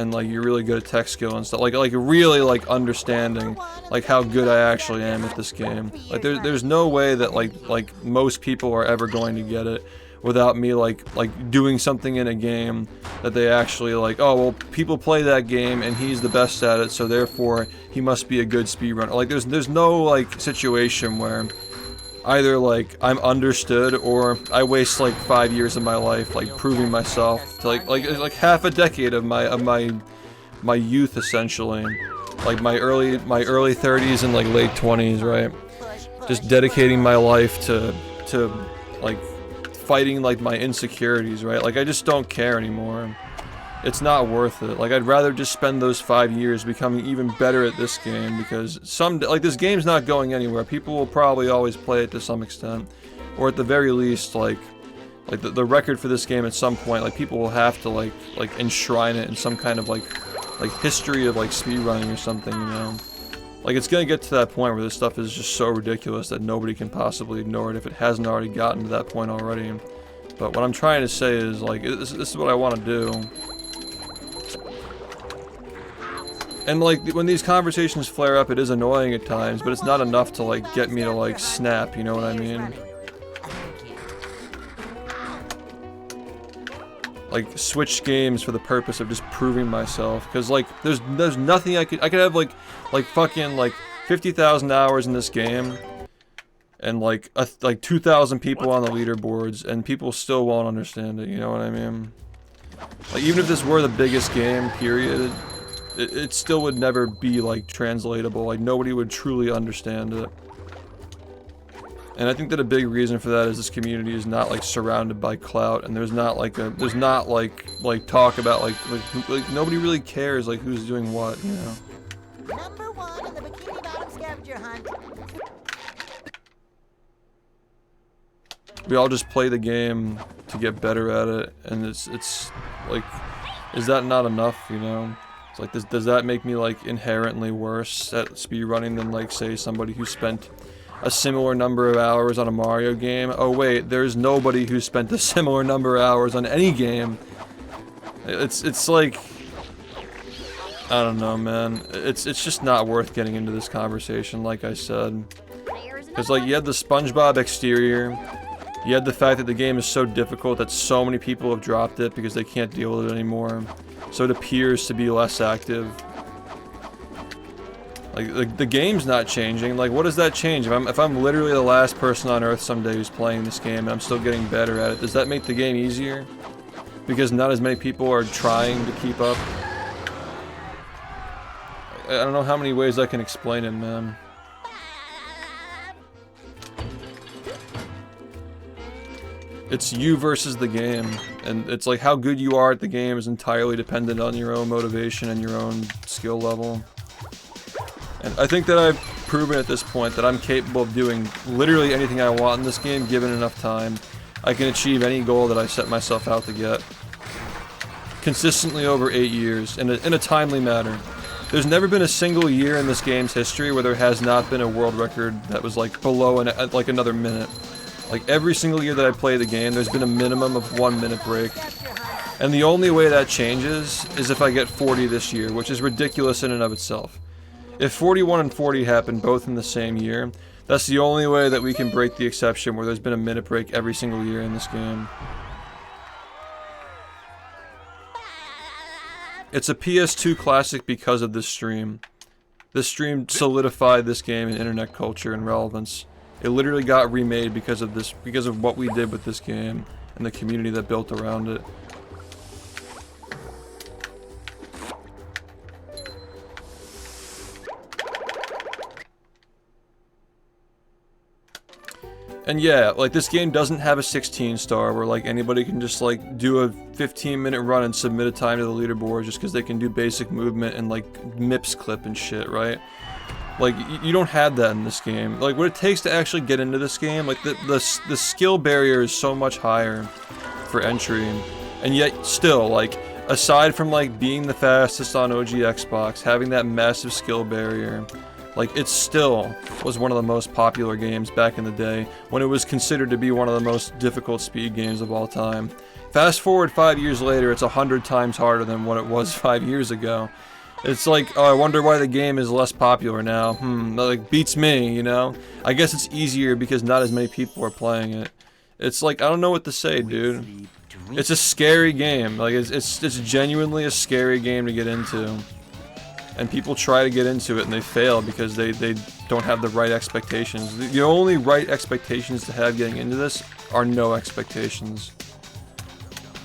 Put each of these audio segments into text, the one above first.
and like you're really good at tech skill and stuff, like really like understanding like how good I actually am at this game. Like there's no way that like most people are ever going to get it without me like doing something in a game that they actually like, oh well, people play that game and he's the best at it, so therefore he must be a good speedrunner. Like there's no like situation where either like I'm understood or I waste like 5 years of my life like proving myself to like half a decade of my youth, essentially, like my early 30s and like late 20s, right? Just dedicating my life to like fighting like my insecurities, right? Like I just don't care anymore. It's not worth it. Like I'd rather just spend those 5 years becoming even better at this game, because like this game's not going anywhere. People will probably always play it to some extent, or at the very least like the record for this game at some point, like people will have to like enshrine it in some kind of like history of like speedrunning or something, you know? Like it's gonna get to that point where this stuff is just so ridiculous that nobody can possibly ignore it if it hasn't already gotten to that point already. But what I'm trying to say is like this is what I want to do. And like when these conversations flare up, it is annoying at times, but it's not enough to like get me to like snap, you know what I mean? Like switch games for the purpose of just proving myself, because like there's nothing I could have like fucking like 50,000 hours in this game and like 2,000 people on the leaderboards and people still won't understand it, you know what I mean? Like even if this were the biggest game, period, it still would never be like translatable. Like nobody would truly understand it. And I think that a big reason for that is this community is not like surrounded by clout, and there's not like talk about like nobody really cares like who's doing what, you know. Number 1 in the bikini bottom scavenger hunt. We all just play the game to get better at it, and it's like, is that not enough, you know? It's like, does that make me like inherently worse at speedrunning than like say somebody who spent a similar number of hours on a Mario game? Oh wait, there's nobody who spent a similar number of hours on any game. It's like, I don't know, man. It's just not worth getting into this conversation, like I said. Because like you had the SpongeBob exterior, you had the fact that the game is so difficult that so many people have dropped it because they can't deal with it anymore. So it appears to be less active. Like the game's not changing. Like what does that change? If I'm literally the last person on Earth someday who's playing this game and I'm still getting better at it, does that make the game easier? Because not as many people are trying to keep up. I don't know how many ways I can explain it, man. It's you versus the game, and it's like how good you are at the game is entirely dependent on your own motivation and your own skill level. And I think that I've proven at this point that I'm capable of doing literally anything I want in this game, given enough time. I can achieve any goal that I set myself out to get. Consistently over 8 years, in a timely manner. There's never been a single year in this game's history where there has not been a world record that was like below like another minute. Like every single year that I play the game, there's been a minimum of 1 minute break. And the only way that changes is if I get 40 this year, which is ridiculous in and of itself. If 41 and 40 happen both in the same year, that's the only way that we can break the exception where there's been a minute break every single year in this game. It's a PS2 classic because of this stream. This stream solidified this game in internet culture and relevance. It literally got remade because of this, because of what we did with this game and the community that built around it. And yeah, like this game doesn't have a 16 star where like anybody can just like do a 15-minute run and submit a time to the leaderboard just because they can do basic movement and like MIPS clip and shit, right? Like you don't have that in this game. Like what it takes to actually get into this game, like the skill barrier is so much higher for entry, and yet still, like aside from like being the fastest on OG Xbox, having that massive skill barrier, like it still was one of the most popular games back in the day when it was considered to be one of the most difficult speed games of all time. Fast forward 5 years later, it's 100 times harder than what it was 5 years ago. It's like, oh, I wonder why the game is less popular now. That like beats me, you know? I guess it's easier because not as many people are playing it. It's like, I don't know what to say, dude. It's a scary game. Like, it's genuinely a scary game to get into. And people try to get into it and they fail because they don't have the right expectations. The only right expectations to have getting into this are no expectations.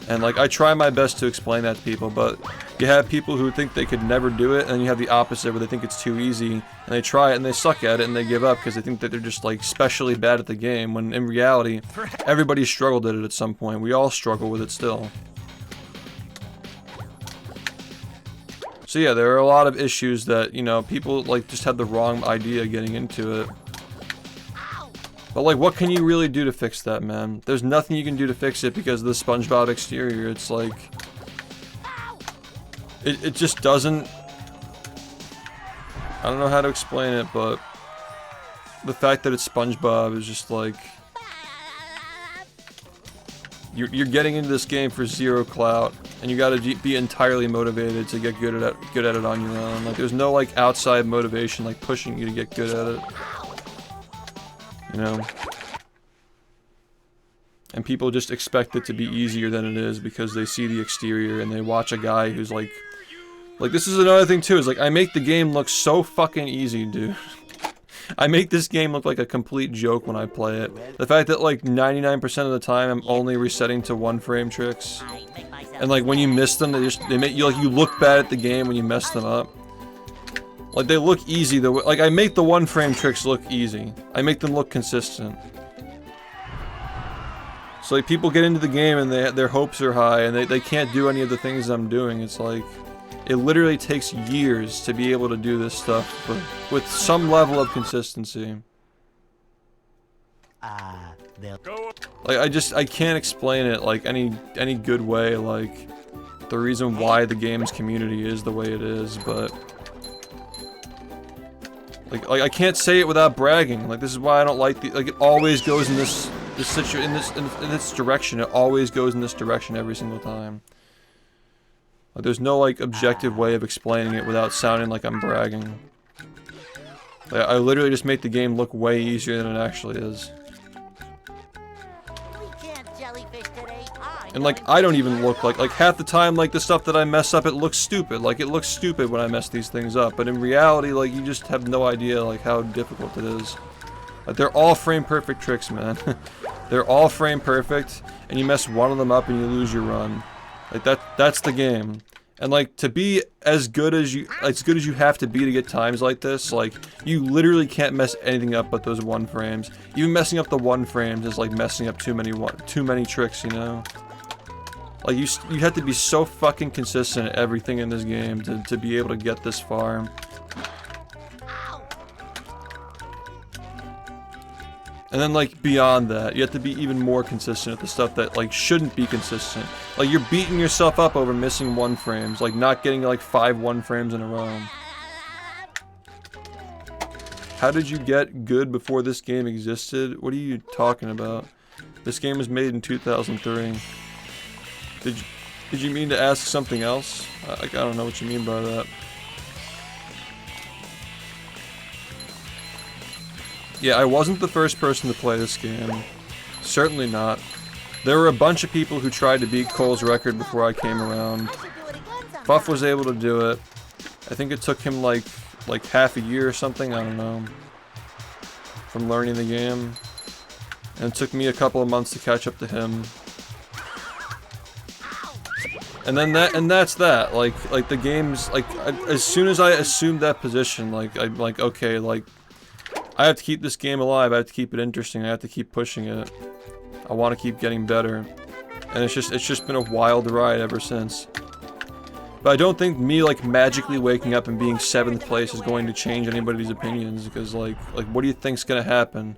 And like, I try my best to explain that to people, but you have people who think they could never do it, and you have the opposite where they think it's too easy, and they try it and they suck at it and they give up because they think that they're just like specially bad at the game, when in reality, everybody struggled at it at some point. We all struggle with it still. So yeah, there are a lot of issues that, you know, people like just had the wrong idea getting into it. But like, what can you really do to fix that, man? There's nothing you can do to fix it because of the SpongeBob exterior. It's like... It just doesn't... I don't know how to explain it, but... The fact that it's SpongeBob is just like... You're getting into this game for zero clout, and you gotta be entirely motivated to get good at it on your own. Like, there's no like outside motivation like pushing you to get good at it. You know? And people just expect it to be easier than it is because they see the exterior and they watch a guy who's like this is another thing too, is like, I make the game look so fucking easy, dude. I make this game look like a complete joke when I play it. The fact that like 99% of the time I'm only resetting to 1-frame tricks. And like when you miss them, they make you like, you look bad at the game when you mess them up. Like, they look easy though. Like, I make the 1-frame tricks look easy. I make them look consistent. So like, people get into the game and their hopes are high and they can't do any of the things I'm doing. It's like, it literally takes years to be able to do this stuff with some level of consistency. Like, I can't explain it like any good way, like the reason why the game's community is the way it is, but like I can't say it without bragging. Like, this is why I don't like like, it always goes in this direction. It always goes in this direction every single time. Like, there's no like objective way of explaining it without sounding like I'm bragging. Like, I literally just make the game look way easier than it actually is. And like, I don't even look like half the time, like the stuff that I mess up, it looks stupid. Like, it looks stupid when I mess these things up, but in reality, like, you just have no idea like how difficult it is. Like, they're all frame perfect tricks, man. They're all frame perfect, and you mess one of them up and you lose your run. Like, that's the game. And like, to be as good as you have to be to get times like this, like, you literally can't mess anything up but those 1 frames. Even messing up the 1 frames is like messing up too many tricks, you know? Like, you have to be so fucking consistent at everything in this game to be able to get this far. And then, like, beyond that, you have to be even more consistent at the stuff that, like, shouldn't be consistent. Like, you're beating yourself up over missing 1 frames, like, not getting, like, 5 1 frames in a row. How did you get good before this game existed? What are you talking about? This game was made in 2003. Did you mean to ask something else? I don't know what you mean by that. Yeah, I wasn't the first person to play this game. Certainly not. There were a bunch of people who tried to beat Cole's record before I came around. Buff was able to do it. I think it took him like half a year or something, I don't know, from learning the game. And it took me a couple of months to catch up to him. And then that's that. Like the game's like, as soon as I assumed that position, like, I'm like, okay, like, I have to keep this game alive. I have to keep it interesting. I have to keep pushing it. I want to keep getting better. And it's just been a wild ride ever since. But I don't think me like magically waking up and being 7th place is going to change anybody's opinions, because like what do you think's gonna happen?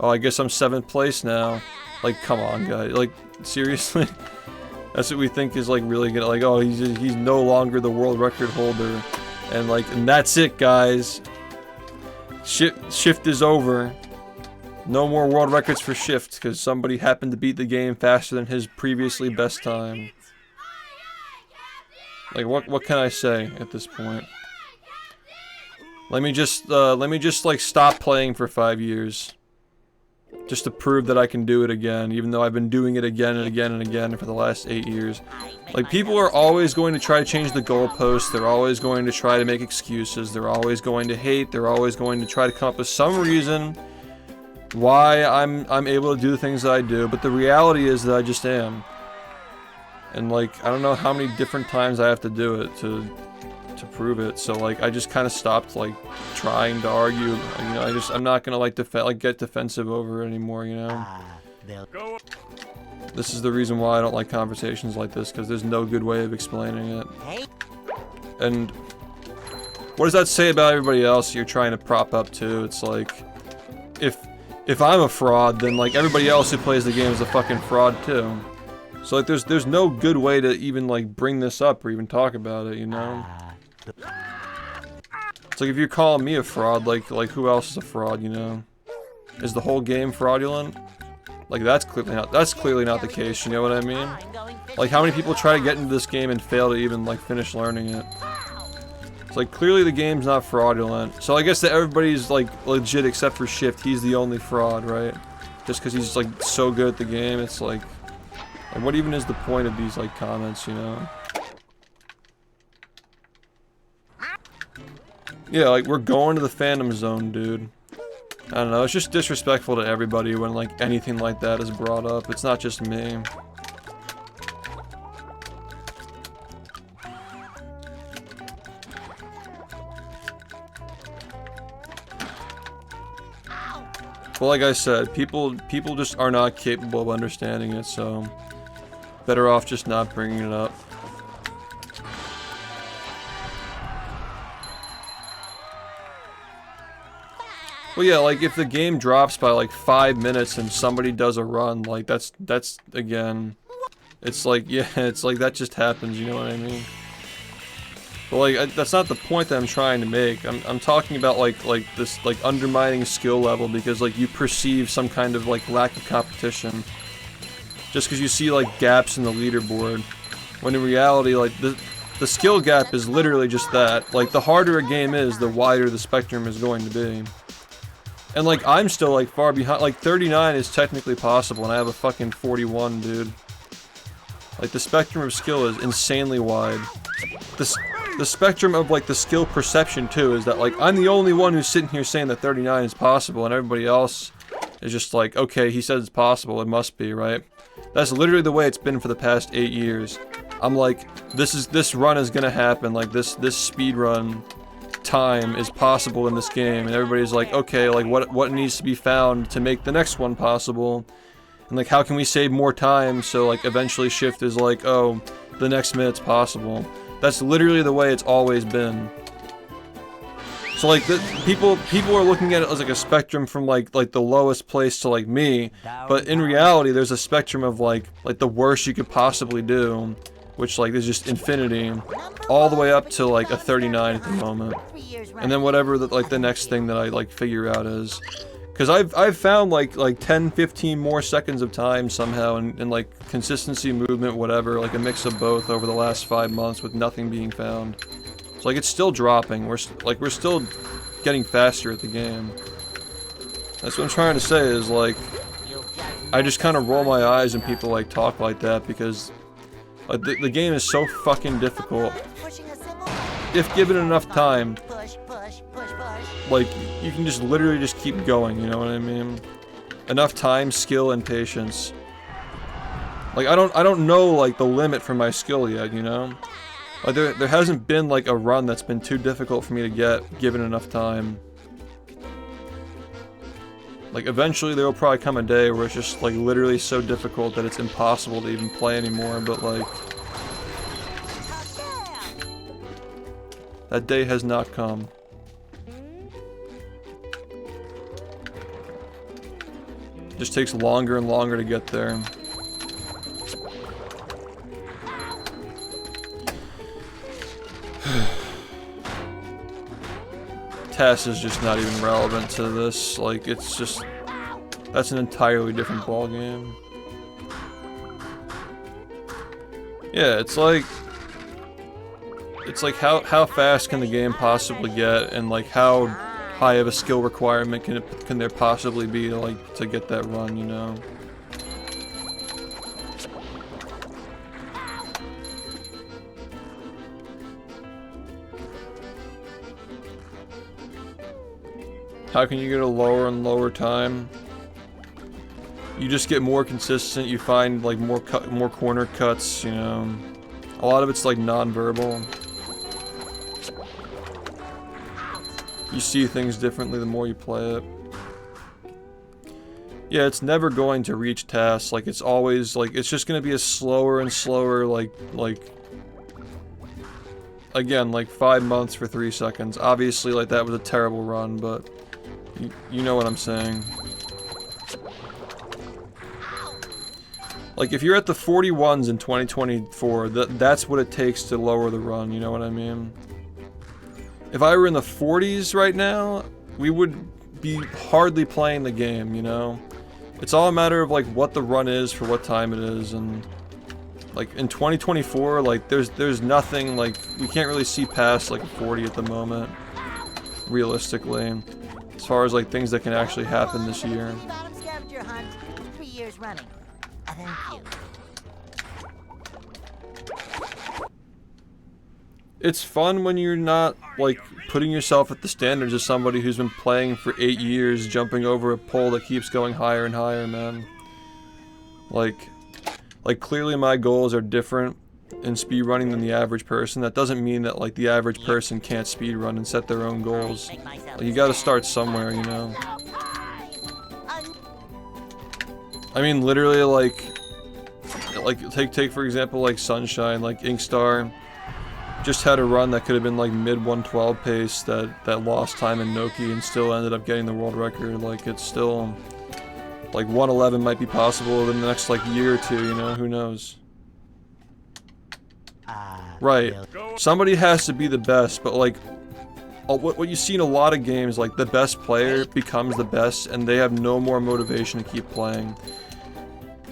Oh, I guess I'm 7th place now. Like, come on, guys. Like, seriously? That's what we think is like really gonna, like, oh, he's no longer the world record holder, and like, and that's it, guys. SHiFT is over. No more world records for SHiFT because somebody happened to beat the game faster than his previously best time. Like what can I say at this point? Let me just like stop playing for 5 years. Just to prove that I can do it again, even though I've been doing it again and again and again for the last 8 years. Like, people are always going to try to change the goalposts, they're always going to try to make excuses, they're always going to hate, they're always going to try to come up with some reason why I'm able to do the things that I do, but the reality is that I just am. And like, I don't know how many different times I have to do it to prove it, so like, I just kind of stopped like trying to argue, you know, I'm not gonna like get defensive over it anymore, you know? This is the reason why I don't like conversations like this, because there's no good way of explaining it. And what does that say about everybody else you're trying to prop up too? It's like, if I'm a fraud, then like everybody else who plays the game is a fucking fraud too. So like there's no good way to even like bring this up or even talk about it, you know? It's like if you're calling me a fraud, like who else is a fraud, you know? Is the whole game fraudulent? Like that's clearly not the case, you know what I mean? Like how many people try to get into this game and fail to even like finish learning it? It's like clearly the game's not fraudulent. So I guess that everybody's like legit except for SHiFT, he's the only fraud, right? Just because he's like so good at the game, it's like what even is the point of these like comments, you know? Yeah, like we're going to the fandom zone, dude. I don't know, it's just disrespectful to everybody when like anything like that is brought up. It's not just me. Well, like I said, people just are not capable of understanding it, so better off just not bringing it up. Well, yeah, like if the game drops by like 5 minutes and somebody does a run, like that's again, it's like, yeah, it's like that just happens, you know what I mean? But like that's not the point that I'm trying to make. I'm talking about like this like undermining skill level because like you perceive some kind of like lack of competition just because you see like gaps in the leaderboard, when in reality like the skill gap is literally just that. Like the harder a game is, the wider the spectrum is going to be. And like I'm still like far behind. Like 39 is technically possible and I have a fucking 41, dude. Like the spectrum of skill is insanely wide. The spectrum of like the skill perception too is that like I'm the only one who's sitting here saying that 39 is possible and everybody else is just like, okay, he says it's possible, it must be, right? That's literally the way it's been for the past 8 years. I'm like, this run is gonna happen, like this speed run time is possible in this game, and everybody's like, okay, like what needs to be found to make the next one possible? And like how can we save more time so like eventually SHiFT is like, oh, the next minute's possible. That's literally the way it's always been. So like people are looking at it as like a spectrum from like the lowest place to like me, but in reality there's a spectrum of like the worst you could possibly do, which like is just infinity, all the way up to like a 39 at the moment, and then whatever the next thing that I like figure out is, because I've found like 10-15 more seconds of time somehow, and like consistency, movement, whatever, like a mix of both over the last 5 months with nothing being found. So like it's still dropping. We're still getting faster at the game. That's what I'm trying to say is like I just kind of roll my eyes when people like talk like that because the game is so fucking difficult. If given enough time, like you can just literally just keep going, you know what I mean? Enough time, skill, and patience. Like I don't know like the limit for my skill yet, you know? Like there hasn't been like a run that's been too difficult for me to get given enough time. Like eventually there will probably come a day where it's just like literally so difficult that it's impossible to even play anymore, but like that day has not come. It just takes longer and longer to get there. TAS is just not even relevant to this, like it's just That's an entirely different ball game. Yeah, it's like how fast can the game possibly get, and like how high of a skill requirement can there possibly be like to get that run, you know? How can you get a lower and lower time? You just get more consistent, you find like more corner cuts, you know. A lot of it's like non-verbal. You see things differently the more you play it. Yeah, it's never going to reach tasks, like it's always like, it's just gonna be a slower and slower like again, like 5 months for 3 seconds. Obviously like that was a terrible run, but you know what I'm saying. Like if you're at the 41s in 2024, that's what it takes to lower the run, you know what I mean? If I were in the 40s right now, we would be hardly playing the game, you know? It's all a matter of like what the run is for what time it is, and like in 2024, like there's nothing, like we can't really see past like a 40 at the moment, realistically, as far as like things that can actually happen this year. Scavenger hunt 3 years running. Thank you. It's fun when you're not like putting yourself at the standards of somebody who's been playing for 8 years, jumping over a pole that keeps going higher and higher, man. Like clearly my goals are different in speedrunning than the average person. That doesn't mean that like the average person can't speedrun and set their own goals. Like, you gotta start somewhere, you know. I mean, literally, like take for example, like Sunshine, like Inkstar, just had a run that could have been like mid 112 pace that lost time in Noki and still ended up getting the world record. Like it's still, like 111 might be possible in the next like year or two, you know, who knows? Right. Somebody has to be the best, but like what you see in a lot of games, like the best player becomes the best and they have no more motivation to keep playing.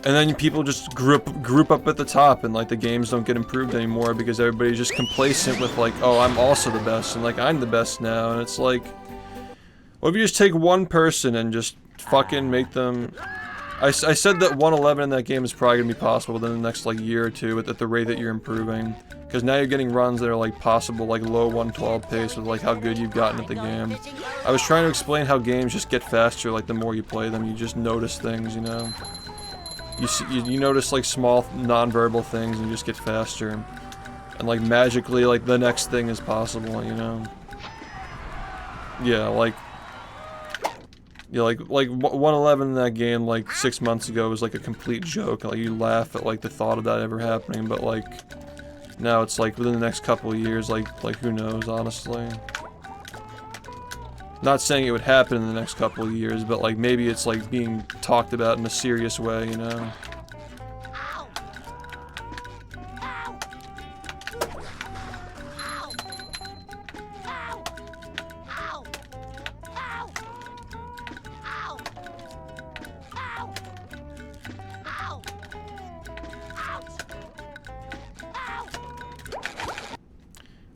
And then people just group up at the top, and like the games don't get improved anymore because everybody's just complacent with like, oh, I'm also the best, and like I'm the best now. And it's like, what if you just take one person and just fucking make them... I said that 111 in that game is probably gonna be possible within the next like year or two at the rate that you're improving, because now you're getting runs that are like possible, like low 112 pace with like how good you've gotten at the game. I was trying to explain how games just get faster like the more you play them. You just notice things, you know. You notice like small non-verbal things and you just get faster, and like magically like the next thing is possible, you know. Yeah, like 111 in that game like 6 months ago was like a complete joke. Like you laugh at like the thought of that ever happening, but like now it's like within the next couple of years, like who knows, honestly. Not saying it would happen in the next couple of years, but like maybe it's like being talked about in a serious way, you know?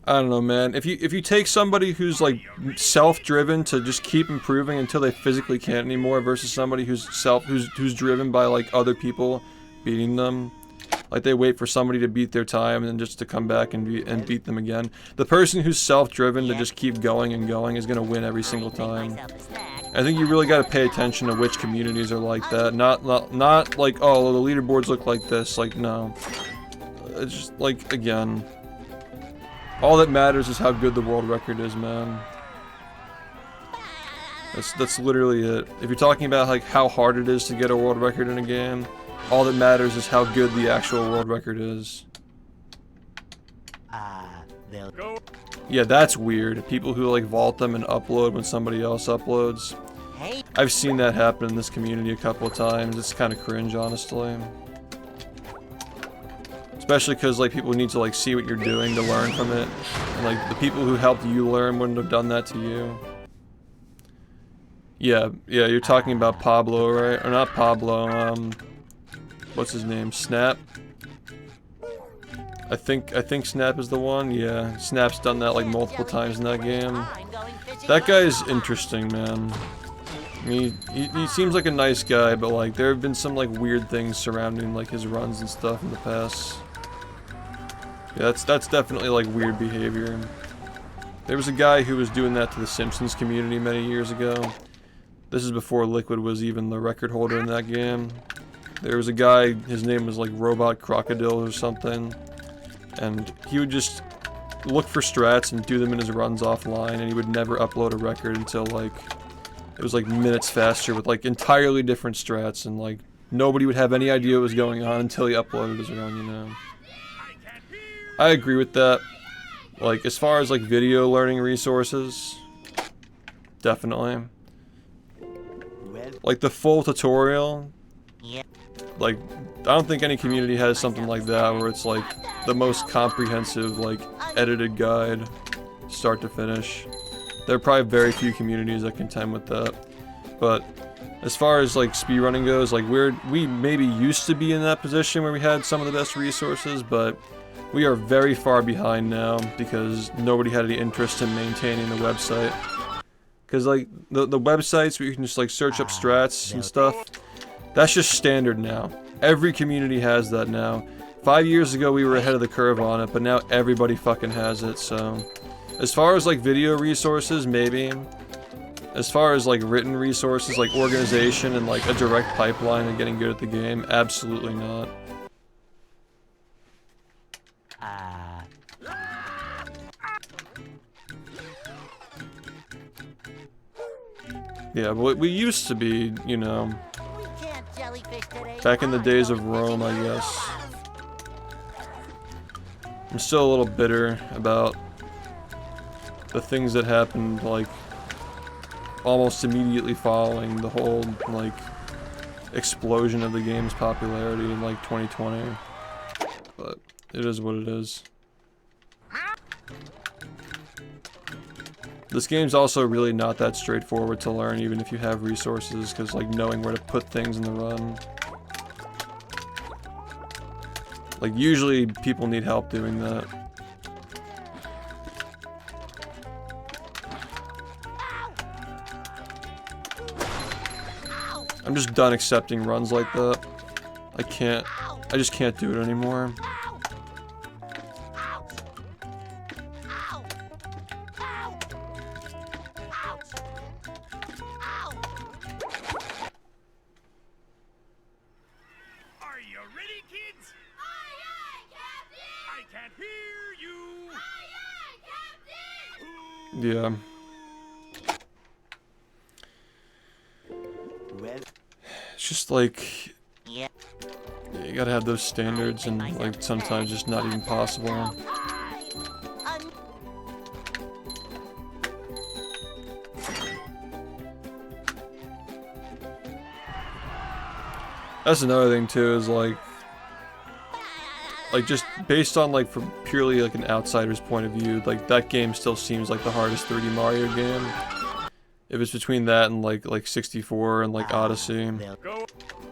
I don't know, man. If you take somebody who's like self-driven to just keep improving until they physically can't anymore, versus somebody who's driven by like other people beating them, like they wait for somebody to beat their time and then just to come back and beat them again. The person who's self-driven to just keep going and going is gonna win every single time. I think you really got to pay attention to which communities are like that. Not like, oh, the leaderboards look like this. Like, no. It's just like, again, all that matters is how good the world record is, man. That's literally it. If you're talking about like how hard it is to get a world record in a game, all that matters is how good the actual world record is. Yeah, that's weird. People who like vault them and upload when somebody else uploads. I've seen that happen in this community a couple of times. It's kind of cringe, honestly. Especially because like people need to like see what you're doing to learn from it, and like the people who helped you learn wouldn't have done that to you. Yeah, you're talking about Pablo, right? Or not Pablo, what's his name? Snap? I think Snap is the one. Yeah, Snap's done that like multiple times in that game. That guy is interesting, man. I mean, he seems like a nice guy, but like there have been some like weird things surrounding like his runs and stuff in the past. Yeah, that's definitely like weird behavior. There was a guy who was doing that to the Simpsons community many years ago. This is before Liquid was even the record holder in that game. There was a guy, his name was like Robot Crocodile or something, and he would just look for strats and do them in his runs offline, and he would never upload a record until like it was like minutes faster with like entirely different strats, and like nobody would have any idea what was going on until he uploaded his run, you know. I agree with that. Like as far as like video learning resources, definitely. Like the full tutorial, like I don't think any community has something like that where it's like the most comprehensive like edited guide start to finish. There are probably very few communities that contend with that. But as far as like speedrunning goes, like we maybe used to be in that position where we had some of the best resources, but we are very far behind now because nobody had any interest in maintaining the website. Because like the websites where you can just like search up strats and stuff, that's just standard now. Every community has that now. 5 years ago we were ahead of the curve on it, but now everybody fucking has it, so. As far as like video resources, maybe. As far as like written resources, like organization and like a direct pipeline and getting good at the game, absolutely not. Yeah, but we used to be, you know, back in the days of Rome, I guess. I'm still a little bitter about the things that happened, like, almost immediately following the whole, like, explosion of the game's popularity in, like, 2020. But it is what it is. This game's also really not that straightforward to learn, even if you have resources, because, like, knowing where to put things in the run. Like, usually people need help doing that. I'm just done accepting runs like that. I just can't do it anymore. Yeah. It's just like, yeah, you gotta have those standards, and like sometimes just not even possible. That's another thing too, is like just based on like from purely like an outsider's point of view, like that game still seems like the hardest 3D Mario game. If it's between that and like 64 and like Odyssey,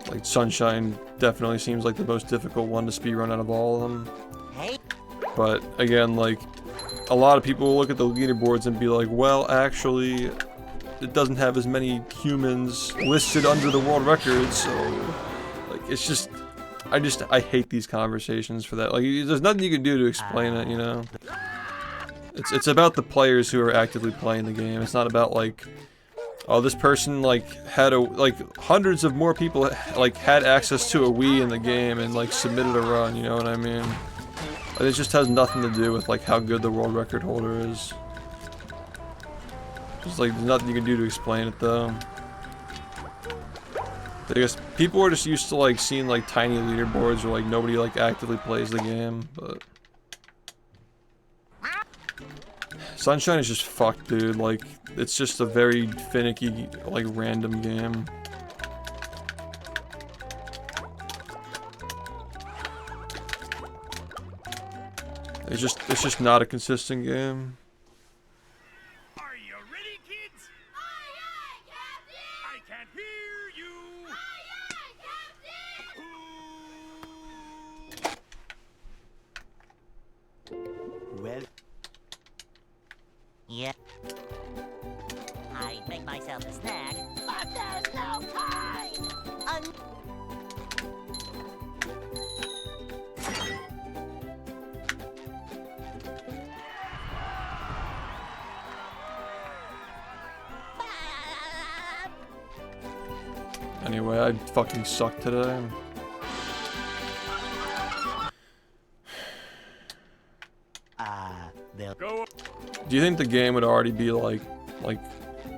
like Sunshine definitely seems like the most difficult one to speedrun out of all of them. But again, like a lot of people will look at the leaderboards and be like, well, actually, it doesn't have as many humans listed under the world record, so like it's just. I hate these conversations for that. Like, there's nothing you can do to explain it, you know? It's about the players who are actively playing the game. It's not about, like, oh, this person, like, had hundreds of more people, like, had access to a Wii in the game and, like, submitted a run, you know what I mean? Like, it just has nothing to do with, like, how good the world record holder is. Just, like, there's nothing you can do to explain it, though. I guess people are just used to like seeing like tiny leaderboards where like nobody like actively plays the game, but Sunshine is just fucked, dude. Like it's just a very finicky, like random game. It's just not a consistent game. Are you ready, kids? Aye, aye, Captain! Yeah. I'd make myself a snack, but there's no time! Anyway, I fucking suck today. Do you think the game would already be like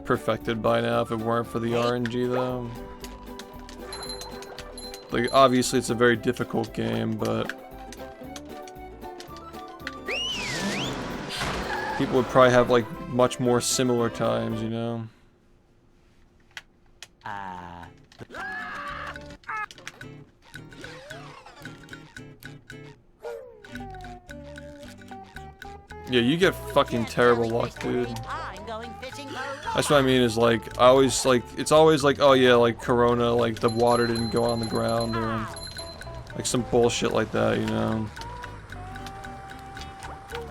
perfected by now if it weren't for the RNG though? Like, obviously it's a very difficult game, but people would probably have like much more similar times, you know? Yeah, you get fucking terrible luck, dude. That's what I mean is like, I always like, it's always like, oh yeah, like Corona, like the water didn't go on the ground or like some bullshit like that, you know?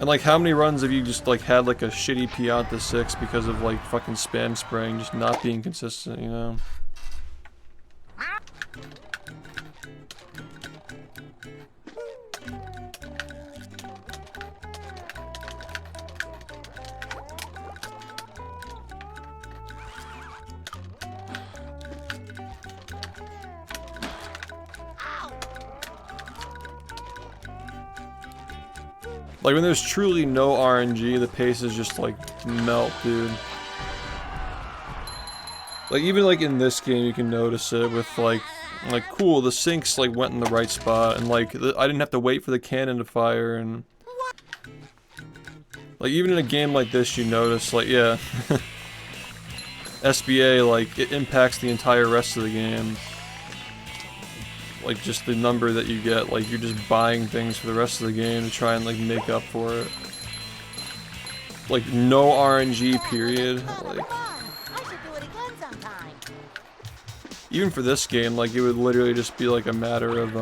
And like, how many runs have you just like had like a shitty Pianta 6 because of like fucking spam spraying just not being consistent, you know? Like, when there's truly no RNG, the pace is just, like, melt, dude. Like, even, like, in this game, you can notice it with, like, cool, the sinks, like, went in the right spot, and, like, I didn't have to wait for the cannon to fire, and... Like, even in a game like this, you notice, like, yeah. SBA, like, it impacts the entire rest of the game. Like, just the number that you get, like, you're just buying things for the rest of the game to try and, like, make up for it. Like, no RNG, period. Like, even for this game, like, it would literally just be, like, a matter of,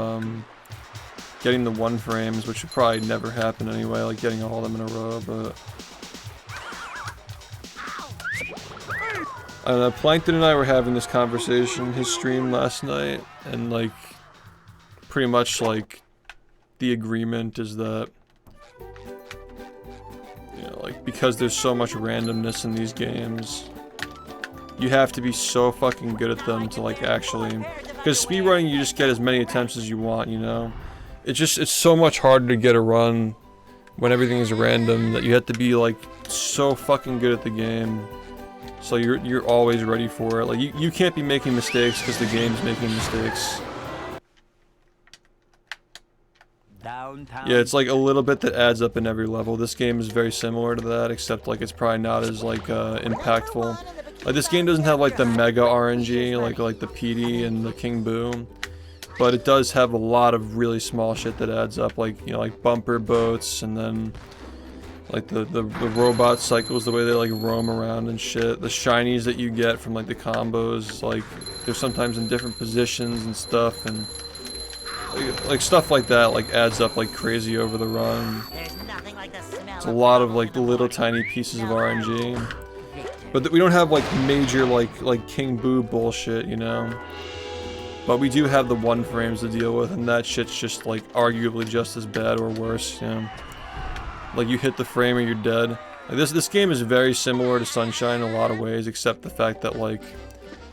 getting the 1 frames, which would probably never happen anyway, like, getting all of them in a row, but... I don't know, Plankton and I were having this conversation, his stream last night, and, like... Pretty much, like, the agreement is that, you know, like, because there's so much randomness in these games, you have to be so fucking good at them to, like, actually, because speedrunning, you just get as many attempts as you want, you know? It's so much harder to get a run when everything is random that you have to be, like, so fucking good at the game, so you're always ready for it. Like, you can't be making mistakes because the game's making mistakes. Yeah, it's like a little bit that adds up in every level. This game is very similar to that, except like it's probably not as like impactful. Like this game doesn't have like the mega RNG, like the PD and the King Boo, but it does have a lot of really small shit that adds up, like, you know, like bumper boats, and then like the robot cycles, the way they like roam around and shit. The shinies that you get from like the combos, like they're sometimes in different positions and stuff, and like stuff like that like adds up like crazy over the run. It's a lot of like little tiny pieces of RNG, but we don't have like major like King Boo bullshit, you know. But we do have the 1 frames to deal with, and that shit's just like arguably just as bad or worse, you know. Like you hit the frame and you're dead. Like this game is very similar to Sunshine in a lot of ways, except the fact that like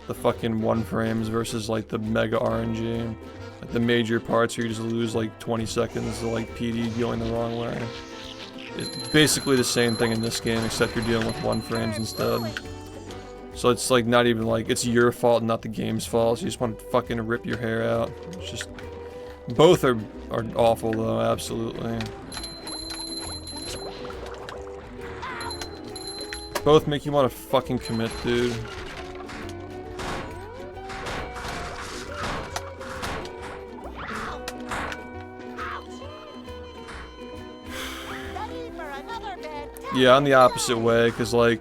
the fucking 1 frames versus like the mega RNG. Like the major parts where you just lose like 20 seconds to like PD going the wrong way. It's basically the same thing in this game, except you're dealing with 1 frames instead. So it's like not even like it's your fault, not the game's fault. So you just want to fucking rip your hair out. It's just both are awful though, absolutely. Both make you want to fucking commit, dude. Yeah, I'm the opposite way, because, like,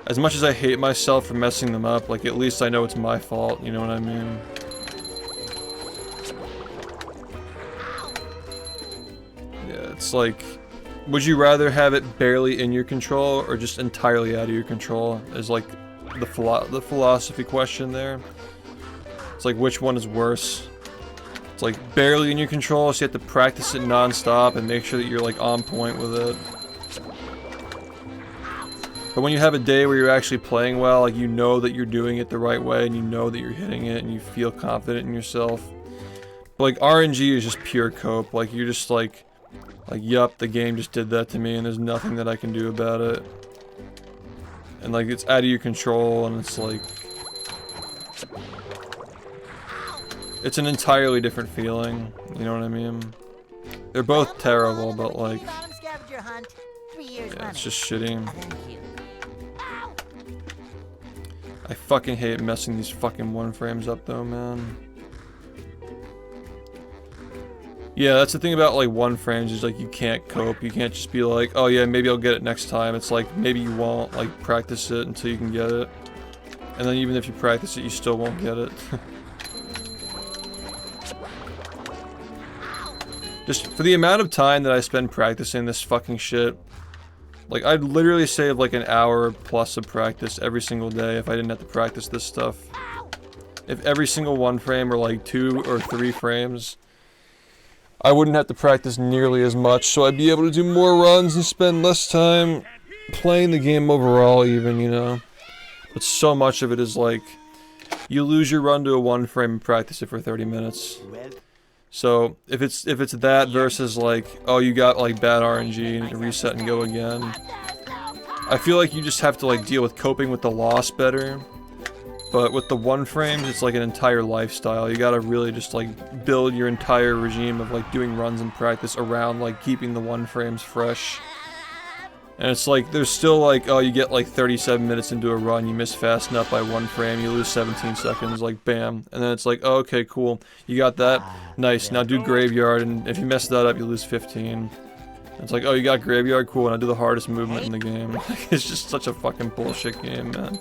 as much as I hate myself for messing them up, like, at least I know it's my fault, you know what I mean? Yeah, it's like, would you rather have it barely in your control or just entirely out of your control? Is like the philosophy question there. It's like, which one is worse? It's like barely in your control, so you have to practice it non-stop and make sure that you're like on point with it. But when you have a day where you're actually playing well, like you know that you're doing it the right way and you know that you're hitting it and you feel confident in yourself. But like RNG is just pure cope. Like you're just like, yup, the game just did that to me and there's nothing that I can do about it. And like it's out of your control and it's like, it's an entirely different feeling, you know what I mean? They're both terrible, but like, yeah, it's just shitty. I fucking hate messing these fucking one frames up though, man. Yeah, that's the thing about like one frames is like you can't cope. You can't just be like, oh yeah, maybe I'll get it next time. It's like, maybe you won't. Like, practice it until you can get it. And then even if you practice it, you still won't get it. Just for the amount of time that I spend practicing this fucking shit, like I'd literally save like an hour plus of practice every single day if I didn't have to practice this stuff. If every single one frame were like 2 or 3 frames, I wouldn't have to practice nearly as much, so I'd be able to do more runs and spend less time playing the game overall even, you know? But so much of it is like, you lose your run to a one frame and practice it for 30 minutes. So if it's that versus like, oh, you got like bad RNG and reset and go again, I feel like you just have to like deal with coping with the loss better. But with the one frames, it's like an entire lifestyle. You gotta really just like build your entire regime of like doing runs and practice around like keeping the one frames fresh. And it's like, there's still like, oh, you get like 37 minutes into a run, you miss fast enough by one frame, you lose 17 seconds, like bam. And then it's like, oh, okay, cool, you got that, nice, now do graveyard, and if you mess that up, you lose 15. And it's like, oh, you got graveyard, cool, and I do the hardest movement in the game. It's just such a fucking bullshit game, man.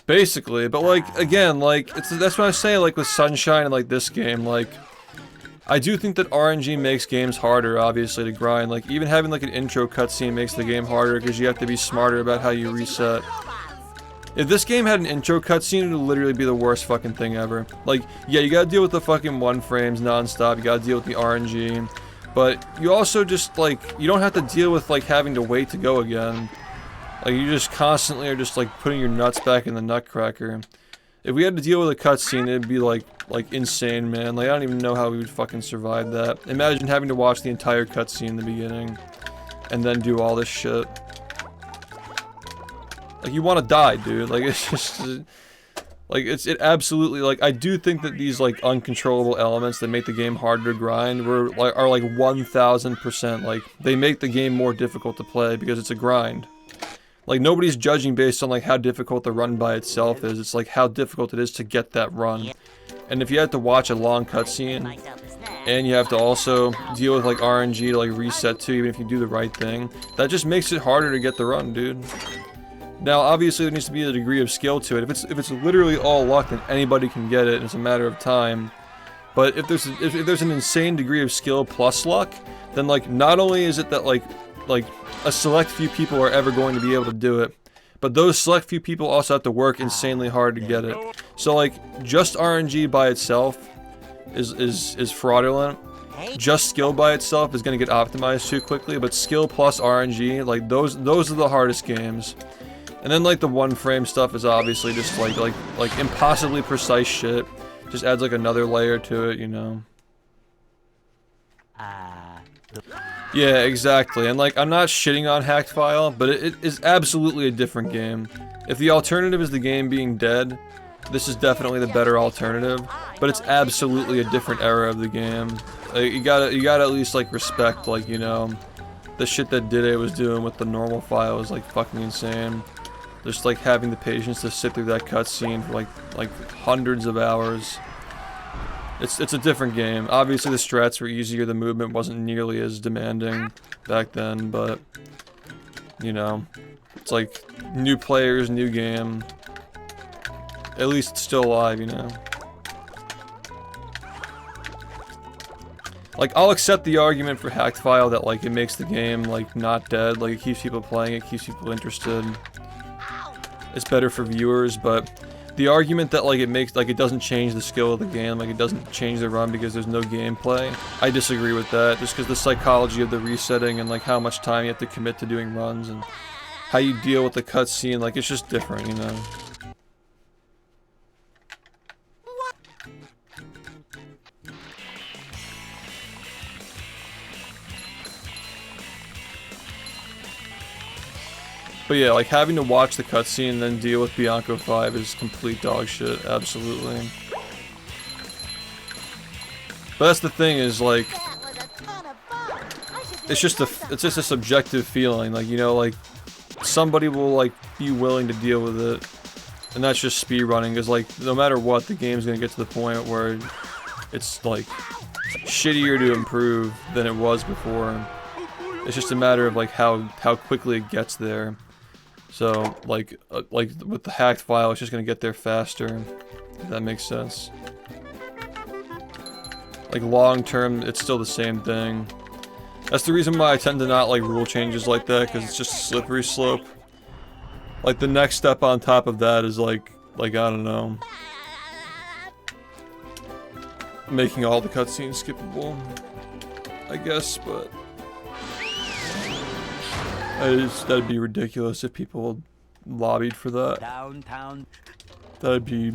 Basically, but like, again, like, that's what I was saying, like, with Sunshine and like this game, like, I do think that RNG makes games harder, obviously, to grind. Like, even having like an intro cutscene makes the game harder because you have to be smarter about how you reset. If this game had an intro cutscene, it would literally be the worst fucking thing ever. Like, yeah, you gotta deal with the fucking one frames non-stop, you gotta deal with the RNG, but you also just, like, you don't have to deal with, like, having to wait to go again. Like, you just constantly are just, like, putting your nuts back in the nutcracker. If we had to deal with a cutscene, it'd be, like insane, man. Like, I don't even know how we would fucking survive that. Imagine having to watch the entire cutscene in the beginning, and then do all this shit. Like, you want to die, dude. Like, it's just... like, it absolutely, like, I do think that these, like, uncontrollable elements that make the game harder to grind are, like, 1000%, like, they make the game more difficult to play because it's a grind. Like, nobody's judging based on, like, how difficult the run by itself is. It's, like, how difficult it is to get that run. And if you have to watch a long cutscene, and you have to also deal with, like, RNG to, like, reset too, even if you do the right thing, that just makes it harder to get the run, dude. Now, obviously, there needs to be a degree of skill to it. If it's literally all luck, then anybody can get it, and it's a matter of time. But if there's an insane degree of skill plus luck, then, like, not only is it that, like, a select few people are ever going to be able to do it, but those select few people also have to work insanely hard to get it. So, like, just RNG by itself is fraudulent. Just skill by itself is going to get optimized too quickly, but skill plus RNG, like, those are the hardest games. And then, like, the one frame stuff is obviously just like impossibly precise shit. Just adds like another layer to it, you know. Yeah, exactly. And like, I'm not shitting on Hacked File, but it is absolutely a different game. If the alternative is the game being dead, this is definitely the better alternative. But it's absolutely a different era of the game. Like, you gotta at least like respect, like, you know, the shit that Diddy was doing with the normal file was like fucking insane. Just like having the patience to sit through that cutscene for like hundreds of hours. It's a different game. Obviously the strats were easier, the movement wasn't nearly as demanding back then, but You know, it's like new players, new game. At least it's still alive, you know. Like, I'll accept the argument for hacked file that, like, it makes the game, like, not dead. Like, it keeps people playing, it keeps people interested. It's better for viewers, but the argument that, like, it makes, like, it doesn't change the skill of the game, like, it doesn't change the run because there's no gameplay, I disagree with that, just because the psychology of the resetting and, like, how much time you have to commit to doing runs and how you deal with the cutscene, like, it's just different, you know? But yeah, like, having to watch the cutscene and then deal with Bianco 5 is complete dog shit, absolutely. But that's the thing is, like, it's just a subjective feeling, like, you know, like, somebody will, like, be willing to deal with it, and that's just speedrunning, because, like, no matter what, the game's gonna get to the point where it's, like, shittier to improve than it was before. It's just a matter of, like, how quickly it gets there. So, like with the hacked file, it's just gonna get there faster, if that makes sense. Like, long term, it's still the same thing. That's the reason why I tend to not like rule changes like that, because it's just a slippery slope. Like, the next step on top of that is like, I don't know, making all the cutscenes skippable, I guess, but that'd be ridiculous if people lobbied for that. Downtown. That'd be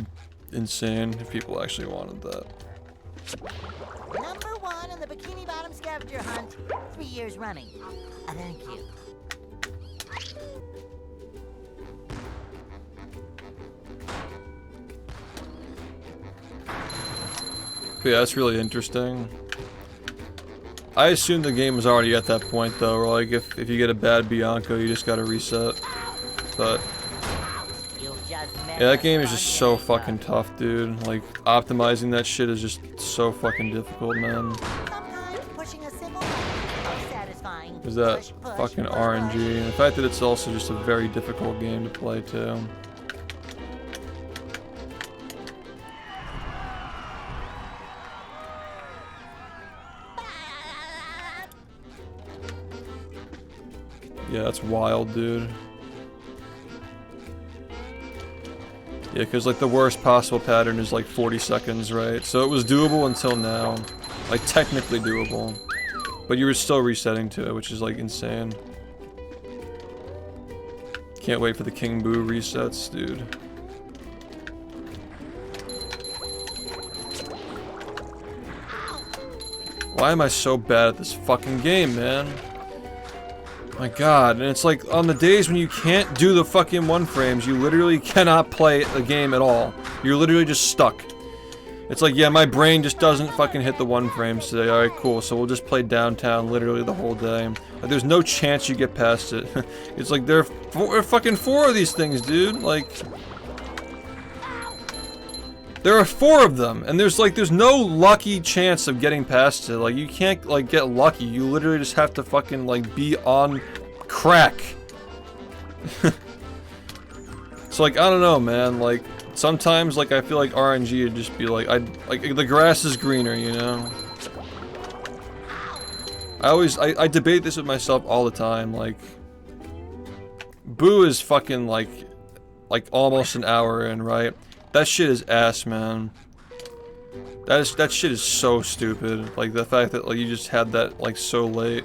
insane if people actually wanted that. Number 1 in the Bikini Bottom scavenger hunt, 3 years running. Thank you. But yeah, that's really interesting. I assume the game was already at that point though, where like if you get a bad Bianco, you just gotta reset. But yeah, that game is just so fucking tough, dude. Like, optimizing that shit is just so fucking difficult, man. There's that fucking RNG, and the fact that it's also just a very difficult game to play too. Yeah, that's wild, dude. Yeah, because like the worst possible pattern is like 40 seconds, right? So it was doable until now. Like, technically doable. But you were still resetting to it, which is like insane. Can't wait for the King Boo resets, dude. Why am I so bad at this fucking game, man? My god, and it's like, on the days when you can't do the fucking 1 frames, you literally cannot play the game at all. You're literally just stuck. It's like, yeah, my brain just doesn't fucking hit the 1 frames today. Alright, cool, so we'll just play downtown literally the whole day. Like, there's no chance you get past it. It's like, there are fucking 4 of these things, dude. Like, there are 4 of them, and there's no lucky chance of getting past it. Like, you can't, like, get lucky. You literally just have to fucking, like, be on crack. So, like, I don't know, man. Like, sometimes, like, I feel like RNG would just be like, like, the grass is greener, you know? I debate this with myself all the time, like, Boo is fucking, like almost an hour in, right? That shit is ass, man. That shit is so stupid. Like, the fact that, like, you just had that, like, so late.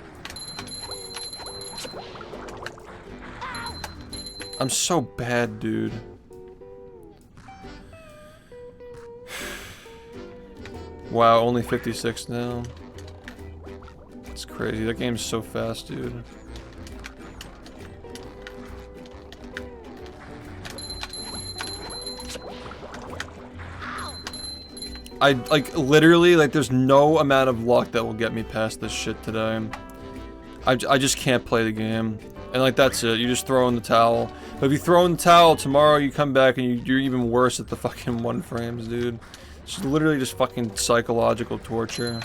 I'm so bad, dude. Wow, only 56 now. It's crazy. That game's so fast, dude. Like, literally, like, there's no amount of luck that will get me past this shit today. I just can't play the game. And, like, that's it. You just throw in the towel. But if you throw in the towel, tomorrow you come back and you're even worse at the fucking 1 frames, dude. It's literally just fucking psychological torture.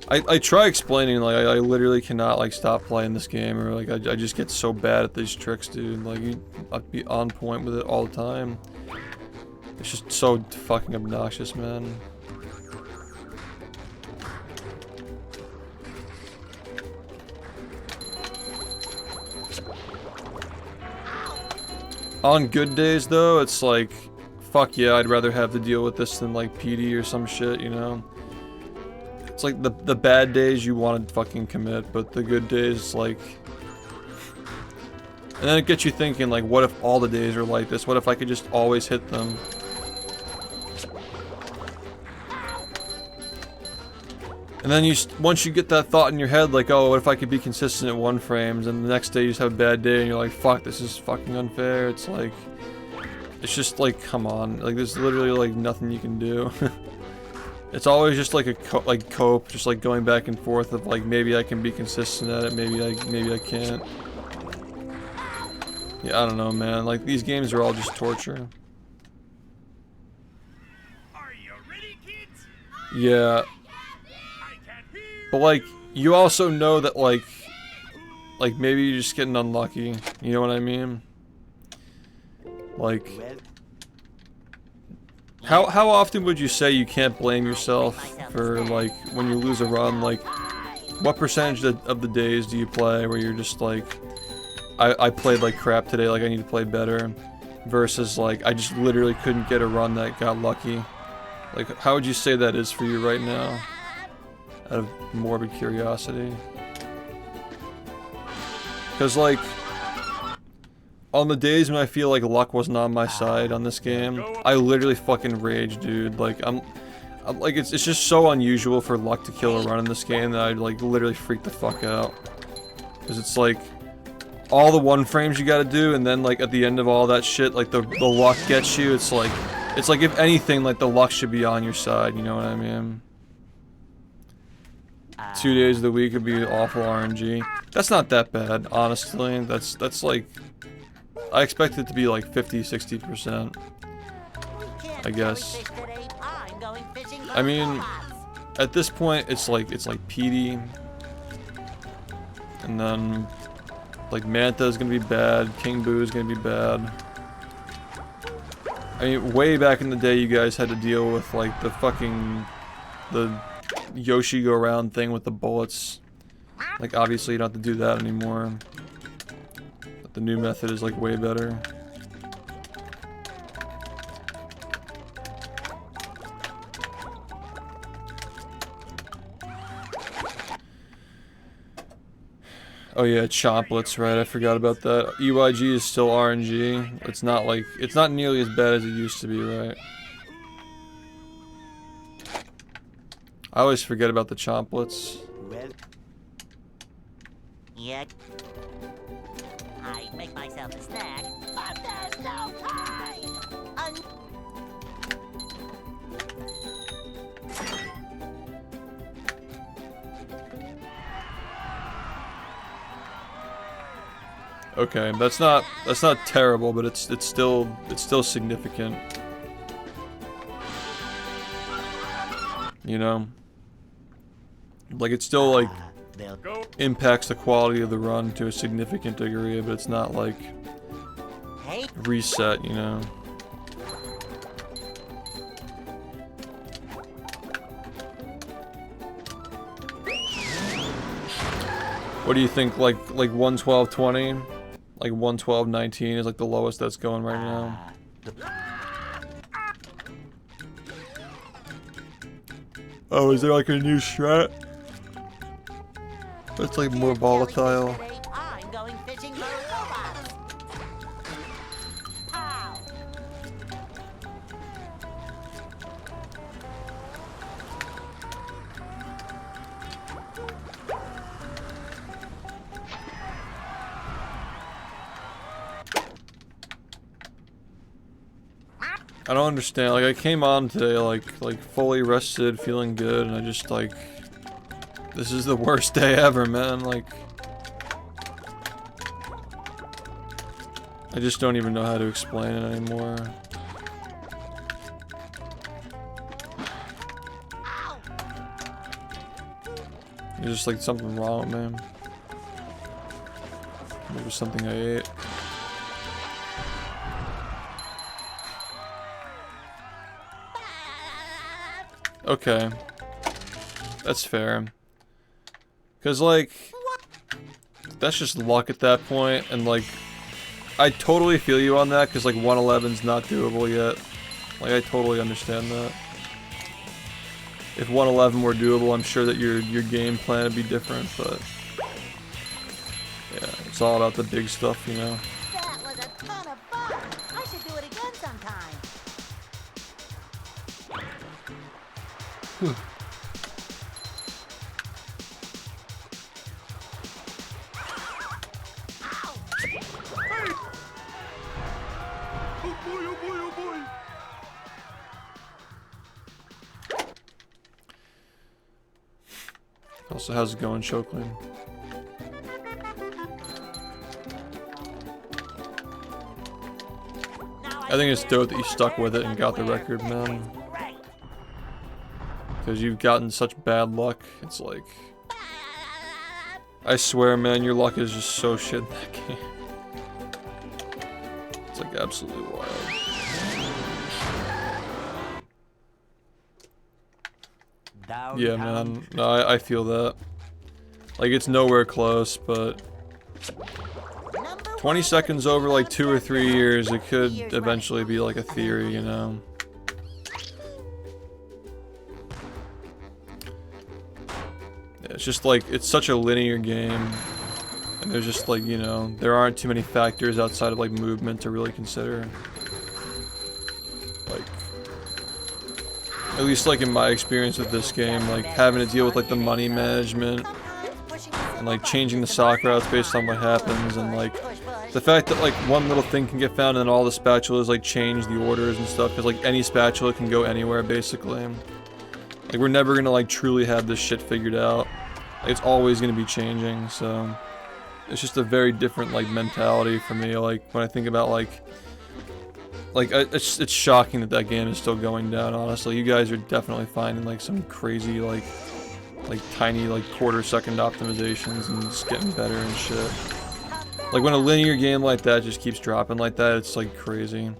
I try explaining, like, I literally cannot, like, stop playing this game, or, like, I just get so bad at these tricks, dude. Like, I'd be on point with it all the time. It's just so fucking obnoxious, man. On good days, though, it's like, fuck yeah, I'd rather have to deal with this than, like, PD or some shit, you know? It's like the bad days you want to fucking commit, but the good days, like... And then it gets you thinking, like, what if all the days are like this? What if I could just always hit them? And then once you get that thought in your head, like, oh, what if I could be consistent at 1 frames, and the next day you just have a bad day, and you're like, fuck, this is fucking unfair. It's like... It's just like, come on. Like, there's literally, like, nothing you can do. It's always just like a cope, just like going back and forth of like maybe I can be consistent at it, maybe I can't. Yeah, I don't know, man. Like these games are all just torture. Are you ready, kids? Yeah. But like you also know that like maybe you're just getting unlucky. You know what I mean? Like How often would you say you can't blame yourself for, like, when you lose a run? Like, what percentage of the days do you play where you're just like, I played like crap today, like I need to play better, versus like, I just literally couldn't get a run that got lucky? Like, how would you say that is for you right now? Out of morbid curiosity. Because, like, on the days when I feel like luck wasn't on my side on this game, I literally fucking rage, dude. Like, I'm like, it's just so unusual for luck to kill a run in this game that I'd, like, literally freak the fuck out. Because it's like, all the 1 frames you gotta do, and then, like, at the end of all that shit, like, the luck gets you. It's like, if anything, like, the luck should be on your side, you know what I mean? 2 days of the week would be awful RNG. That's not that bad, honestly. That's like... I expect it to be like 50-60%, I guess. I mean, at this point, it's like PD, and then like Manta is gonna be bad, King Boo is gonna be bad. I mean, way back in the day, you guys had to deal with like the Yoshi go around thing with the bullets. Like, obviously, you don't have to do that anymore. The new method is like way better. Oh yeah, chomplets, right? I forgot about that. EYG is still RNG. It's not nearly as bad as it used to be, right? I always forget about the chomplets. Yeah. I make myself a snack, but there's no time. Okay, that's not terrible, but it's still significant. You know? Like, it's still like impacts the quality of the run to a significant degree, but it's not like reset, you know? What do you think, like 112.20? Like 112.19 is like the lowest that's going right now. Oh, is there like a new strat? It's like more volatile. I'm going fishing for robots. Ow. I don't understand. Like, I came on today like fully rested, feeling good, and I just like, this is the worst day ever, man. Like, I just don't even know how to explain it anymore. There's just like something wrong with me. Maybe it was something I ate. Okay. That's fair. Cause like, that's just luck at that point, and like, I totally feel you on that, cause like 111's not doable yet. Like, I totally understand that. If 111 were doable, I'm sure that your game plan would be different, but yeah, it's all about the big stuff, you know. That was a ton of fun. I should do it again sometime. Oh boy, oh boy, oh boy. Also, how's it going, Shoklin? I think it's dope that you stuck with it and got the record, man. Because you've gotten such bad luck. It's like, I swear, man, your luck is just so shit in that game. It's like absolutely wild. Yeah, man. No, I feel that. Like, it's nowhere close, but 20 seconds over like 2 or 3 years, it could eventually be like a theory, you know? Yeah, it's just like, it's such a linear game. And there's just like, you know, there aren't too many factors outside of like movement to really consider. Like, at least like in my experience with this game, like having to deal with like the money management and like changing the sock routes based on what happens, and like the fact that like one little thing can get found and then all the spatulas like change the orders and stuff, because like any spatula can go anywhere basically. Like, we're never gonna like truly have this shit figured out. Like, it's always gonna be changing, so it's just a very different like mentality for me. Like, when I think about it's shocking that that game is still going down, honestly. You guys are definitely finding like some crazy like tiny like quarter-second optimizations and it's getting better and shit. Like, when a linear game like that just keeps dropping like that, it's like crazy.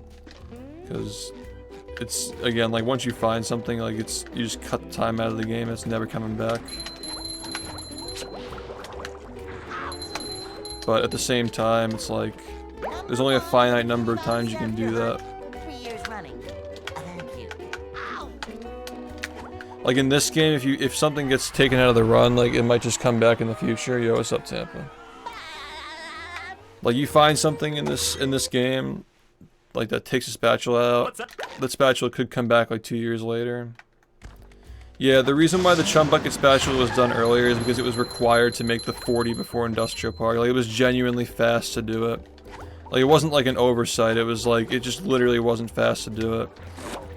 Because it's, again, like once you find something, like you just cut the time out of the game, it's never coming back. But at the same time, it's like, there's only a finite number of times you can do that. 3 years running. Thank you. Ow. Like in this game, if something gets taken out of the run, like it might just come back in the future. Yo, what's up, Tampa? Like, you find something in this game, like that takes a spatula out. That spatula could come back like 2 years later. Yeah, the reason why the chum bucket spatula was done earlier is because it was required to make the 40 before Industrial Park. Like, it was genuinely fast to do it. Like, it wasn't like an oversight, it was like, it just literally wasn't fast to do it.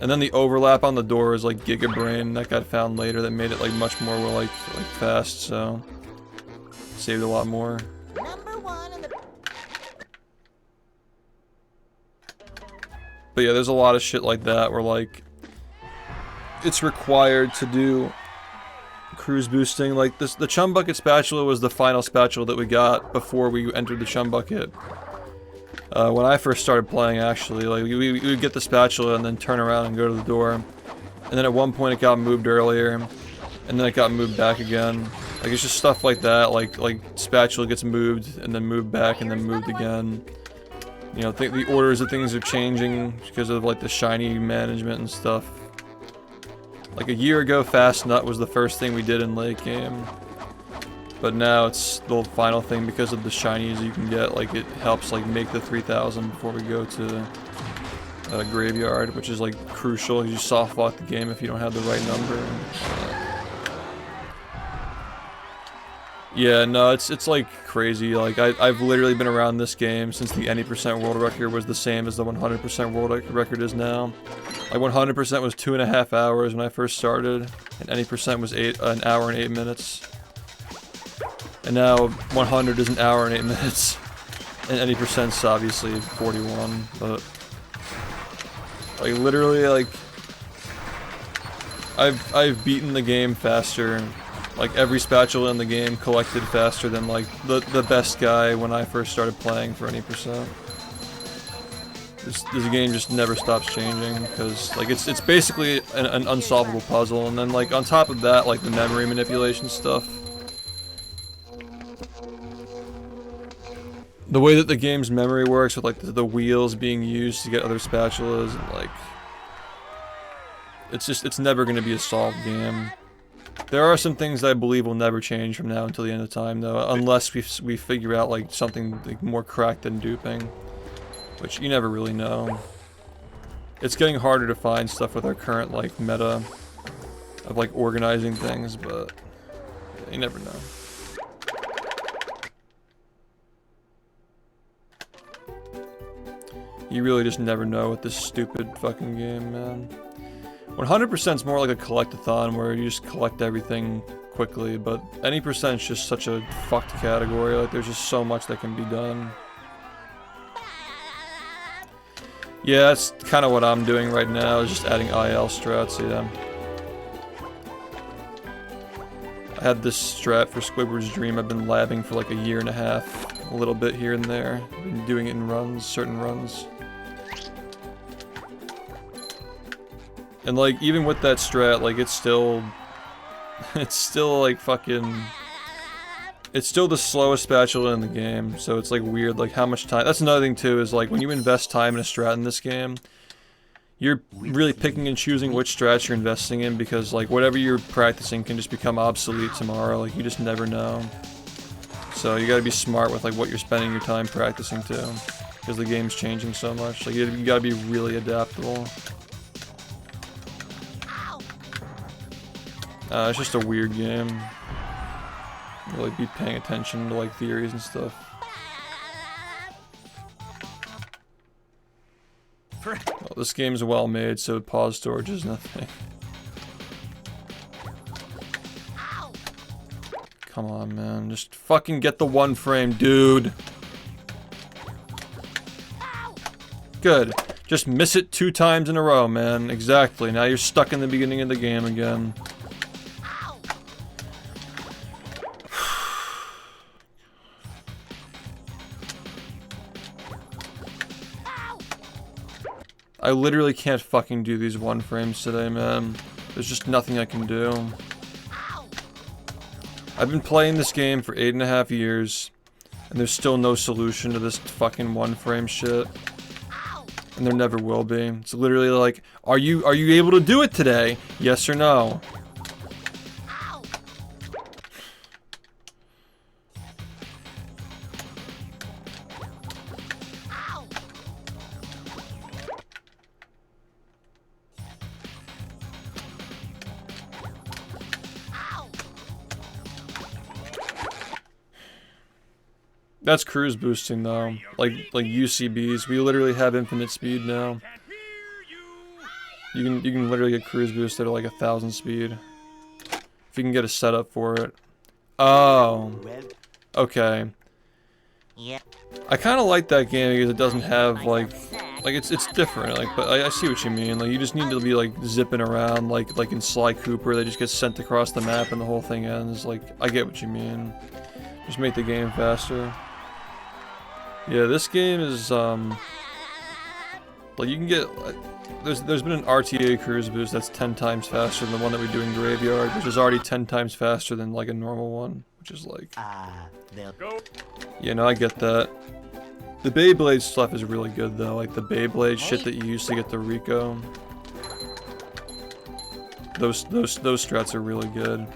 And then the overlap on the door is like Giga Brain that got found later that made it like much more like fast, so saved a lot more. Number one in the... But yeah, there's a lot of shit like that where like it's required to do cruise boosting. Like this, the chum bucket spatula was the final spatula that we got before we entered the chum bucket. When I first started playing, actually, like we would get the spatula and then turn around and go to the door. And then at one point it got moved earlier, and then it got moved back again. Like, it's just stuff like that. Like spatula gets moved and then moved back and then moved again. You know, the orders of things are changing because of like the shiny management and stuff. Like a year ago, Fast Nut was the first thing we did in late game. But now it's the final thing because of the shinies you can get. Like, it helps like make the 3000 before we go to Graveyard, which is like crucial. You soft lock the game if you don't have the right number. Yeah, no, it's like crazy. Like, I've literally been around this game since the any percent world record was the same as the 100% world record is now. Like, 100% was 2.5 hours when I first started, and any percent was an hour and 8 minutes. And now 100 is an hour and 8 minutes, and any percent's obviously 41. But like, literally, like I've beaten the game faster Like every spatula in the game collected faster than like the best guy when I first started playing for any percent. This game just never stops changing because like it's basically an unsolvable puzzle, and then like on top of that, like the memory manipulation stuff. The way that the game's memory works with like the wheels being used to get other spatulas, and like it's never going to be a solved game. There are some things that I believe will never change from now until the end of time, though, unless we figure out like something like more cracked than duping, which you never really know. It's getting harder to find stuff with our current like meta of like organizing things, but you never know. You really just never know with this stupid fucking game, man. 100% is more like a collect-a-thon where you just collect everything quickly, but any percent's just such a fucked category. Like there's just so much that can be done. Yeah, that's kind of what I'm doing right now, is just adding IL strats, yeah. I had this strat for Squidward's Dream I've been labbing for like a year and a half, a little bit here and there. I've been doing it in runs, certain runs. And like, even with that strat, like it's still like fucking, it's still the slowest spatula in the game, so it's like weird, like how much time, that's another thing too, is like when you invest time in a strat in this game, you're really picking and choosing which strats you're investing in, because like whatever you're practicing can just become obsolete tomorrow, like you just never know. So you gotta be smart with like what you're spending your time practicing to, because the game's changing so much, like you gotta be really adaptable. It's just a weird game. Really be paying attention to like theories and stuff. Well, this game's well made, so pause storage is nothing. Come on, man. Just fucking get the one frame, dude. Good. Just miss it 2 times in a row, man. Exactly. Now you're stuck in the beginning of the game again. I literally can't fucking do these 1 frames today, man. There's just nothing I can do. I've been playing this game for 8.5 years, and there's still no solution to this fucking 1 frame shit. And there never will be. It's literally like, are you able to do it today? Yes or no? That's cruise boosting though, like UCBs. We literally have infinite speed now. You can literally get cruise boosted at like 1,000 speed if you can get a setup for it. Oh, okay. I kind of like that game because it doesn't have like it's different. Like, but I see what you mean. Like you just need to be like zipping around like in Sly Cooper. They just get sent across the map and the whole thing ends. Like I get what you mean. Just make the game faster. Yeah, this game is, like, you can get, there's been an RTA cruise boost that's 10 times faster than the one that we do in Graveyard, which is already 10 times faster than, like, a normal one, which is, like, yeah, no, I get that. The Beyblade stuff is really good, though, like, the Beyblade shit that you use to get the Rico. Those strats are really good.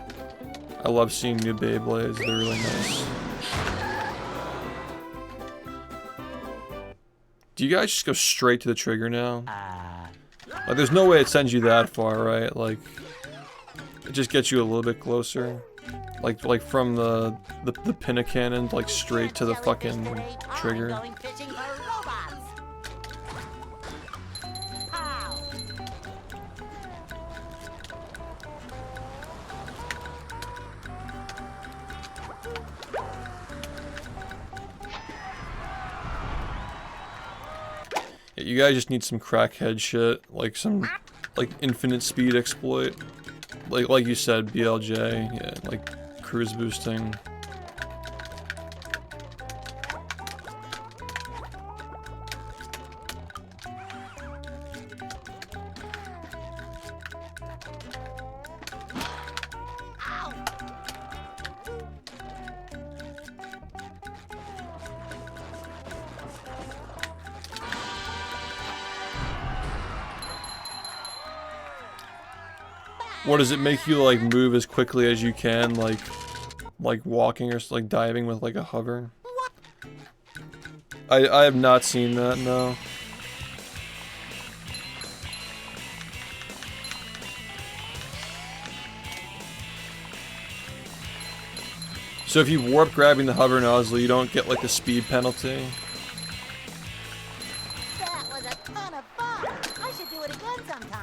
I love seeing new Beyblades, they're really nice. Do you guys just go straight to the trigger now? Like, there's no way it sends you that far, right? Like, it just gets you a little bit closer. Like from the pinna cannon, like straight to the fucking trigger. You guys just need some crackhead shit, like some, like, infinite speed exploit. like you said, BLJ, yeah, like cruise boosting. What does it make you like move as quickly as you can, like walking or like diving with like a hover? I have not seen that, no. So if you warp grabbing the hover nozzle, you don't get like the speed penalty. That was a ton of fun. I should do it again sometime.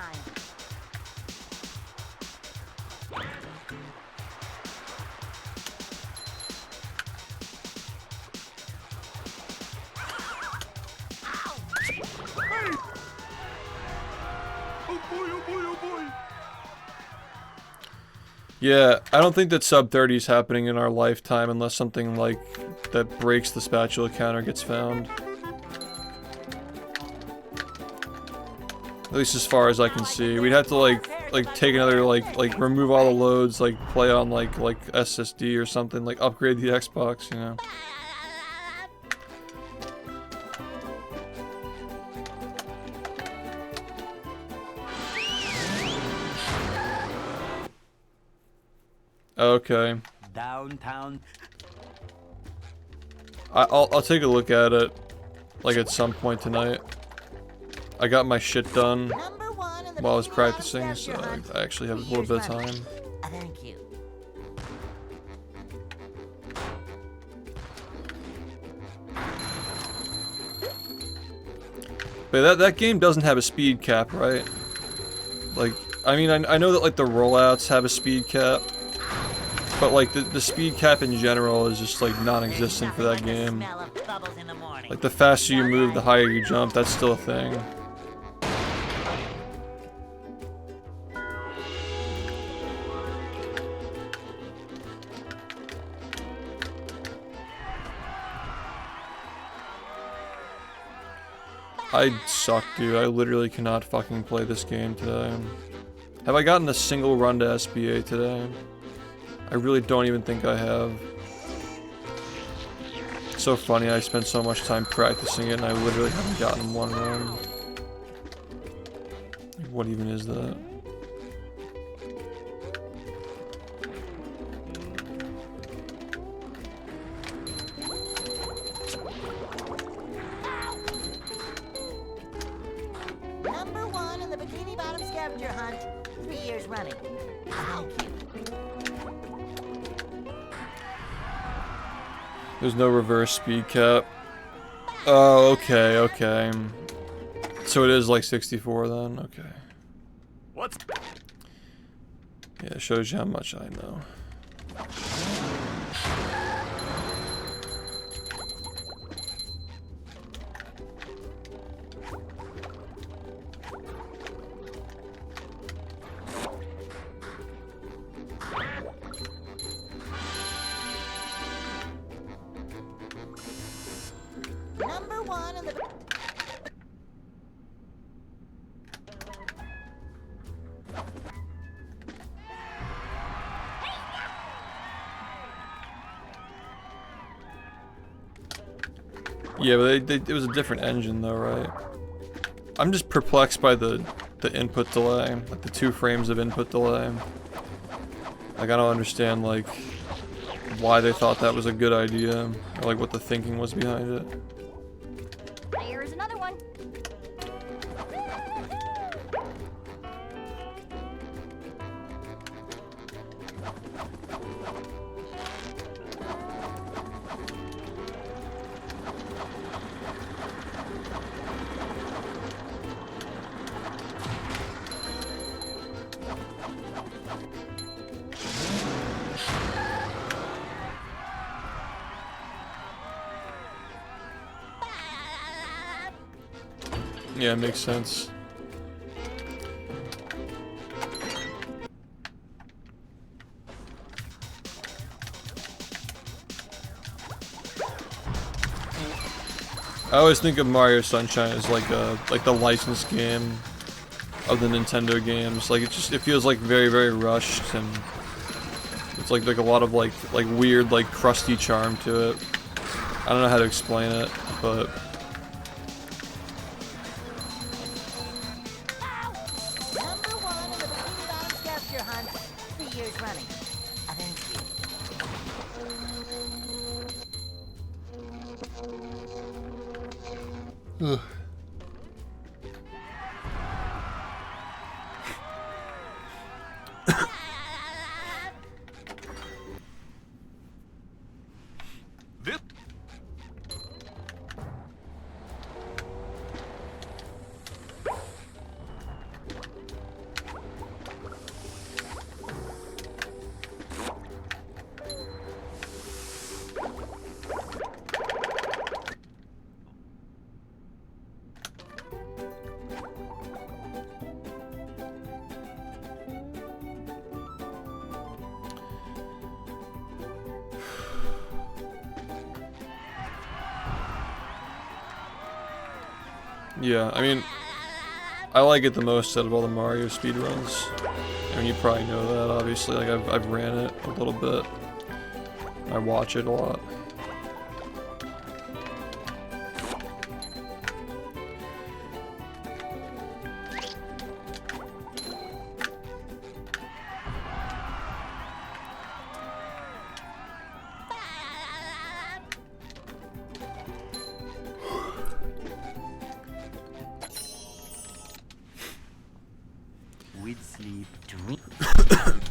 Oh boy, oh boy, oh boy. Yeah, I don't think that sub 30 is happening in our lifetime unless something like that breaks the spatula counter gets found. At least as far as I can see. We'd have to like take another like remove all the loads, like play on like SSD or something, like upgrade the Xbox, you know. Okay. Downtown. I'll take a look at it, like at some point tonight. I got my shit done while I was practicing, so I actually have a little bit of time. Thank you. But that game doesn't have a speed cap, right? Like, I mean, I know that like the rollouts have a speed cap, but like the speed cap in general is just like non-existent for that game. Like the faster you move, the higher you jump. That's still a thing. I suck, dude. I literally cannot fucking play this game today. Have I gotten a single run to SBA today? I really don't even think I have. It's so funny, I spent so much time practicing it and I literally haven't gotten one run. What even is that? Number 1 in the bikini bottom scavenger hunt, 3 years running. Thank you. There's no reverse speed cap. Oh, okay, okay. So it is like 64 then? Okay. What's Yeah, it shows you how much I know. Number 1 in the Yeah, but it was a different engine though, right? I'm just perplexed by the input delay, like the 2 frames of input delay. Like I don't understand like why they thought that was a good idea, or like what the thinking was behind it. There's another one. Yeah, it makes sense. I always think of Mario Sunshine as like the licensed game of the Nintendo games. Like it feels like very rushed, and it's like a lot of like weird like crusty charm to it. I don't know how to explain it, but Number 1 in the Bikini Bottom scavenger hunt, 3 years running. Thank you. ugh. This Yeah, I mean, I like it the most out of all the Mario speedruns. I mean, you probably know that, obviously. Like, I've ran it a little bit. I watch it a lot. With sleep, dream.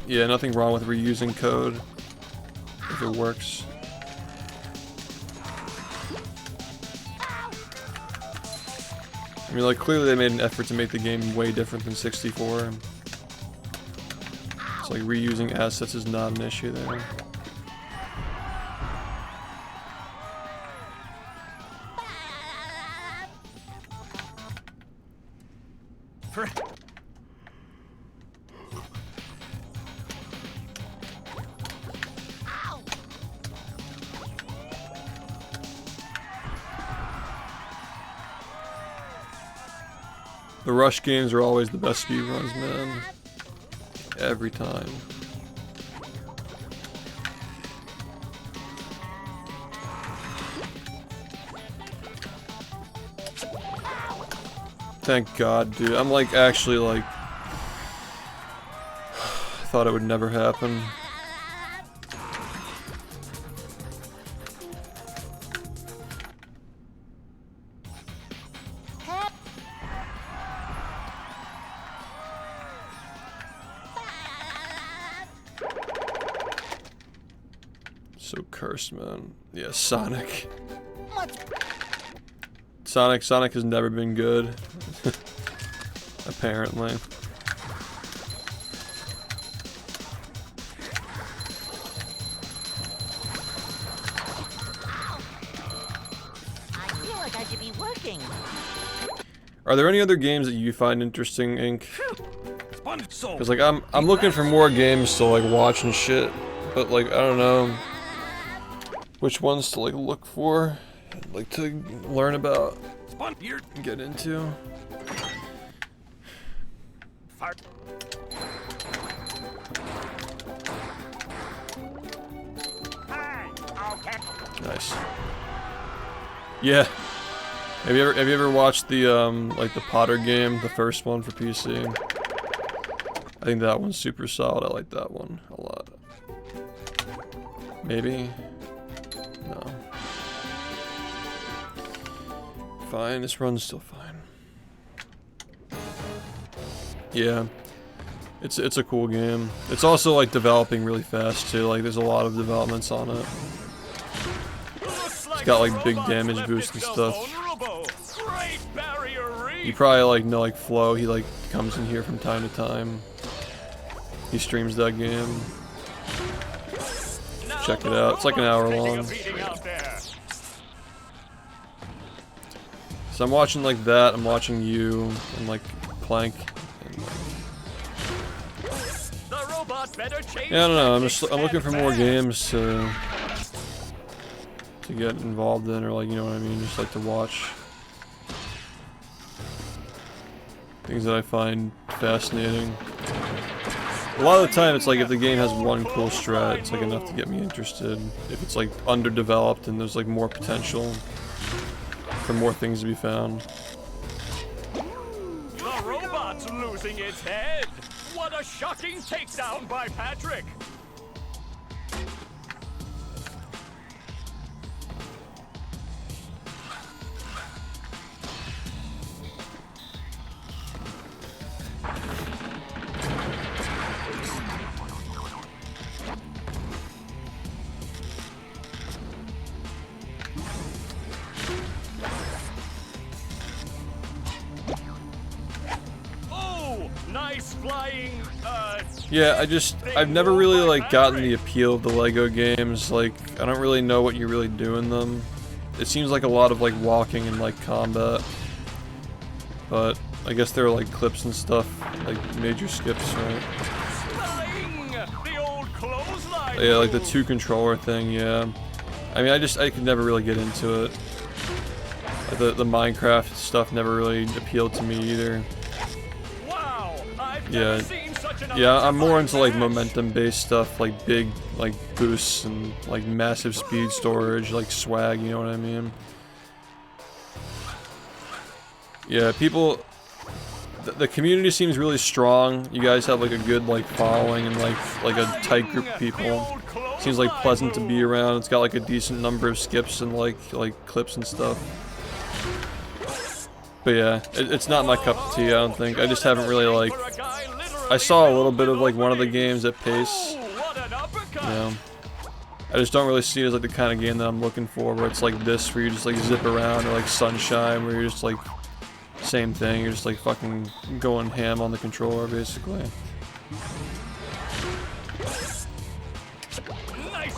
Yeah, nothing wrong with reusing code if it works. I mean, like, clearly they made an effort to make the game way different than 64. It's like reusing assets is not an issue there. The rush games are always the best speedruns, man. Every time. Thank God, dude. I'm like actually like I thought it would never happen. So cursed, man. Yeah, Sonic. Sonic has never been good. Apparently. I feel like I should be working. Are there any other games that you find interesting, Ink? sponge soul. Cause like I'm looking for more games to like watch and shit, but like I don't know which ones to like look for, like to learn about, Sponge here. and get into. Fire. Nice. Yeah. Have you ever watched the like the Potter game, the first one for PC? I think that one's super solid. I like that one a lot. Maybe. No. Fine, this run's still fine. Yeah. It's a cool game. It's also like developing really fast too, like there's a lot of developments on it. It's got like big damage boost and stuff. You probably like know like Flo, he like comes in here from time to time. He streams that game. Check it out, it's like an hour long. So I'm watching like that, I'm watching you, and like Plank, and like... Yeah, I don't know, I'm looking for more games to to get involved in, or like, you know what I mean, just like to watch things that I find fascinating. A lot of the time it's like if the game has one cool strat, it's like enough to get me interested. If it's like underdeveloped and there's like more potential for more things to be found. The robot's losing its head. What a shocking takedown by Patrick. Nice flying, Yeah, I've never really like gotten the appeal of the Lego games. Like, I don't really know what you really do in them. It seems like a lot of like walking and like combat. But I guess there are like clips and stuff, like major skips, right? the old clothesline. Yeah, like the 2 controller thing, yeah. I mean, I could never really get into it. The Minecraft stuff never really appealed to me either. Yeah, I'm more into like momentum-based stuff, like big, like boosts and like massive speed storage, like swag. You know what I mean? Yeah, people. The community seems really strong. You guys have like a good like following and like a tight group of people. Seems like pleasant to be around. It's got like a decent number of skips and like clips and stuff. But yeah, it's not my cup of tea, I don't think. I just haven't really like... I saw a little bit of like one of the games at Pace. You know, I just don't really see it as like the kind of game that I'm looking for, where it's like this, where you just like zip around, or like Sunshine, where you're just like... Same thing, you're just like fucking going ham on the controller, basically.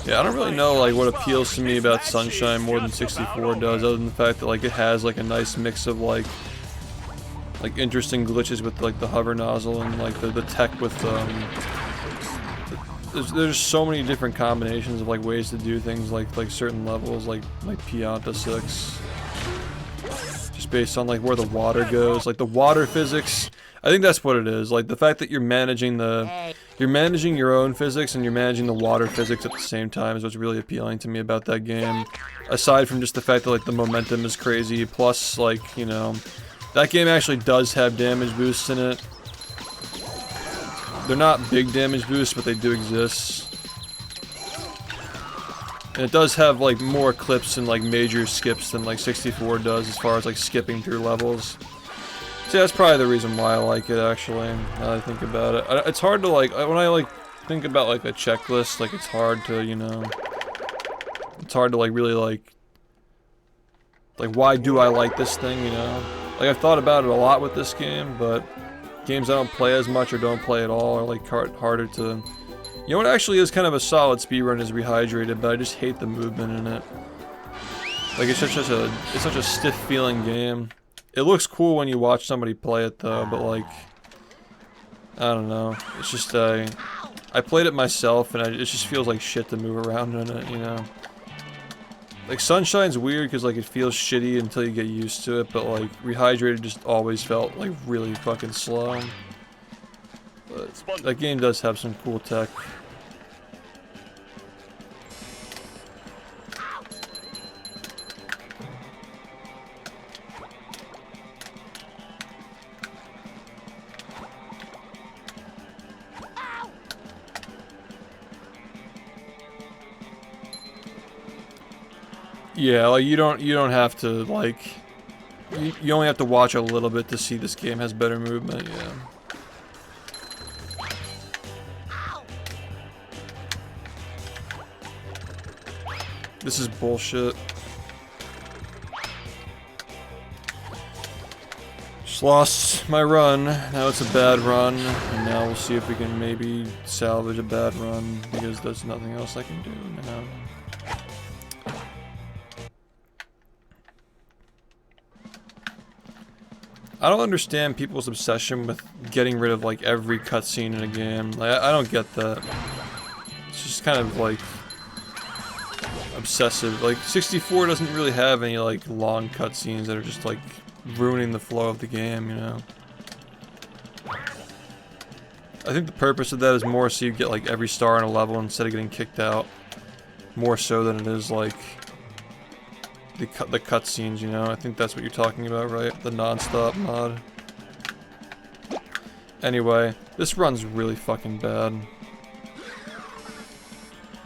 Yeah, I don't really know like what appeals to me about Sunshine more than 64 does, other than the fact that like it has like a nice mix of like interesting glitches with like the hover nozzle and like the tech with there's so many different combinations of like ways to do things like certain levels like Pianta 6. Just based on like where the water goes, like the water physics. I think that's what it is. Like the fact that you're managing your own physics and you're managing the water physics at the same time is what's really appealing to me about that game. Aside from just the fact that like the momentum is crazy, plus like, you know, that game actually does have damage boosts in it. They're not big damage boosts, but they do exist. And it does have like more clips and like major skips than like 64 does as far as like skipping through levels. See, that's probably the reason why I like it, actually, now that I think about it. It's hard to, like, when I, like, think about, like, a checklist, like, it's hard to, you know... It's hard to, like, really, like, why do I like this thing, you know? Like, I've thought about it a lot with this game, but games I don't play as much or don't play at all are, like, harder to... You know what actually is kind of a solid speedrun is Rehydrated, but I just hate the movement in it. Like, it's such a stiff-feeling game. It looks cool when you watch somebody play it though, but like, I don't know. It's just, I played it myself and it just feels like shit to move around in it, you know? Like, Sunshine's weird because like it feels shitty until you get used to it, but like, Rehydrated just always felt like really fucking slow. But that game does have some cool tech. Yeah, like you don't have to like you only have to watch a little bit to see this game has better movement, yeah. This is bullshit. Just lost my run. Now it's a bad run, and now we'll see if we can maybe salvage a bad run because there's nothing else I can do now. I don't understand people's obsession with getting rid of like every cutscene in a game. Like, I don't get that. It's just kind of like a obsessive. Like 64 doesn't really have any like long cutscenes that are just like ruining the flow of the game, you know. I think the purpose of that is more so you get like every star in a level instead of getting kicked out. More so than it is like the cutscenes, you know. I think that's what you're talking about, right? The non-stop mod. Anyway, this run's really fucking bad.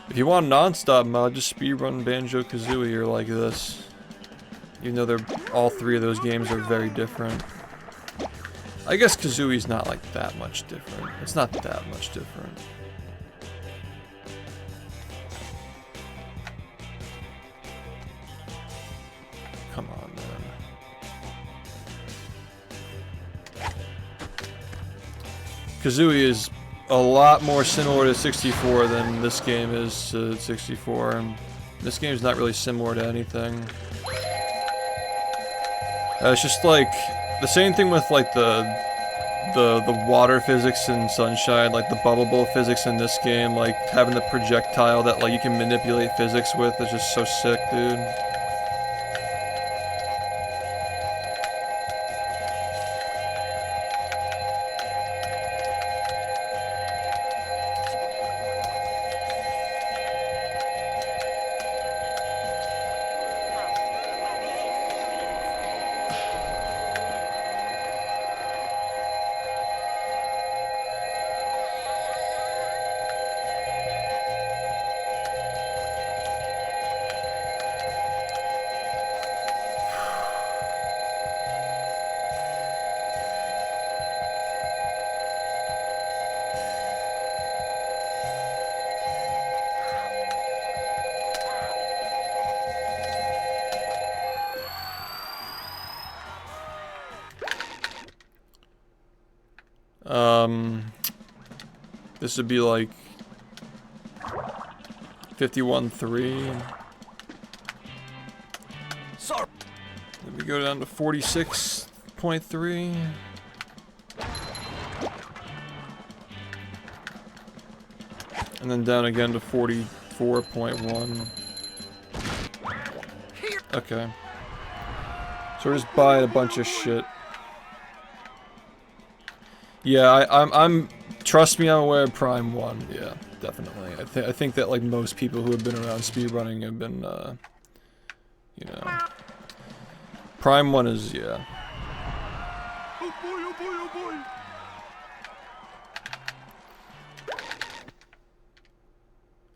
If you want a non-stop mod, just speedrun Banjo-Kazooie or like this. Even though all three of those games are very different. I guess Kazooie's not like that much different. It's not that much different. Come on, man. Kazooie is a lot more similar to 64 than this game is to 64. And this game's not really similar to anything. It's just like the same thing with like the water physics in Sunshine, like the bubble bowl physics in this game, like having the projectile that like you can manipulate physics with is just so sick, dude. This would be like 51.3. Sorry. Then we go down to 46.3. And then down again to 44.1. Okay. So we're just buying a bunch of shit. Yeah, I'm trust me, I'm aware of Prime 1. Yeah, definitely. I think that like most people who have been around speedrunning have been, you know, Prime 1 is, yeah. Oh boy, oh boy, oh boy.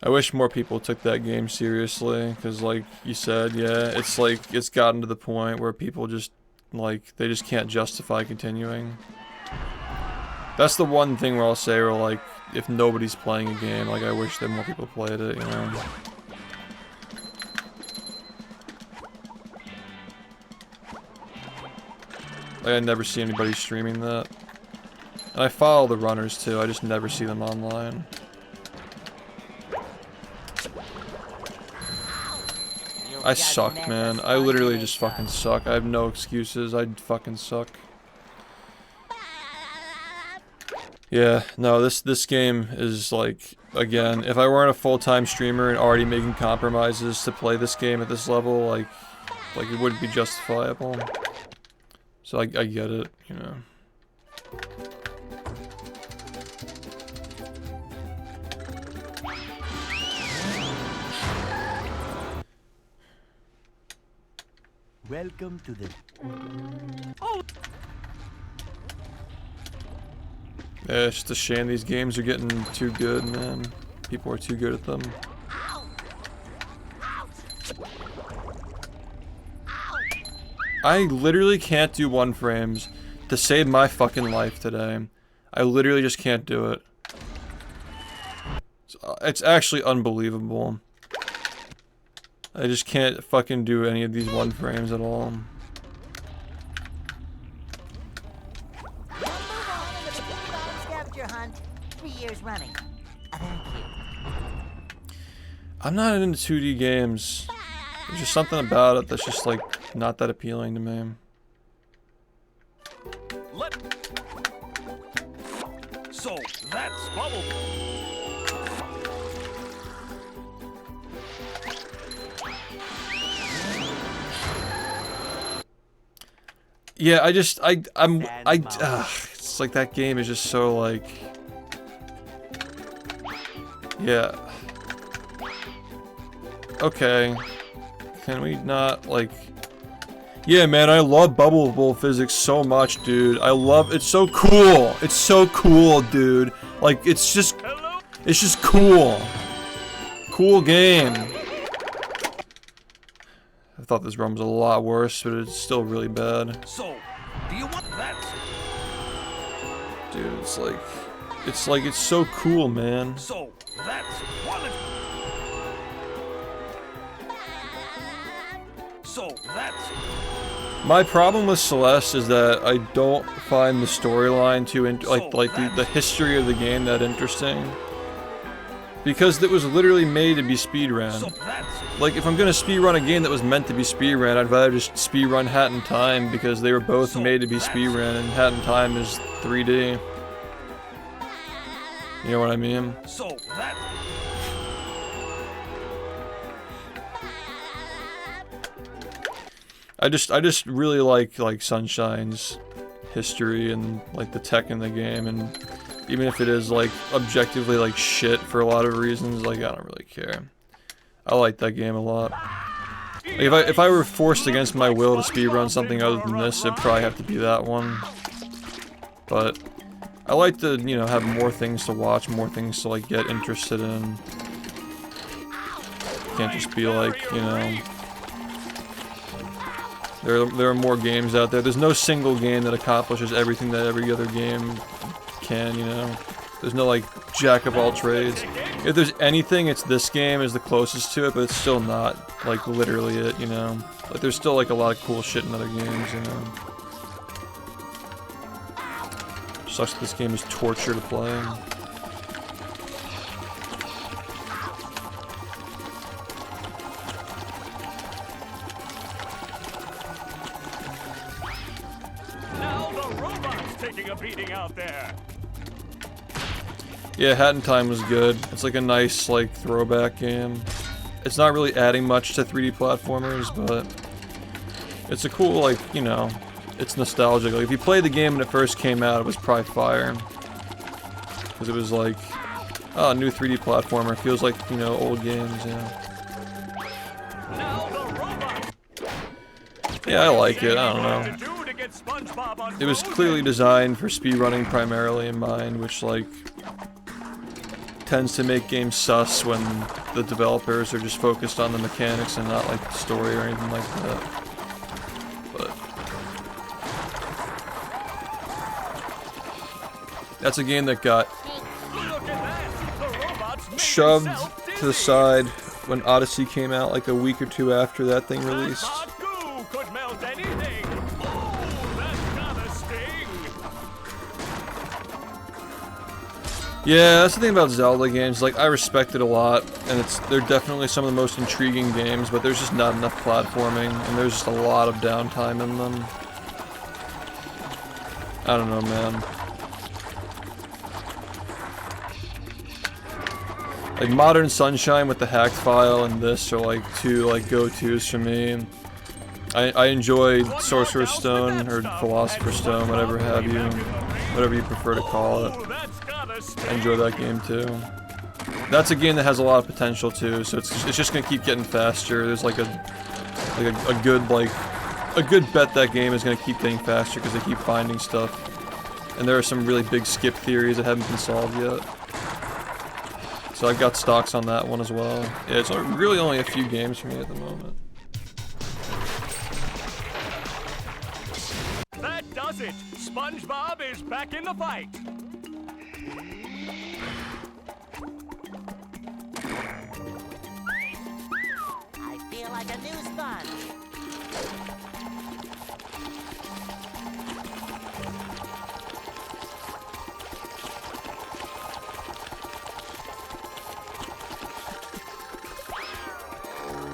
I wish more people took that game seriously, because like you said, yeah, it's like, it's gotten to the point where people just, like, they just can't justify continuing. That's the one thing where I'll say, where like, if nobody's playing a game, like I wish that more people played it, you know? Like I never see anybody streaming that. And I follow the runners too, I just never see them online. I suck, man. I literally just fucking suck. I have no excuses, I fucking suck. Yeah, no, this game is like, again, if I weren't a full-time streamer and already making compromises to play this game at this level, like it wouldn't be justifiable. So I get it, you know. Welcome to the... Yeah, it's just a shame these games are getting too good, man. People are too good at them. I literally can't do 1 frames to save my fucking life today. I literally just can't do it. It's actually unbelievable. I just can't fucking do any of these 1 frames at all. Hunt 3 years running. Thank you. I'm not into 2D games. There's just something about it that's just like not that appealing to me. So that's bubble. Yeah, it's like that game is just so like, yeah. Okay, can we not like? Yeah, man, I love bubble bowl physics so much, dude. It's so cool. It's so cool, dude. Like, it's just cool. Cool game. I thought this run was a lot worse, but it's still really bad. So, do you want that? Dude, it's so cool, man. So, that's quality. So, that's... My problem with Celeste is that I don't find the storyline too the history of the game that interesting. Because it was literally made to be speedrun. Like, if I'm gonna speedrun a game that was meant to be speedrun, I'd rather just speedrun Hat in Time because they were both made to be speedrun, and Hat in Time is 3D. You know what I mean? So that... I just really like Sunshine's history and like the tech in the game, and even if it is like objectively like shit for a lot of reasons, like I don't really care. I like that game a lot. Like, if I were forced against my will to speedrun something other than this, it'd probably have to be that one. But I like to, you know, have more things to watch, more things to like get interested in. Can't just be like, you know. There are more games out there. There's no single game that accomplishes everything that every other game can, you know? There's no, like, jack of all trades. If there's anything, it's this game is the closest to it, but it's still not, like, literally it, you know? Like, there's still, like, a lot of cool shit in other games, you know? Sucks that this game is torture to play. A beating out there. Yeah, Hat in Time was good. It's like a nice, like, throwback game. It's not really adding much to 3D platformers, but it's a cool, like, you know, it's nostalgic. Like, if you played the game when it first came out, it was probably fire. Because it was like, oh, new 3D platformer. It feels like, you know, old games, yeah. Yeah, I like it. I don't know. It was clearly designed for speedrunning primarily in mind, which, like, tends to make games sus when the developers are just focused on the mechanics and not, like, the story or anything like that. But that's a game that got shoved to the side when Odyssey came out, like, a week or two after that thing released. Yeah, that's the thing about Zelda games. Like, I respect it a lot, and they're definitely some of the most intriguing games, but there's just not enough platforming, and there's just a lot of downtime in them. I don't know, man. Like, Modern Sunshine with the hacked file and this are like two like go-tos for me. I enjoy Sorcerer's Stone or Philosopher's Stone, whatever you prefer to call it. I enjoy that game too. That's a game that has a lot of potential too, so it's just gonna keep getting faster. There's like a good bet that game is gonna keep getting faster because they keep finding stuff, and there are some really big skip theories that haven't been solved yet. So I got stocks on that one as well. Yeah, it's really only a few games for me at the moment. That does it. SpongeBob is back in the fight. I feel like a new sponge.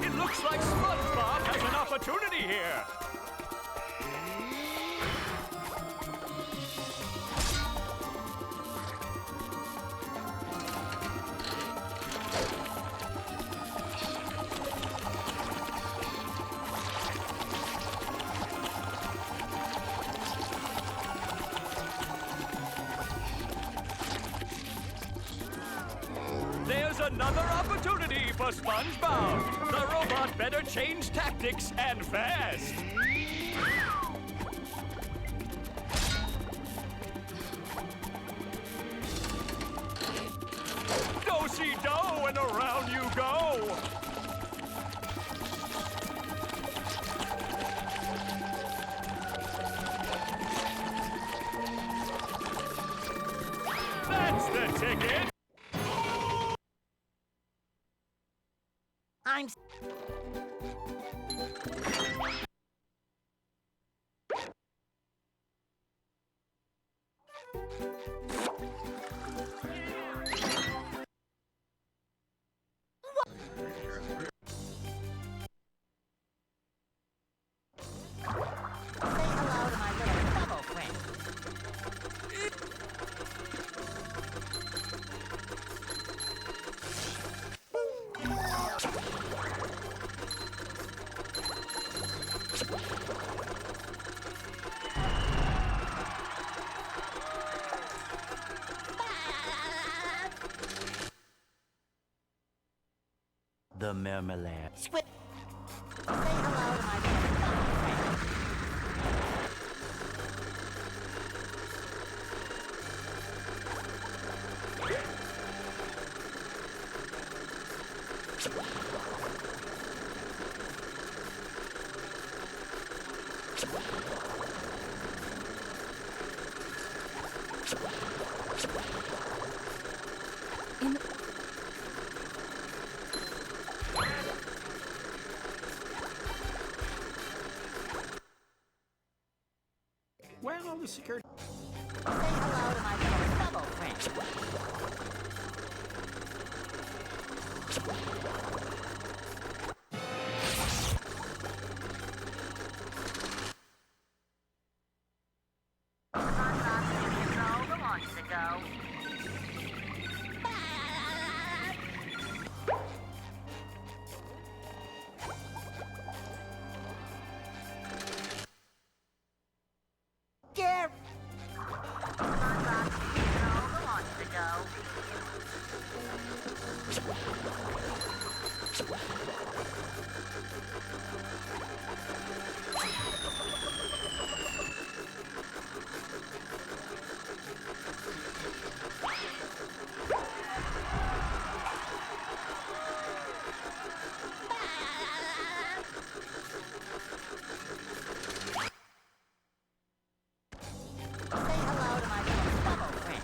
It looks like SpongeBob has an opportunity here. another opportunity for SpongeBob. The robot better change tactics and fast. Do-si-do and around you go. That's the ticket. I'm. Say hello to my little bubble friend. The marmalade. Squid. Say hello to my little bubble friend. Well, the security. Say hello to my little bubble friend. Control the launch to go. Gary! Control the launch to go. Say hello to my little bubble friend.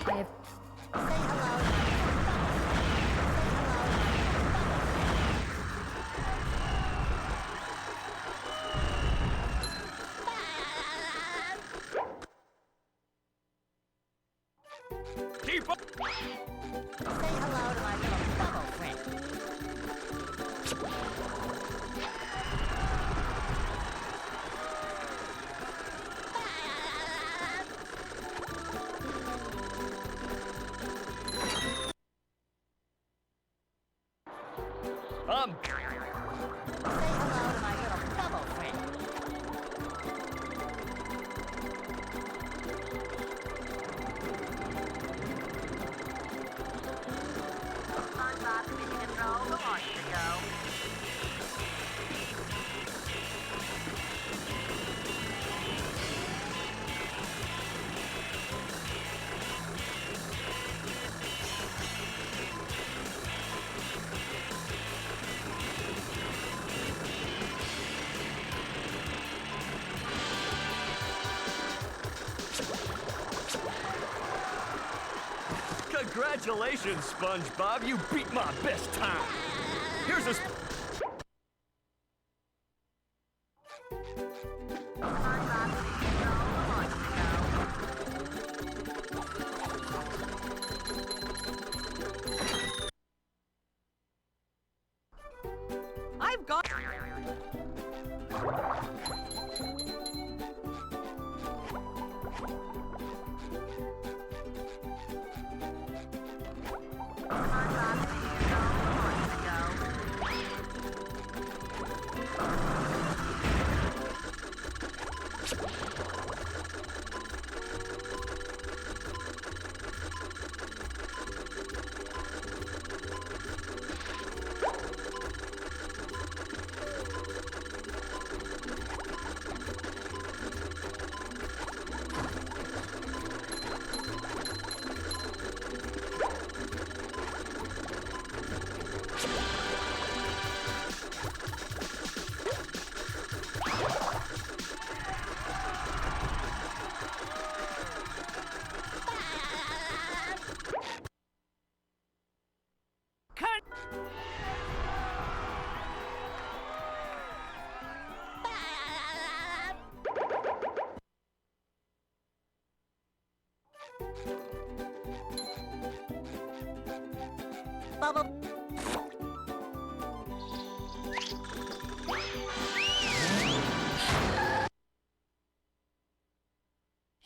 I have. Say hello to my little Keep up. Say hello to my little bubble friend. Say hello to my little bubble friend. SpongeBob taking control. The launch to go. Congratulations, SpongeBob. You beat my best time. Here's a. SpongeBob taking control. The launch to go. I've got.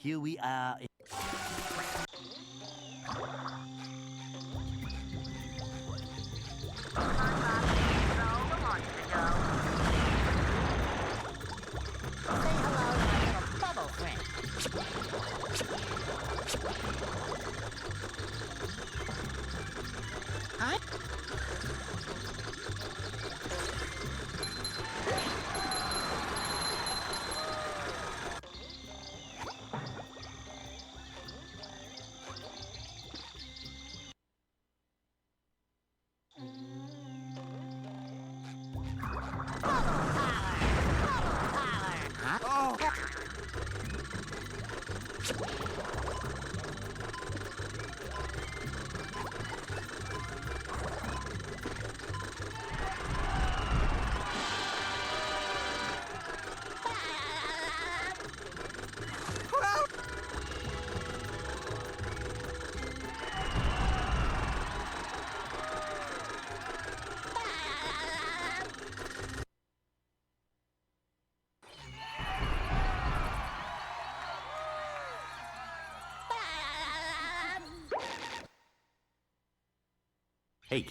Here we are. Say hello to my little bubble friend. Hi. Hey. Say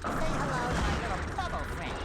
hello to my little bubble friend.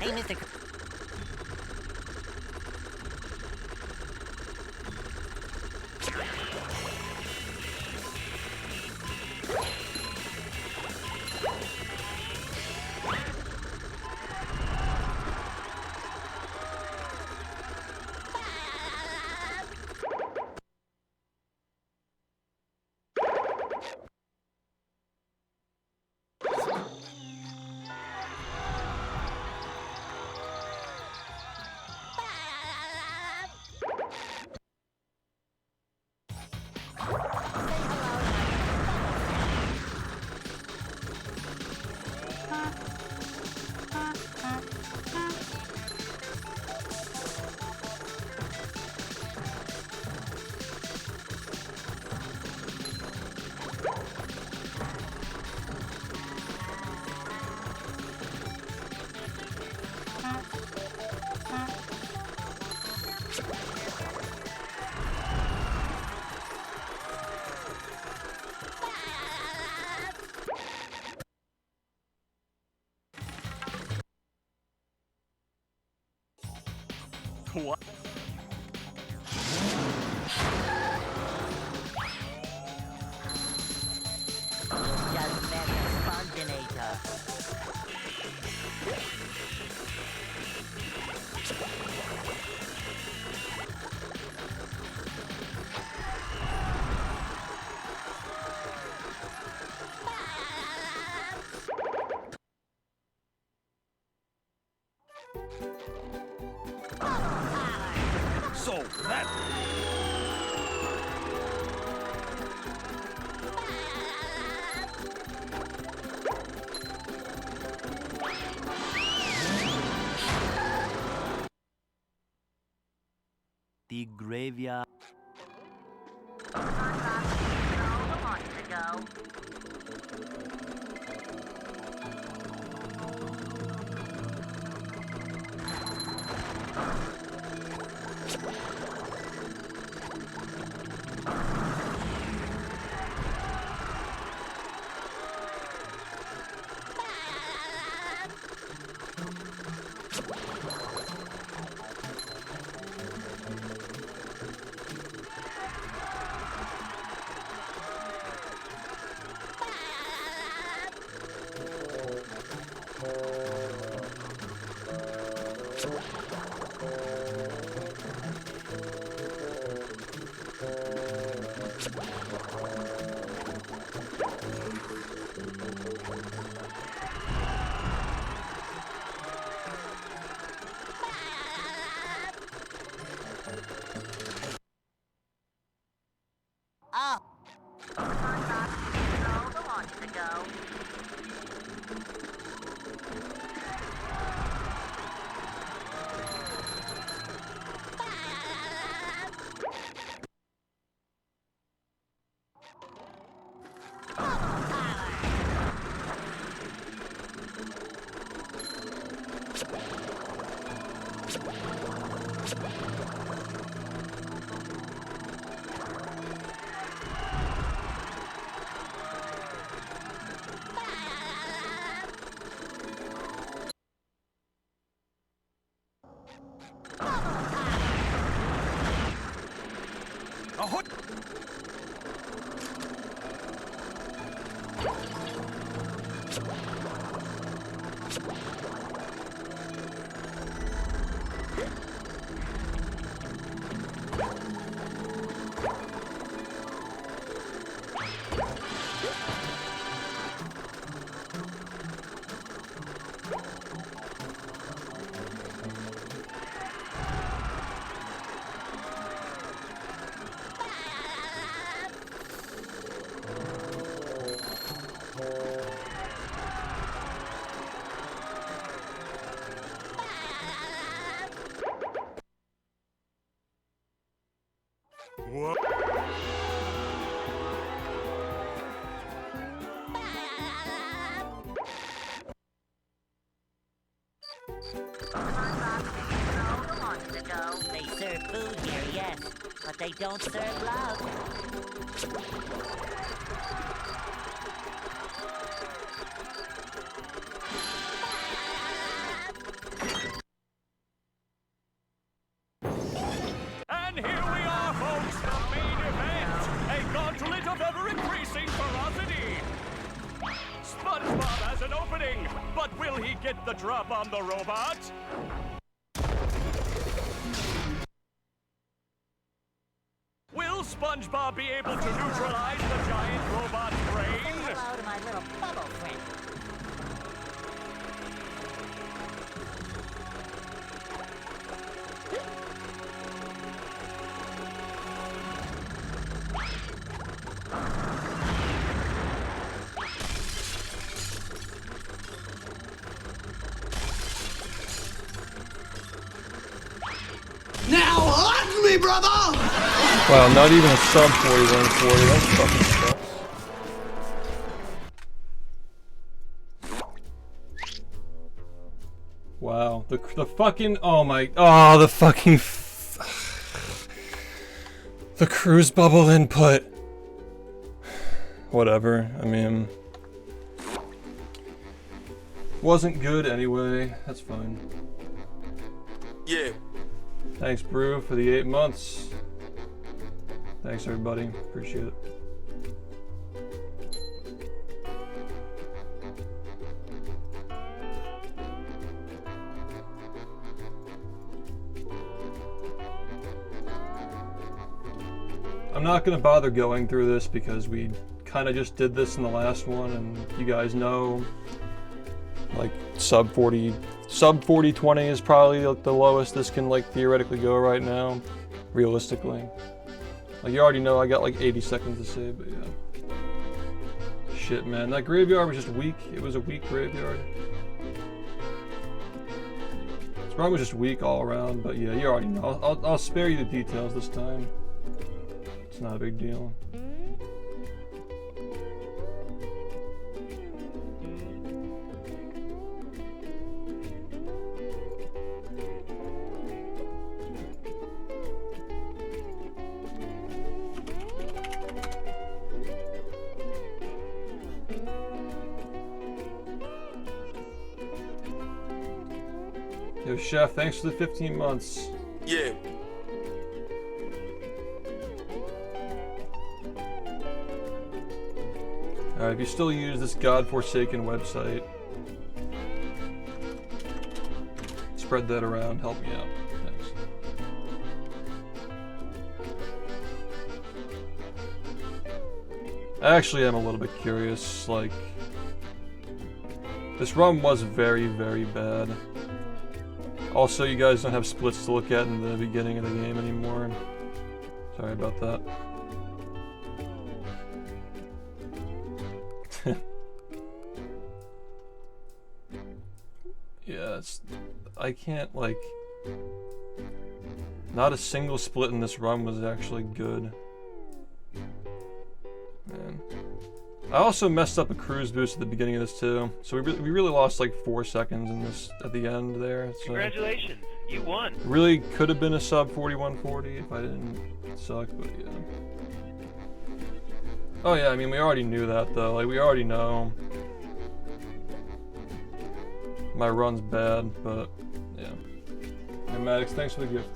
Hey, Mr. What? Just met the Sponginator. So that... The graveyard. go. Oh. The launch to go. What? They serve food here, yes, but they don't serve love. And here we are, folks, the main event. A gauntlet of ever-increasing ferocity. SpongeBob has an opening, but will he get the drop on the robot? Will SpongeBob be able to neutralize the giant robot's Say brain? hello to my little bubble friend. Now hug me, brother! Wow, not even a sub 4140. That's fucking sucks. Wow, the fucking the fucking the cruise bubble input. Whatever. I mean, wasn't good anyway. That's fine. Yeah. Thanks, Brew, for the 8 months. Thanks, everybody. Appreciate it. I'm not going to bother going through this because we kind of just did this in the last one, and you guys know, like, sub 4020 is probably like the lowest this can like theoretically go right now, realistically. Like, you already know I got like 80 seconds to say, but yeah. Shit, man, that graveyard was just weak. It was a weak graveyard. It's probably just weak all around, but yeah, you already know. I'll spare you the details this time. It's not a big deal. Chef, thanks for the 15 months. Yeah. Alright, if you still use this godforsaken website, spread that around, help me out. Thanks. I actually am a little bit curious, like, this run was very, very bad. Also, you guys don't have splits to look at in the beginning of the game anymore. Sorry about that. Yeah, I can't, like... Not a single split in this run was actually good. Man. I also messed up a cruise boost at the beginning of this too, so we really lost like 4 seconds in this at the end there. So congratulations, you won. Really could have been a sub 4140 if I didn't suck, but yeah. Oh yeah, I mean we already knew that though. Like we already know my run's bad, but yeah. Hey Maddox, thanks for the gift.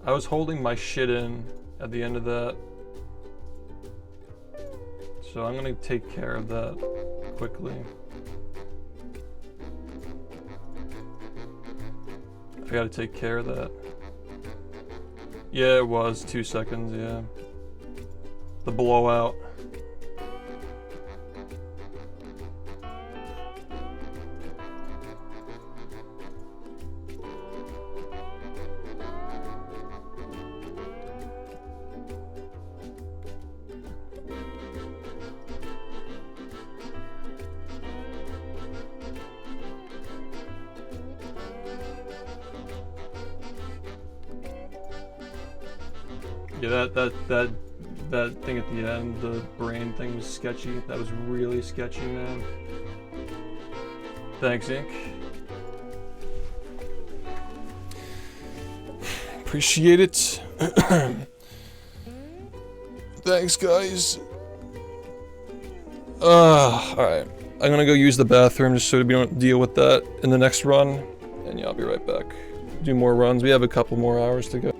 I was holding my shit in at the end of that, so I'm gonna take care of that quickly. I gotta take care of that. Yeah, it was 2 seconds, yeah. The blowout. Yeah, that thing at the end, the brain thing was sketchy. That was really sketchy, man. Thanks, Ink. Appreciate it. Thanks, guys. Alright. I'm gonna go use the bathroom just so we don't deal with that in the next run. And yeah, I'll be right back. Do more runs. We have a couple more hours to go.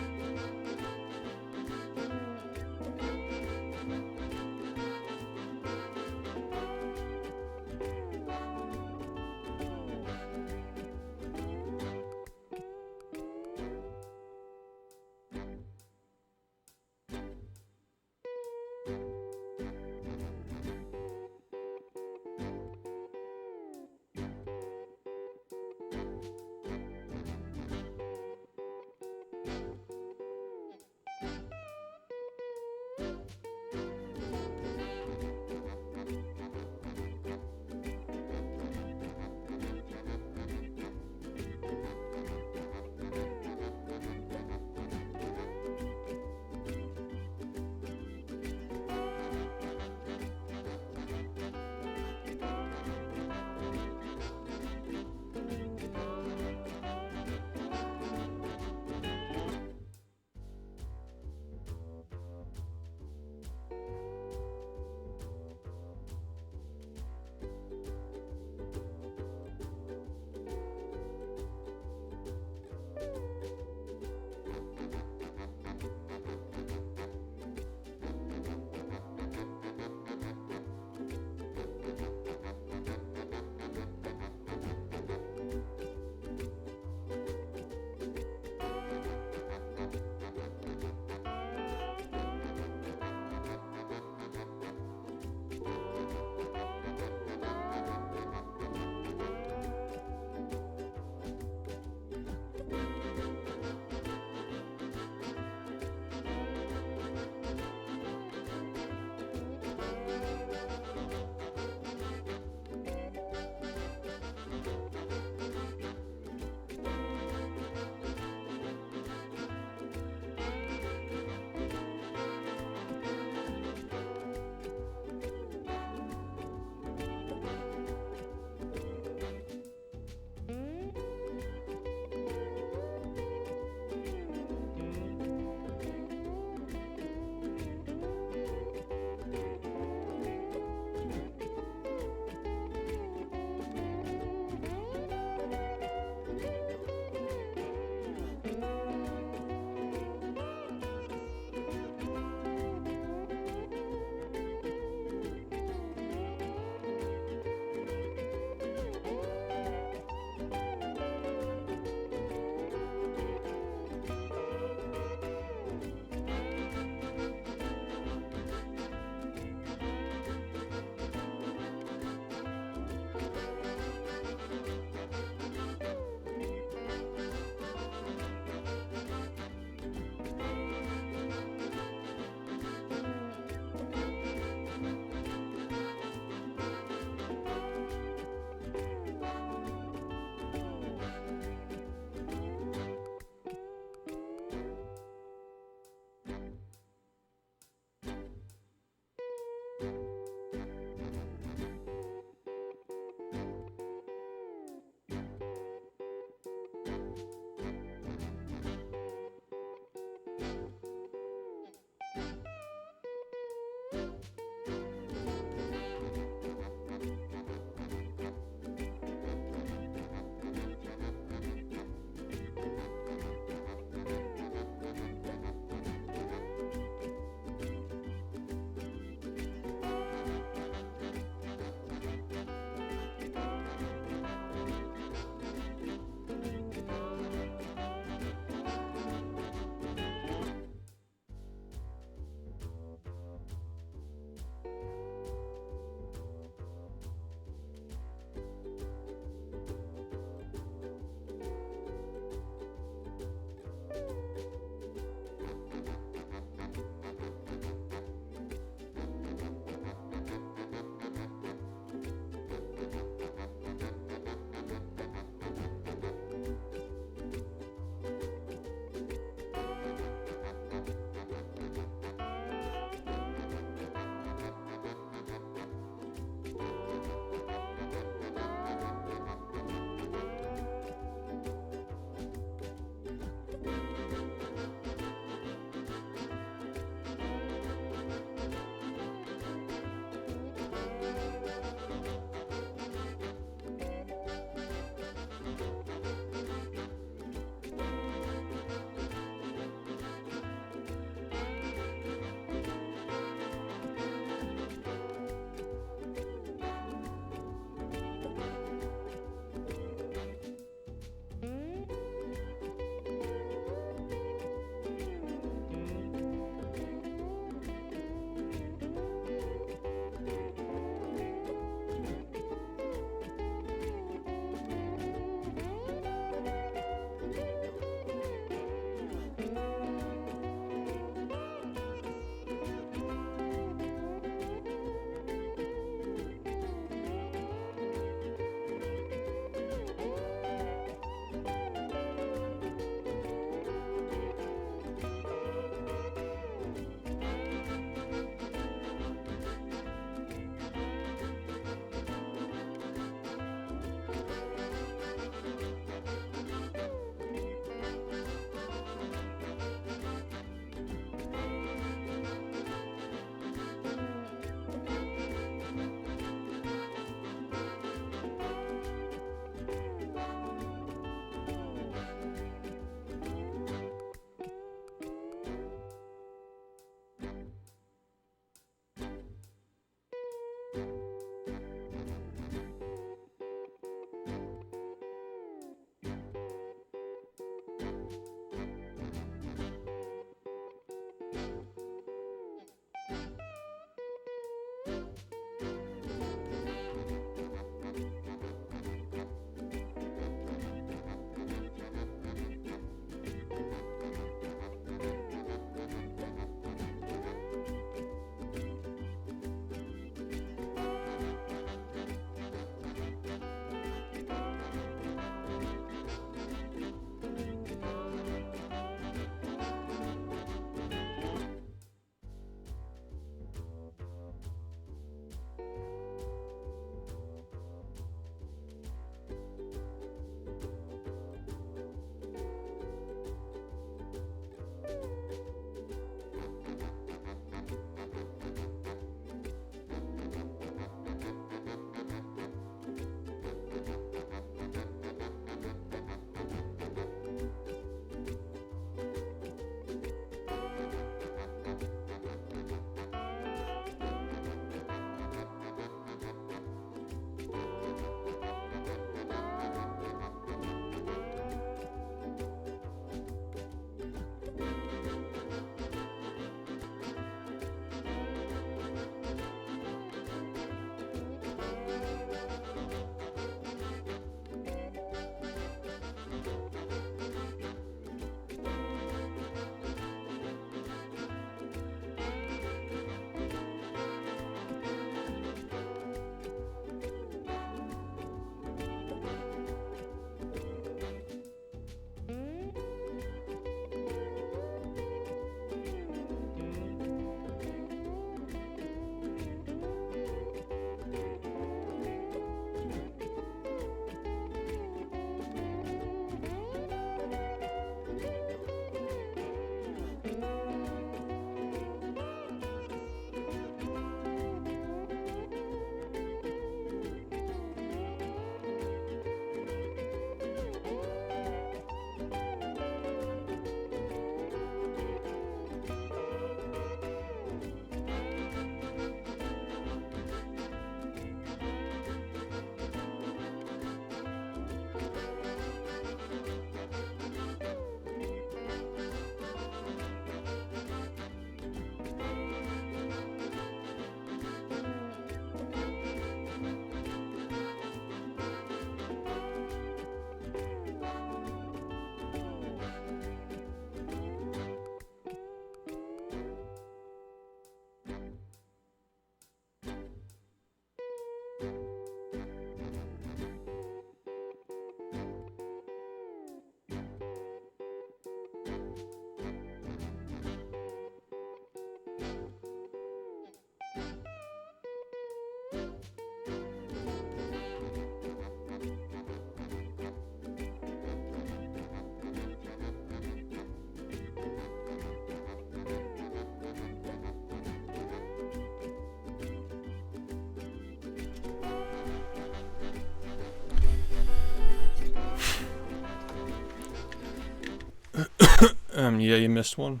Yeah, you missed one.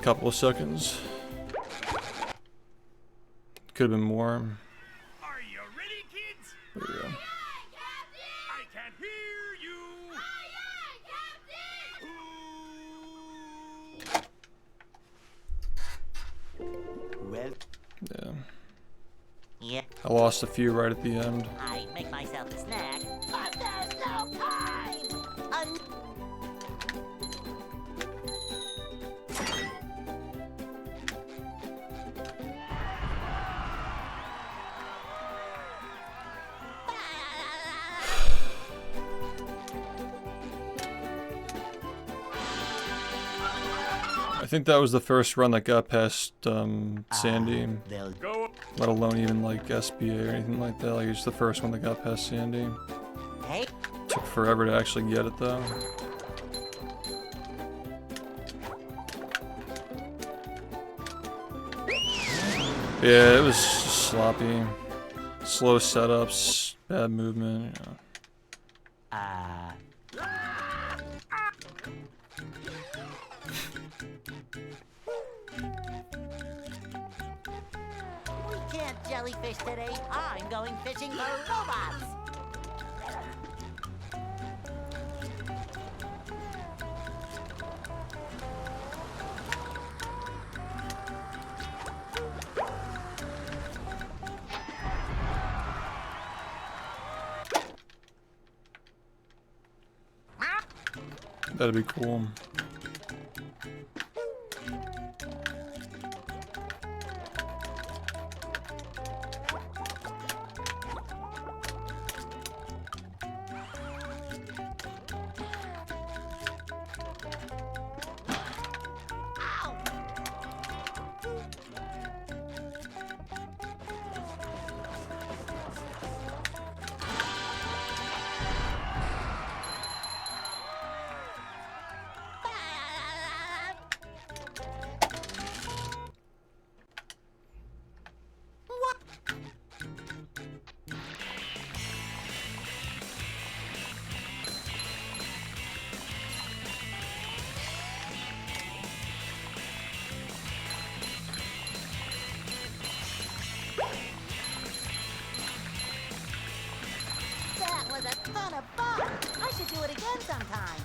Couple of seconds. Could have been more. Are you ready, kids? There you go. I can hear you. Well, Yeah. Yep. I lost a few right at the end. I make myself a snack, but there's no time. I think that was the first run that got past Sandy, they'll Go. let alone even like SBA or anything like that. Like it's the first one that got past Sandy. Hey. Took forever to actually get it though. Yeah, it was just sloppy. Slow setups, bad movement, you know. We can't jellyfish today. I'm going fishing for robots. That'd be cool. That was a ton of fun. I should do it again sometime.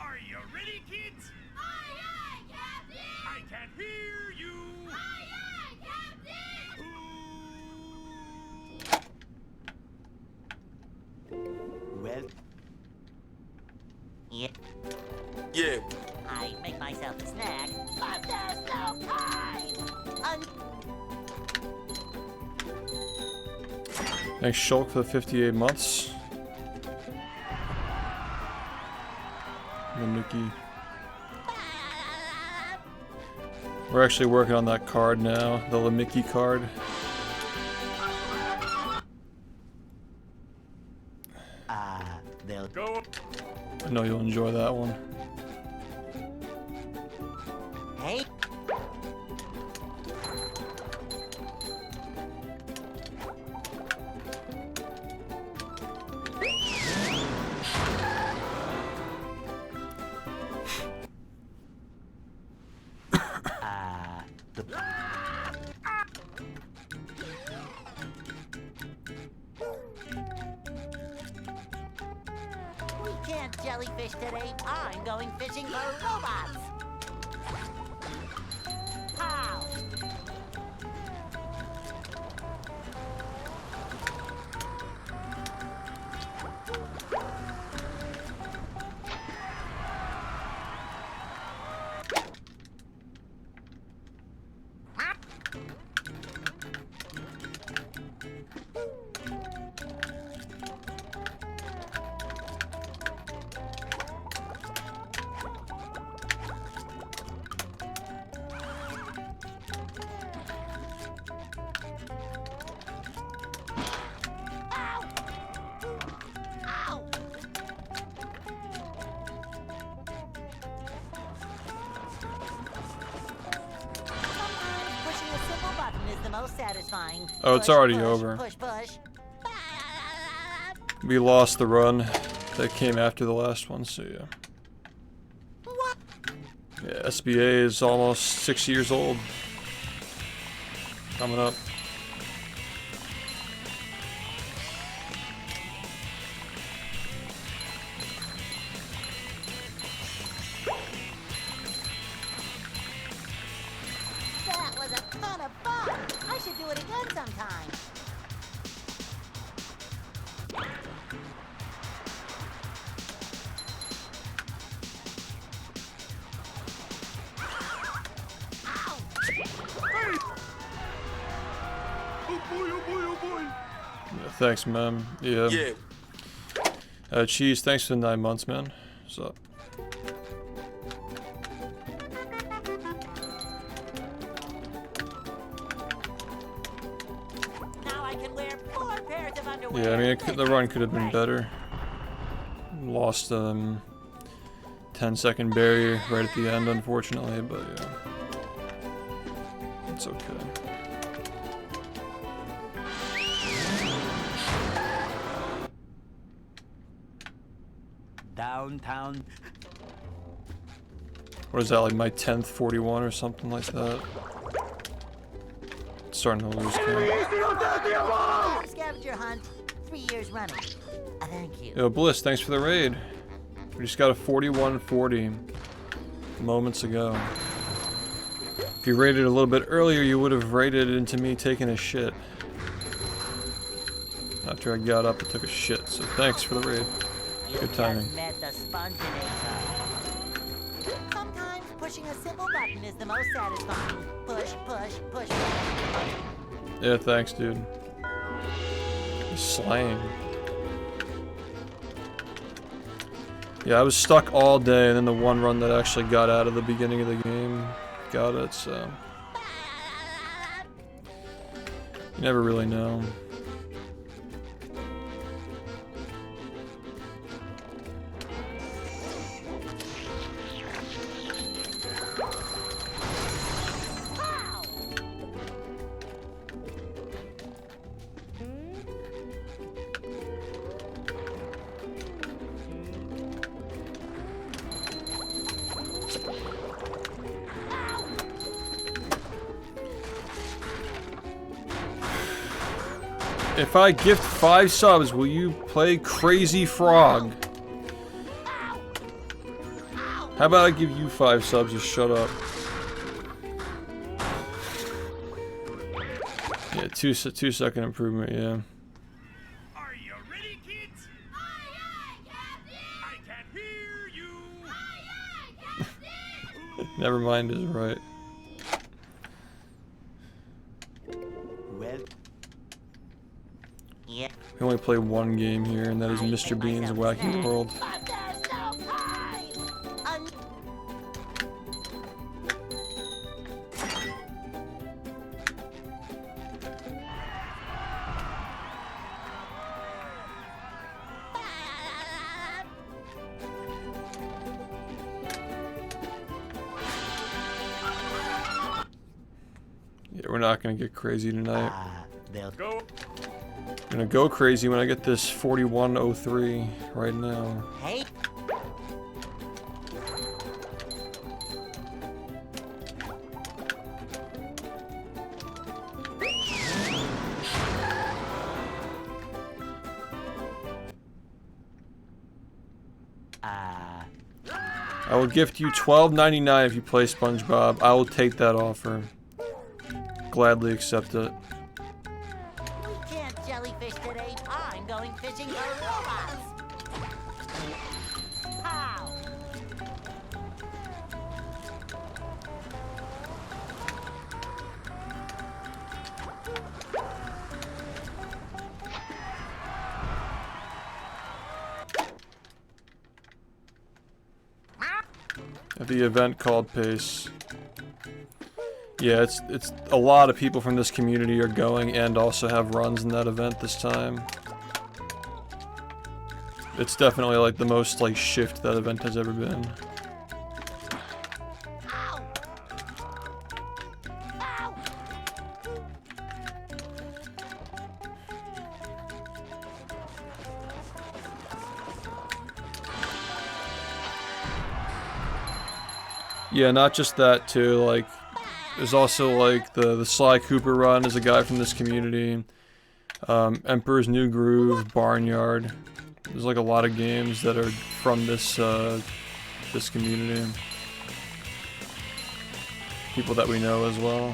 Are you ready, kids? Aye, aye, Captain. I can hear you. Aye, aye, Captain. well. Yep. Yeah. I make myself a snack, but there's no time. Thanks Shulk for the 58 months. The Mickey. We're actually working on that card now, the Mickey card. They'll Go. I know you'll enjoy that one. Hey. We can't jellyfish today. I'm going fishing for robots. Pow! the most satisfying. Oh, it's Push, already push, over. Push, push. We lost the run that came after the last one, so yeah. What? Yeah, SBA is almost 6 years old. Coming up. That was a ton of fun. I should do it again sometime. Yeah, thanks, man. Yeah. Yeah. Cheese, thanks for the 9 months, man. What's up? Now I can wear 4 pairs of underwear. Yeah, I mean, the run could have been better. Lost 10-second barrier right at the end, unfortunately, but yeah. It's okay. Downtown. What is that, like my 10th 41 or something like that? It's starting to lose count. Scavenger hunt, 3 years running. Thank you. Yo, Bliss, thanks for the raid. We just got a 41-40 moments ago. If you raided a little bit earlier, you would have raided into me taking a shit. After I got up and took a shit, so thanks for the raid. Good timing. Just met the spongebob. Sometimes pushing a simple button is the most satisfying. Push, push, push. Yeah, thanks, dude. Slang. Yeah, I was stuck all day, and then the one run that actually got out of the beginning of the game got it, so... You never really know. If I gift 5 subs, will you play Crazy Frog? How about I give you 5 subs, just shut up. Yeah, 2-second improvement, yeah. Are you ready, kids? Aye, aye, Captain! I can hear you! Aye, aye, Captain! Never mind is right. Well, Yeah. We only play one game here, and that is Mr. Bean's Wacky World. But there's no time! Yeah, we're not gonna get crazy tonight. they'll Go. I'm gonna go crazy when I get this 4103 right now. Hey. I will gift you $12.99 if you play SpongeBob. I will take that offer. Gladly accept it. We can't jellyfish today. I'm going fishing for robots. Pow! At the event called Pace. Yeah, it's a lot of people from this community are going and also have runs in that event this time. It's definitely like the most like SHiFT that event has ever been. Ow! Ow! Yeah, not just that too, like, there's also like the Sly Cooper run is a guy from this community. Emperor's New Groove, Barnyard. There's like a lot of games that are from this, this community. People that we know as well.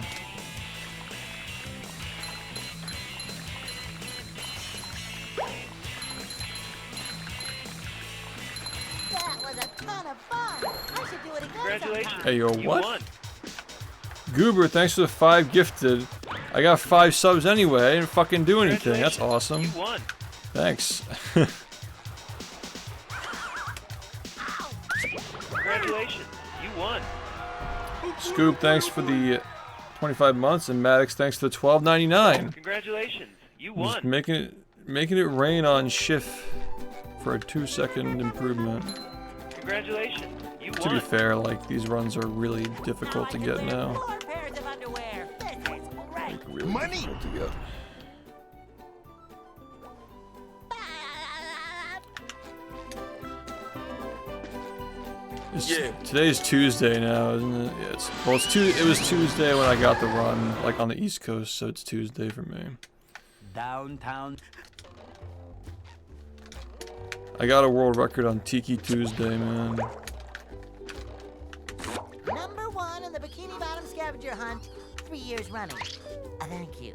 That was a ton of fun. I should do it again Congratulations. sometime. Hey, yo, You what? won. Goober, thanks for the 5 gifted. I got 5 subs anyway. I didn't fucking do anything. That's awesome. You won. Thanks. Congratulations. You won. Scoop, thanks for the 25 months, and Maddox, thanks for the $12.99. Congratulations. You Just won. making it rain on SHiFT for a 2-second improvement. Congratulations. You To be won. fair, like, these runs are really difficult to get now. 4 pairs of underwear. This is great. Like, really difficult to get. Today's Tuesday now, isn't it? Yeah, it was Tuesday when I got the run, like on the East Coast, so it's Tuesday for me. Downtown. I got a world record on Tiki Tuesday, man. Number 1 in the Bikini Bottom scavenger hunt. 3 years running. Thank you.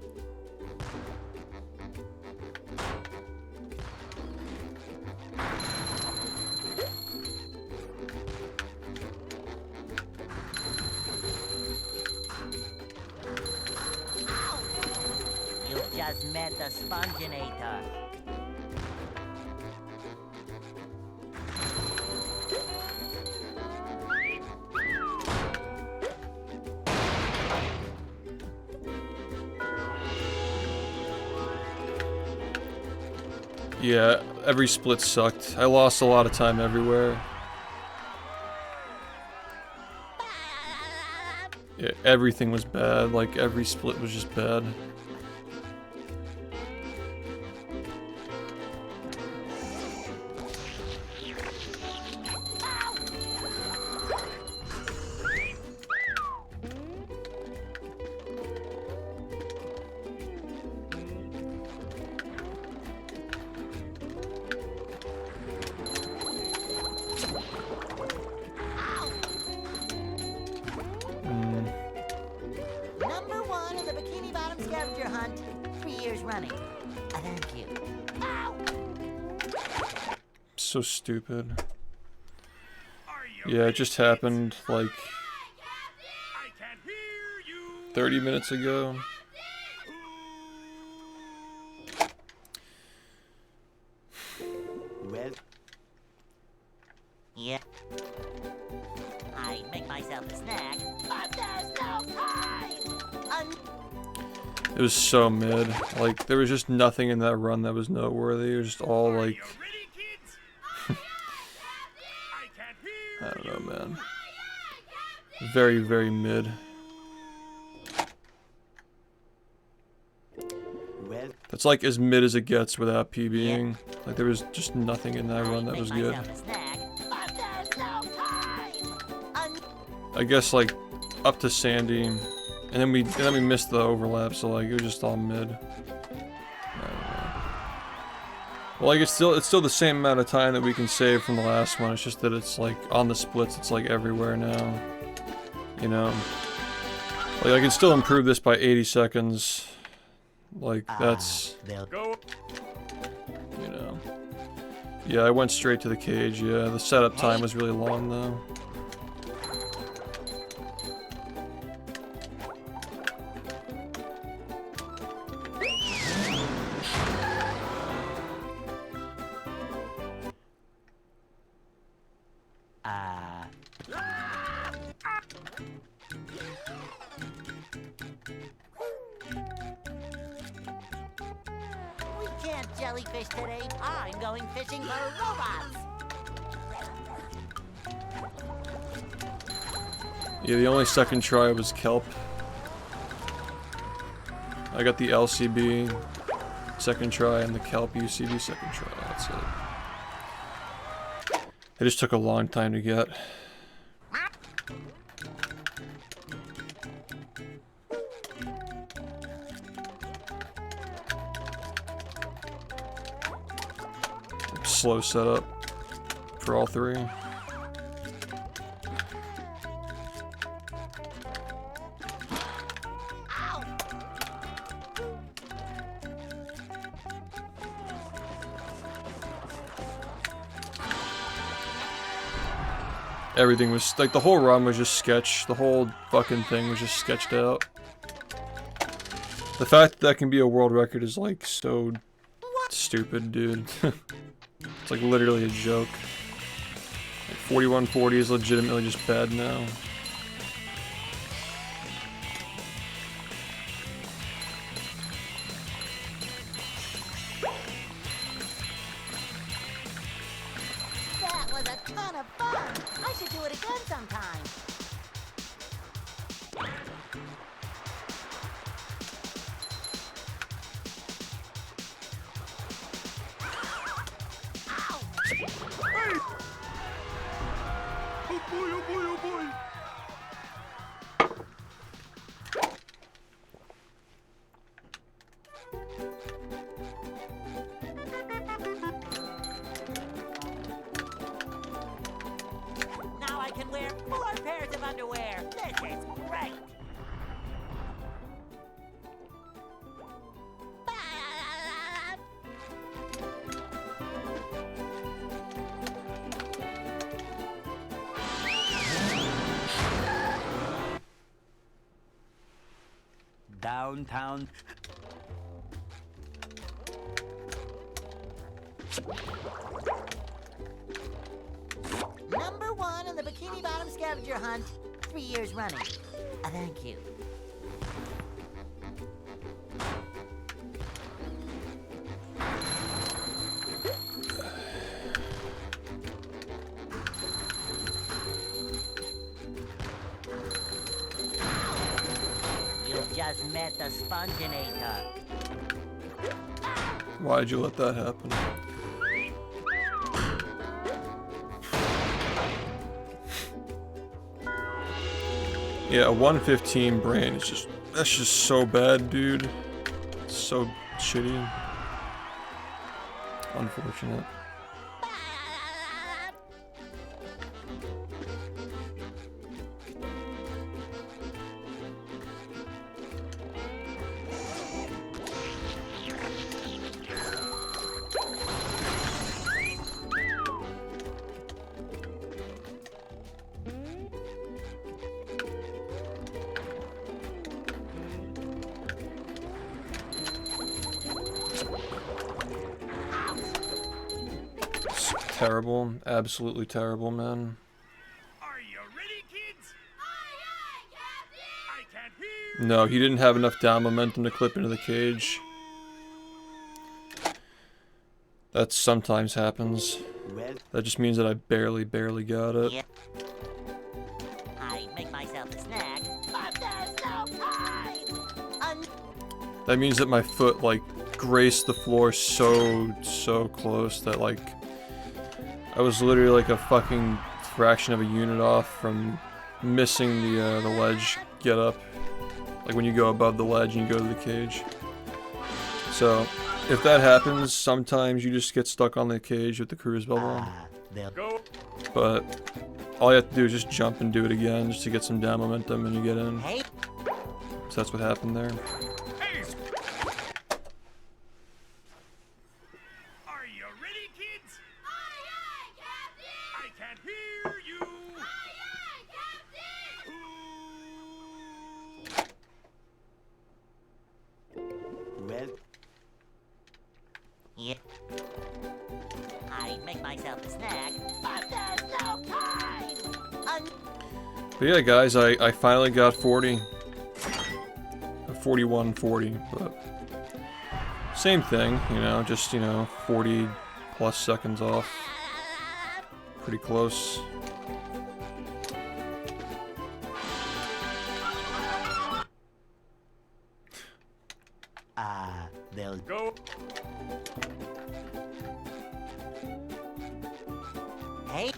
You just met the Sponginator. Yeah, every split sucked. I lost a lot of time everywhere. Yeah, everything was bad. Like, every split was just bad. Number 1 in the Bikini Bottom scavenger hunt. 3 years running. Thank you. Ow! So stupid. Are you Yeah, ready, it just kids? happened, like, I can hear you. 30 minutes ago. Well, Yeah. I make myself a snack, but there's no time. It was so mid. Like, there was just nothing in that run that was noteworthy. It was just all, Are like, you ready, kids? I can hear I don't know, man. Very, very mid. well, That's like as mid as it gets without PBing. Like, there was just nothing in that run that Make was good. myself a snack, but there's no time. I guess, like, up to Sandy, and then we missed the overlap, so, like, it was just all mid. I don't know. Well, like, it's still the same amount of time that we can save from the last one. It's just that it's, like, on the splits, it's, like, everywhere now. You know? Like, I can still improve this by 80 seconds. Like, that's, they'll Go. you know. Yeah, I went straight to the cage, yeah. The setup time was really long, though. We can't jellyfish today. I'm going fishing for robots. Yeah, the only second try was kelp. I got the LCB second try and the kelp UCB second try. That's it. It just took a long time to get. slow setup for all three. Everything was, like, the whole run was just sketch. The whole fucking thing was just sketched out. The fact that that can be a world record is, like, so stupid, dude. It's, like, literally a joke. Like, 4140 is legitimately just bad now. That was a ton of fun. I should do it again sometime. Oh boy, oh boy, oh boy. Now I can wear 4 pairs of underwear. This is great. Downtown. Number 1 in the Bikini Bottom scavenger hunt, 3 years running. Thank you. You just met the Sponginator. Why'd you let that happen? Yeah, a 115 brain is just, that's just so bad, dude. It's so shitty. Unfortunate. Terrible, absolutely terrible, man. Are you ready, kids? Aye, aye, Captain! I can't hear. No, he didn't have enough down momentum to clip into the cage. That sometimes happens. Well, That just means that I barely got it. Yep. I make myself a snack, but there's no time. That means that my foot, like, graced the floor so close that, like, I was literally like a fucking fraction of a unit off from missing the ledge get up. Like when you go above the ledge and you go to the cage. So, if that happens, sometimes you just get stuck on the cage with the cruise bubble. they'll Go. But all you have to do is just jump and do it again just to get some down momentum and you get in. Hey, So that's what happened there. Hey! Are you ready, kids? Aye, aye, Captain! I can't hear you. Aye, aye, Captain! well, yep. I make myself a snack, but there's no time. But yeah, guys, I finally got 40. 41-40, but same thing, you know, just, you know, 40 plus seconds off. Pretty close. they'll Go. Hey,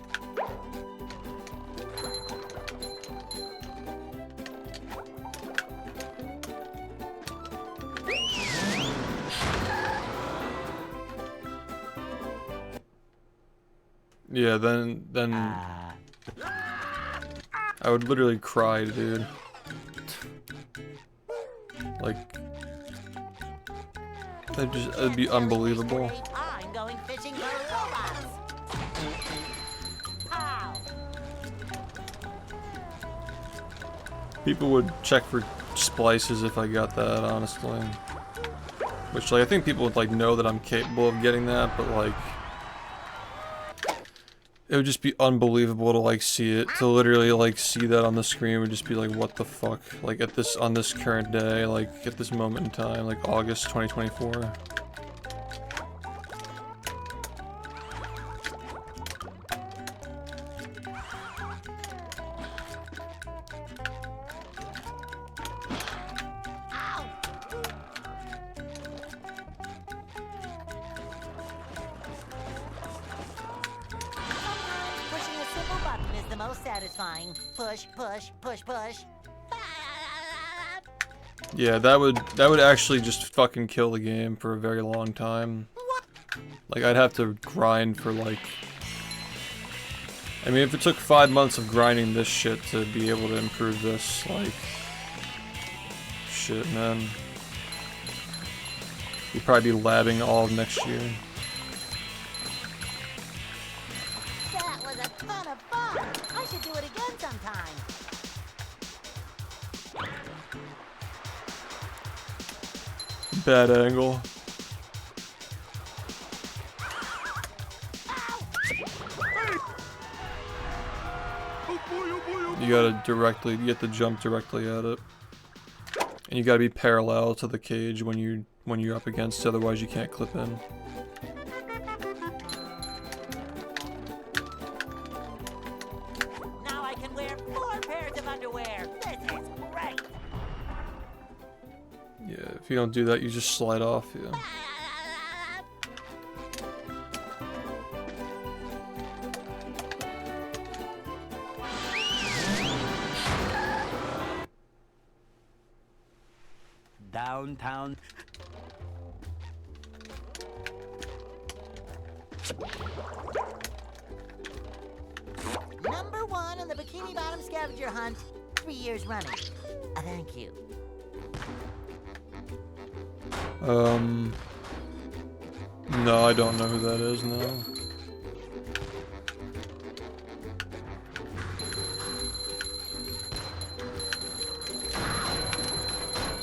Yeah, then I would literally cry, dude. Like, it'd be unbelievable. I'm going fishing for robots. Pow. People would check for splices if I got that, honestly. Which, like, I think people would, like, know that I'm capable of getting that, but, like, it would just be unbelievable to, like, see it. To literally, like, see that on the screen would just be like, what the fuck? Like, on this current day, like, at this moment in time, like, August 2024. Pushing a simple button is the most satisfying. Push, push, push, push. Yeah, that would actually just fucking kill the game for a very long time. Like, I'd have to grind for, like... I mean, if it took 5 months of grinding this shit to be able to improve this, like... Shit, man. You'd probably be labbing all of next year. That was a ton of fun. I should do it again sometime. Bad angle. You have to jump directly at it. And you gotta be parallel to the cage when you're up against it, otherwise you can't clip in. Now I can wear 4 pairs of underwear. This is great. Yeah, if you don't do that, you just slide off, yeah. Downtown. Number 1 in the Bikini Bottom scavenger hunt. 3 years running. Thank you. No, I don't know who that is, no.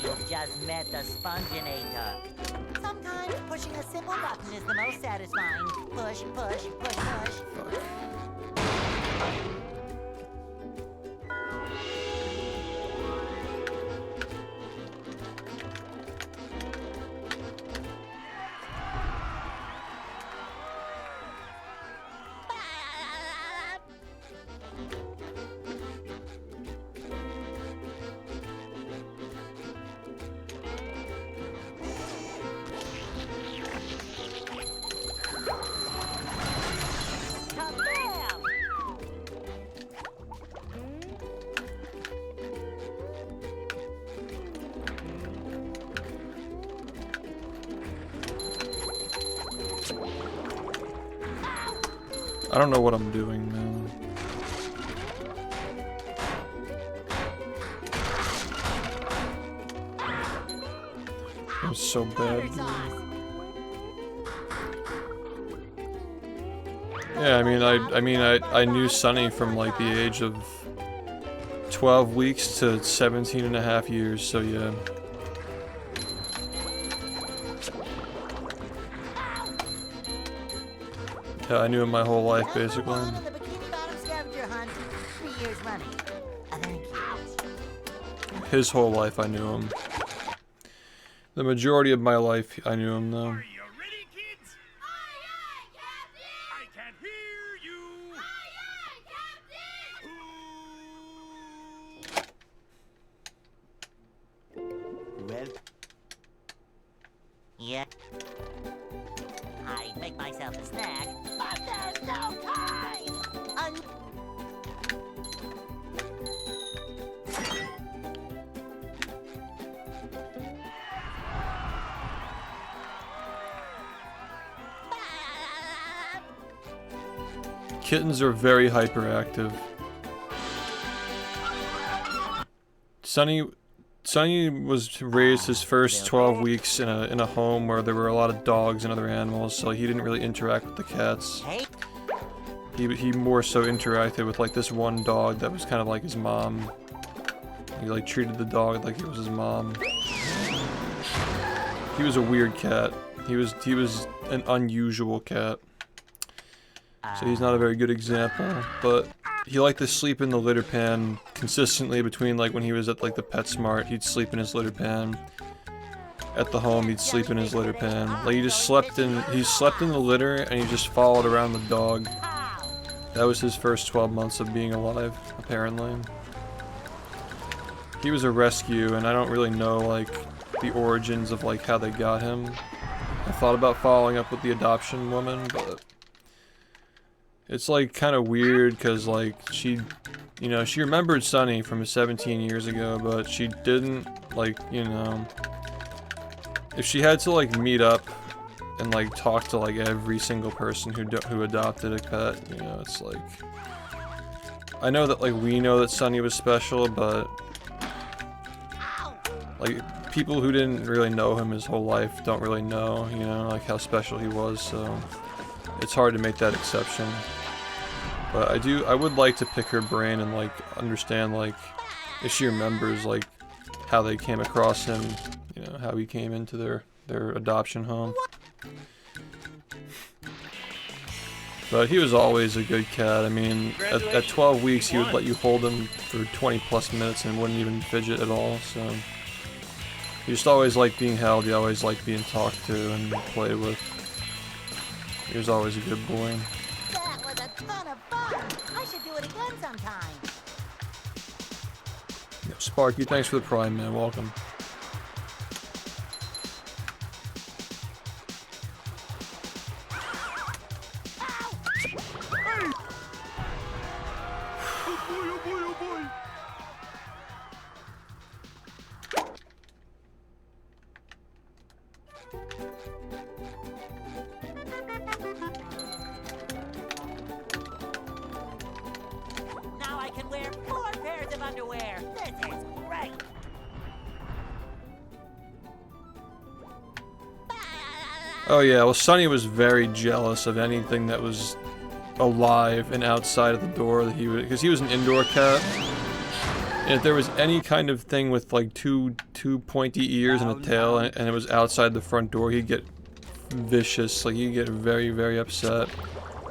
You've just met the Sponginator. Sometimes pushing a simple button is the most satisfying. Push, push, push, push. Kabam! I don't know what I'm doing, man. It was so bad. Yeah, I knew Sunny from like the age of 12 weeks to 17 and a half years, so yeah. Yeah, I knew him my whole life, basically. Number 1 in the Bikini Bottom scavenger hunt. 3 years running. Thank you. His whole life I knew him. The majority of my life I knew him, though. Are you ready, kids? Aye, aye, Captain! I can hear you! Aye, aye, Captain! Well, Yeah. I'd make myself a snack, but there's no time! Kittens are very hyperactive. Sonny was raised his first 12 weeks in a home where there were a lot of dogs and other animals, so he didn't really interact with the cats. He more so interacted with like this one dog that was kind of like his mom. He like treated the dog like it was his mom. He was a weird cat. He was an unusual cat. So he's not a very good example, but he liked to sleep in the litter pan consistently between like when he was at like the PetSmart, he'd sleep in his litter pan. At the home, he'd sleep in his litter pan. Like he slept in the litter and he just followed around the dog. That was his first 12 months of being alive, apparently. He was a rescue, and I don't really know like the origins of like how they got him. I thought about following up with the adoption woman, but it's like kind of weird because like she remembered Sonny from 17 years ago, but she didn't like, if she had to like meet up and like talk to like every single person who adopted a pet, it's like, I know that like we know that Sonny was special, but like people who didn't really know him his whole life don't really know, like how special he was, so it's hard to make that exception. But I would like to pick her brain and like understand like if she remembers like how they came across him, how he came into their adoption home. But he was always a good cat. I mean, at 12 weeks he would let you hold him for 20 plus minutes and wouldn't even fidget at all, so he just always liked being held, he always liked being talked to and played with. He was always a good boy. That was a ton of fun. I should do it again sometime. Yo, Sparky, thanks for the prime, man. Welcome. Now I can wear 4 pairs of underwear. This is great. Oh yeah, well Sonny was very jealous of anything that was alive and outside of the door that he would, because he was an indoor cat. And if there was any kind of thing with like two pointy ears and a tail and it was outside the front door, he'd get vicious, like he'd get very, very upset.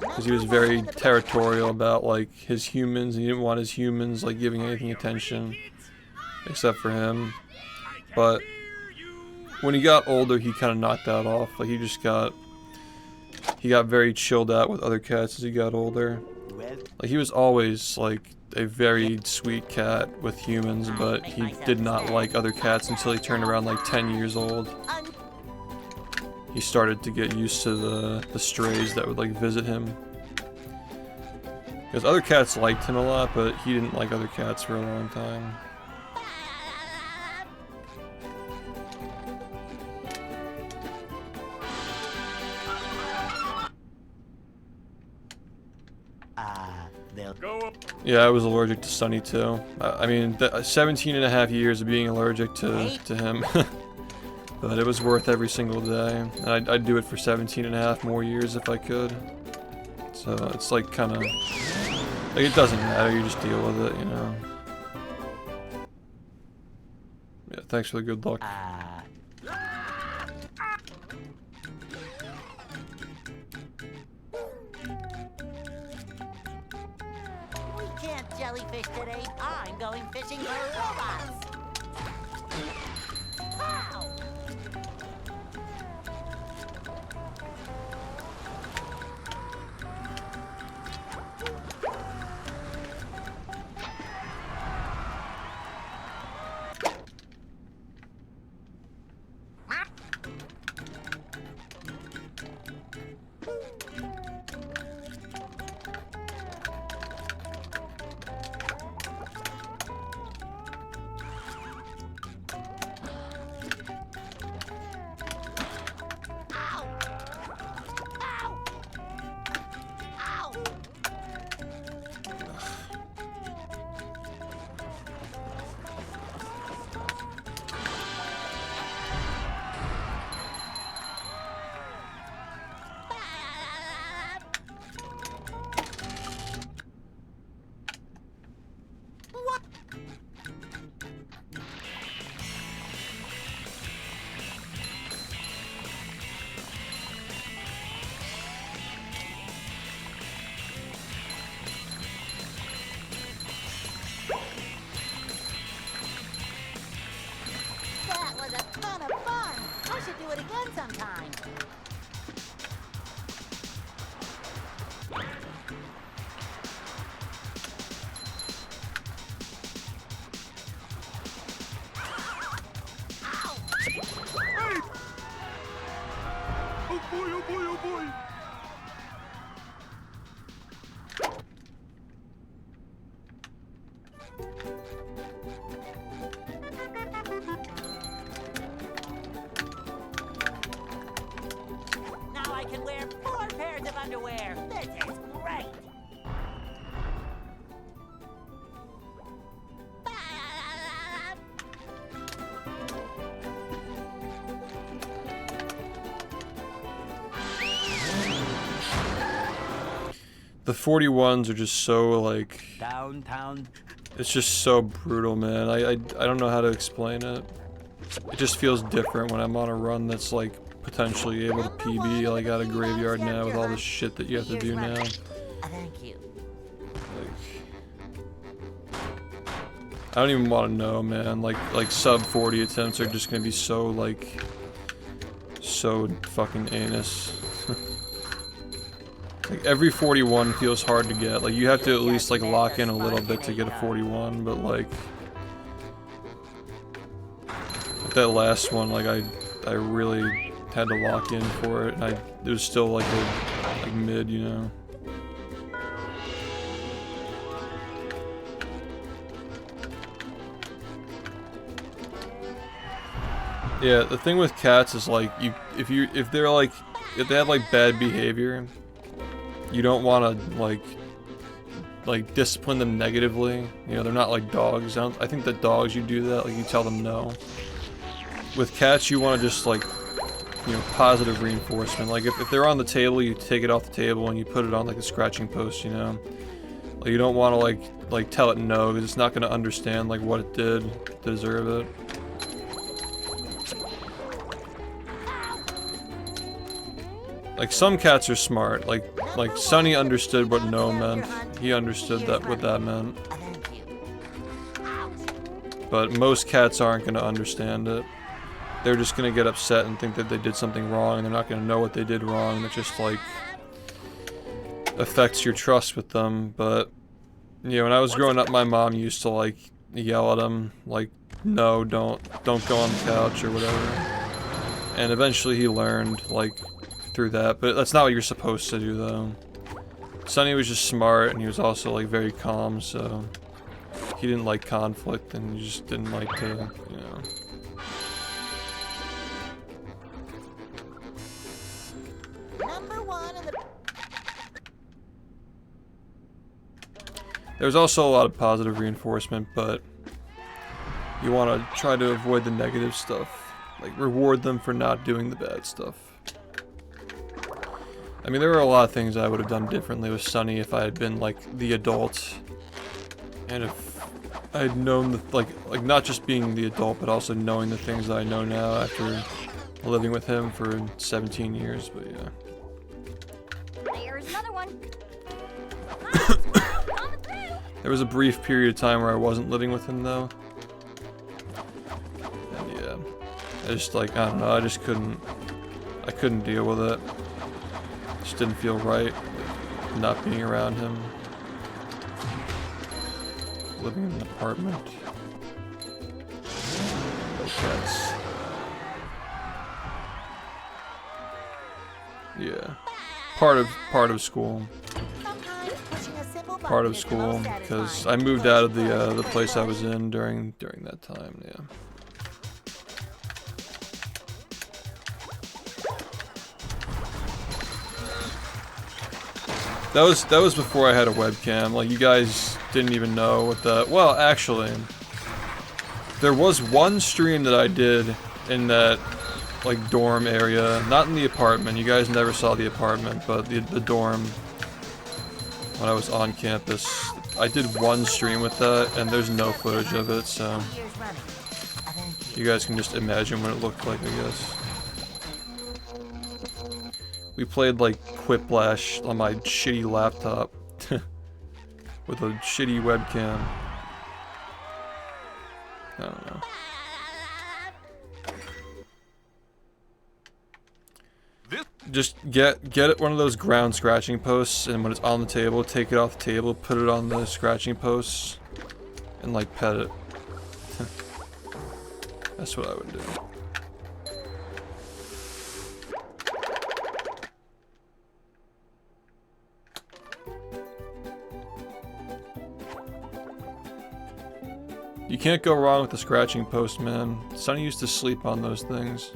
Because he was very territorial about like his humans, and he didn't want his humans like giving anything attention except for him. But when he got older, he kind of knocked that off. Like he got very chilled out with other cats as he got older. Like he was always like a very sweet cat with humans, but he did not like other cats until he turned around like 10 years old. He started to get used to the strays that would like visit him. Because other cats liked him a lot, but he didn't like other cats for a long time. Yeah, I was allergic to Sonny too. I mean, 17 and a half years of being allergic to him. But it was worth every single day. And I'd do it for 17 and a half more years if I could. So it's like kind of, like it doesn't matter, you just deal with it, Yeah, thanks for the good luck. We can't jellyfish today. I'm going fishing for robots. Wow. Now I can wear 4 pairs of underwear. This is great. The 41s are just so like, Downtown. it's just so brutal, man. I don't know how to explain it. It just feels different when I'm on a run that's like potentially able to PB like out of graveyard now with all the shit that you have to do now. Thank you. I don't even want to know, man. Like sub 40 attempts are just gonna be so like, so fucking anus. Like every 41 feels hard to get. Like you have to at least like lock in a little bit to get a 41, but like that last one, like I really had to lock in for it, and it was still like a mid, you know. Yeah, the thing with cats is like if they have like bad behavior, you don't want to like discipline them negatively. You know, they're not like dogs. I think that dogs, you do that, like you tell them no. With cats, you want to just like, you know, positive reinforcement. Like if they're on the table, you take it off the table and you put it on like a scratching post, you know. Like you don't want to like tell it no, because it's not going to understand like what it did to deserve it. Like some cats are smart. Like Sunny understood what no meant. He understood that what that meant. But most cats aren't gonna understand it. They're just gonna get upset and think that they did something wrong, and they're not gonna know what they did wrong. That just like affects your trust with them. But you know, when I was growing up, my mom used to like yell at him, like, "No, don't go on the couch" or whatever. And eventually he learned, like, through that, but that's not what you're supposed to do, though. Sunny was just smart, and he was also, like, very calm, so he didn't like conflict, and he just didn't like to, you know. There's also a lot of positive reinforcement, but you want to try to avoid the negative stuff. Like, reward them for not doing the bad stuff. I mean, there are a lot of things I would have done differently with Sunny if I had been, like, the adult. And if I had known the, like not just being the adult, but also knowing the things that I know now after living with him for 17 years, but yeah. There's another one. There was a brief period of time where I wasn't living with him, though. And yeah, I just, like, I don't know, I couldn't deal with it. Just didn't feel right, like, not being around him. Living in an apartment. No cats. Yeah. Part of school. Part of school, because I moved out of the place I was in during that time, yeah. That was before I had a webcam. Like, you guys didn't even know what the... Well, actually, there was one stream that I did in that, like, dorm area. Not in the apartment. You guys never saw the apartment, but the dorm. When I was on campus, I did one stream with that, and there's no footage of it, so you guys can just imagine what it looked like, I guess. We played like Quiplash on my shitty laptop with a shitty webcam. I don't know. Just get one of those ground scratching posts, and when it's on the table, take it off the table, put it on the scratching posts, and like pet it. That's what I would do. You can't go wrong with the scratching post, man. Sonny used to sleep on those things.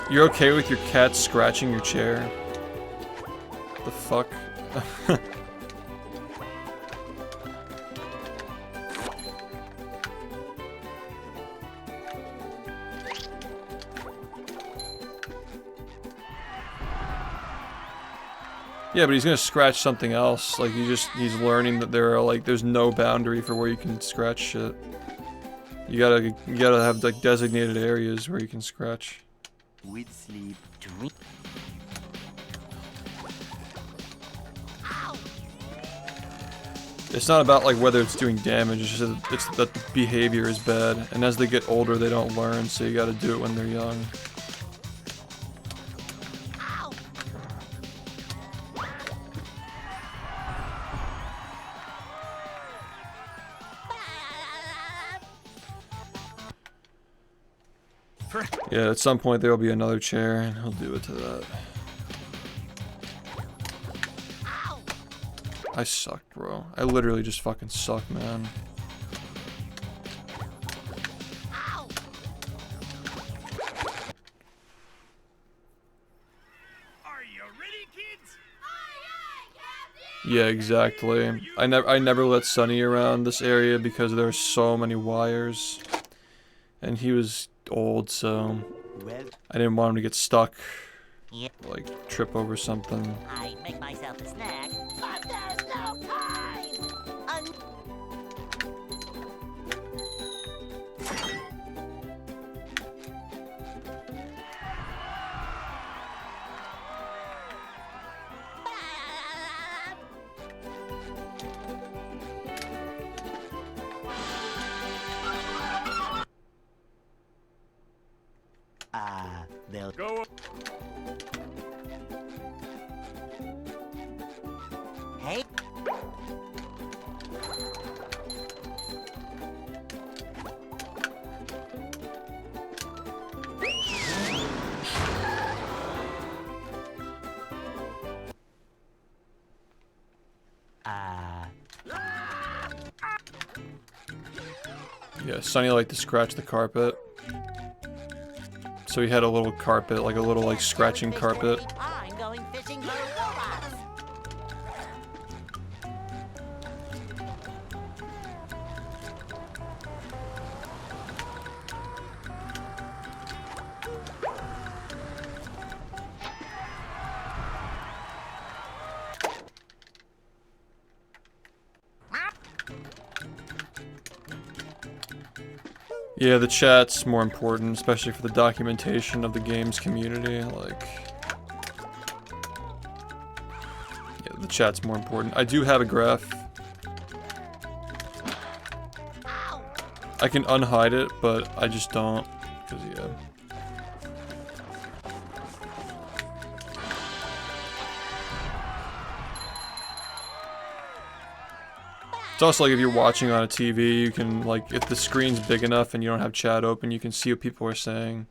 You're okay with your cat scratching your chair? The fuck? Yeah, but he's gonna scratch something else. Like he's learning that there's no boundary for where you can scratch shit. You gotta have like designated areas where you can scratch. With sleep, drink. It's not about like whether it's doing damage, it's just it's that the behavior is bad, and as they get older they don't learn, so you gotta do it when they're young. Yeah, at some point there'll be another chair, and he'll do it to that. I suck, bro. I literally just fucking suck, man. Are you ready, kids? Yeah, exactly. I never let Sonny around this area because there were so many wires. And he was old, so I didn't want him to get stuck. Yep. Like, trip over something. I make myself a snack, but there's no time! They'll Go. Hey! Yeah, Sonny liked to scratch the carpet. So he had a little carpet, like a little like scratching carpet. I'm going fishing for robots! Yeah, the chat's more important, especially for the documentation of the game's community, like... Yeah, the chat's more important. I do have a graph. I can unhide it, but I just don't, because yeah. It's also like if you're watching on a TV, you can like, if the screen's big enough and you don't have chat open, you can see what people are saying.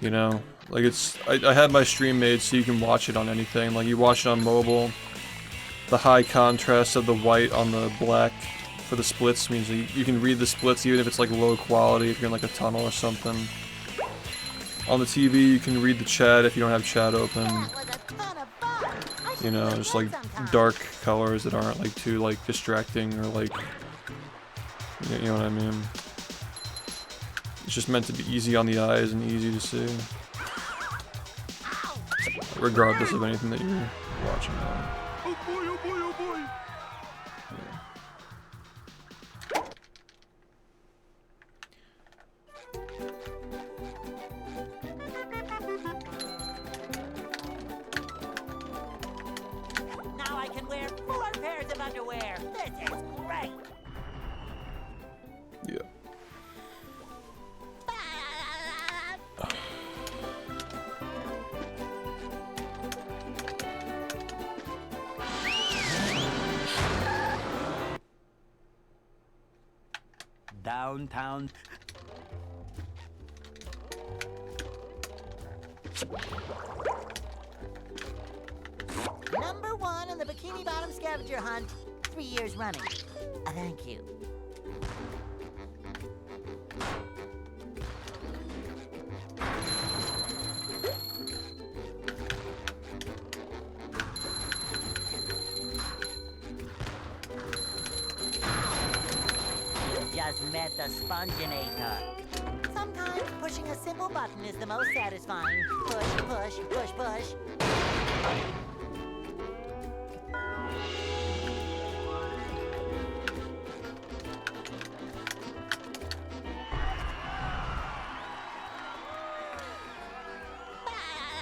You know, like it's, I had my stream made so you can watch it on anything. Like you watch it on mobile, the high contrast of the white on the black for the splits means you can read the splits even if it's like low quality, if you're in like a tunnel or something. On the TV, you can read the chat if you don't have chat open. You know, just like dark colors that aren't like too like distracting or like, you know what I mean? It's just meant to be easy on the eyes and easy to see. Regardless of anything that you're watching on. Oh boy, oh boy, oh boy. Now I can wear 4 pairs of underwear! This is great! Yeah. downtown. Number 1 in the Bikini Bottom scavenger hunt, 3 years running. Thank you. You just met the sponginator. Sometimes pushing a simple button is the most satisfying. Push, push, push, push.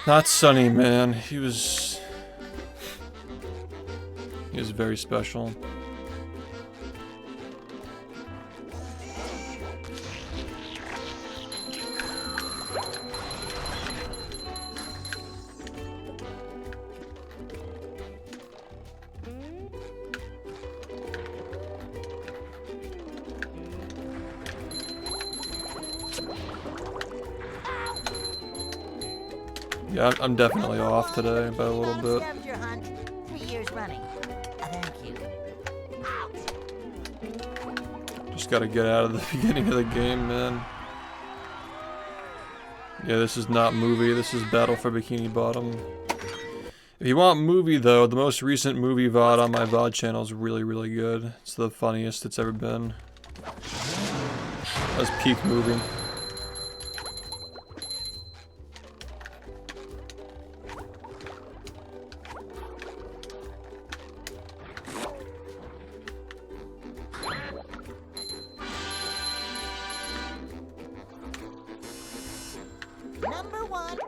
Not Sunny, man. He was very special. Yeah, I'm definitely off today by a little bit. Scavenger hunt, 3 years running. Thank you. Just gotta get out of the beginning of the game, man. Yeah, this is not movie, this is Battle for Bikini Bottom. If you want movie though, the most recent movie VOD on my VOD channel is really, really good. It's the funniest it's ever been. That's peak movie. Number 1.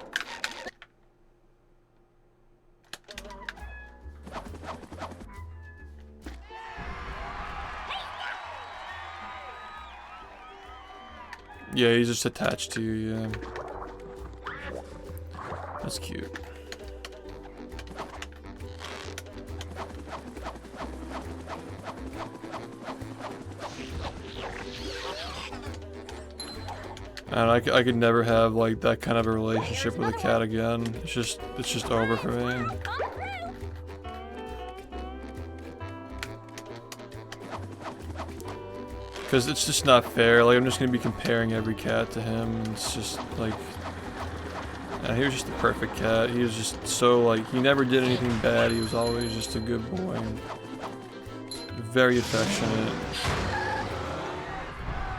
Yeah, he's just attached to you, yeah. That's cute. And I could never have like that kind of a relationship with a cat again. It's just over for me. Because it's just not fair. Like I'm just gonna be comparing every cat to him. It's just like, and he was just the perfect cat. He was just so like he never did anything bad. He was always just a good boy. Very affectionate.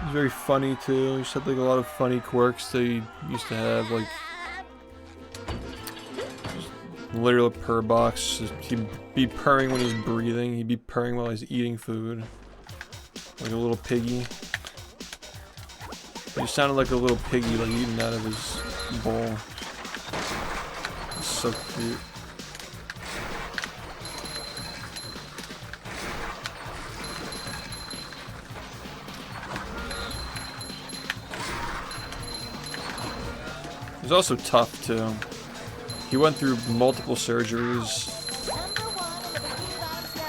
He's very funny too. He just had like a lot of funny quirks that he used to have, like literally a purr box. He'd be purring when he's breathing. He'd be purring while he's eating food, like a little piggy. He sounded like a little piggy, like eating out of his bowl. It's so cute. He's also tough too. He went through multiple surgeries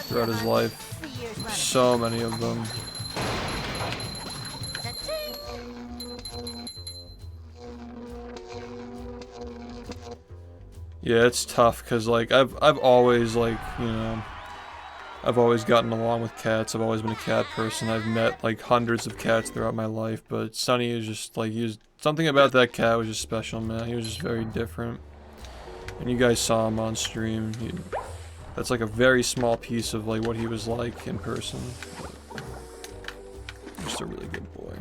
throughout his life. So many of them. Yeah, it's tough because like I've always like, you know, I've always gotten along with cats. I've always been a cat person. I've met like hundreds of cats throughout my life, but Sunny is just like something about that cat was just special, man. He was just very different. And you guys saw him on stream. That's like a very small piece of like what he was like in person. Just a really good boy.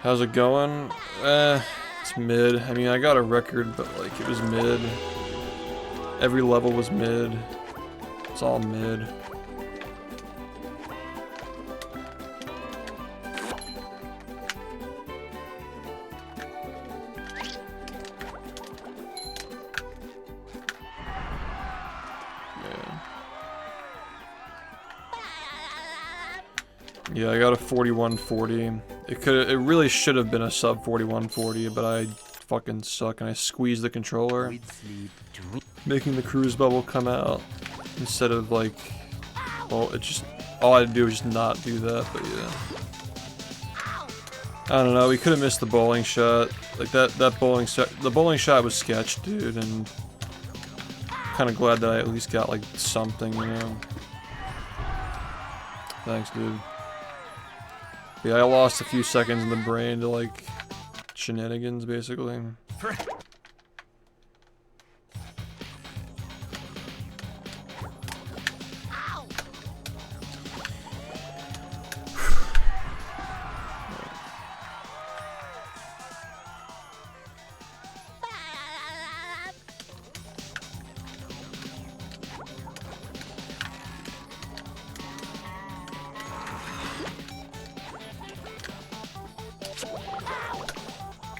How's it going? It's mid. I mean, I got a record, but like it was mid. Every level was mid. It's all mid. Yeah, I got a 4140. It really should have been a sub 4140, but I fucking suck and I squeezed the controller, With sleep, dream. making the cruise bubble come out instead of like, well, it just, all I had to do was just not do that, but yeah. I don't know, we could have missed the bowling shot. Like that bowling shot, the bowling shot was sketch, dude, and kind of glad that I at least got like something, you know. Thanks, dude. Yeah, I lost a few seconds in the brain to like shenanigans, basically.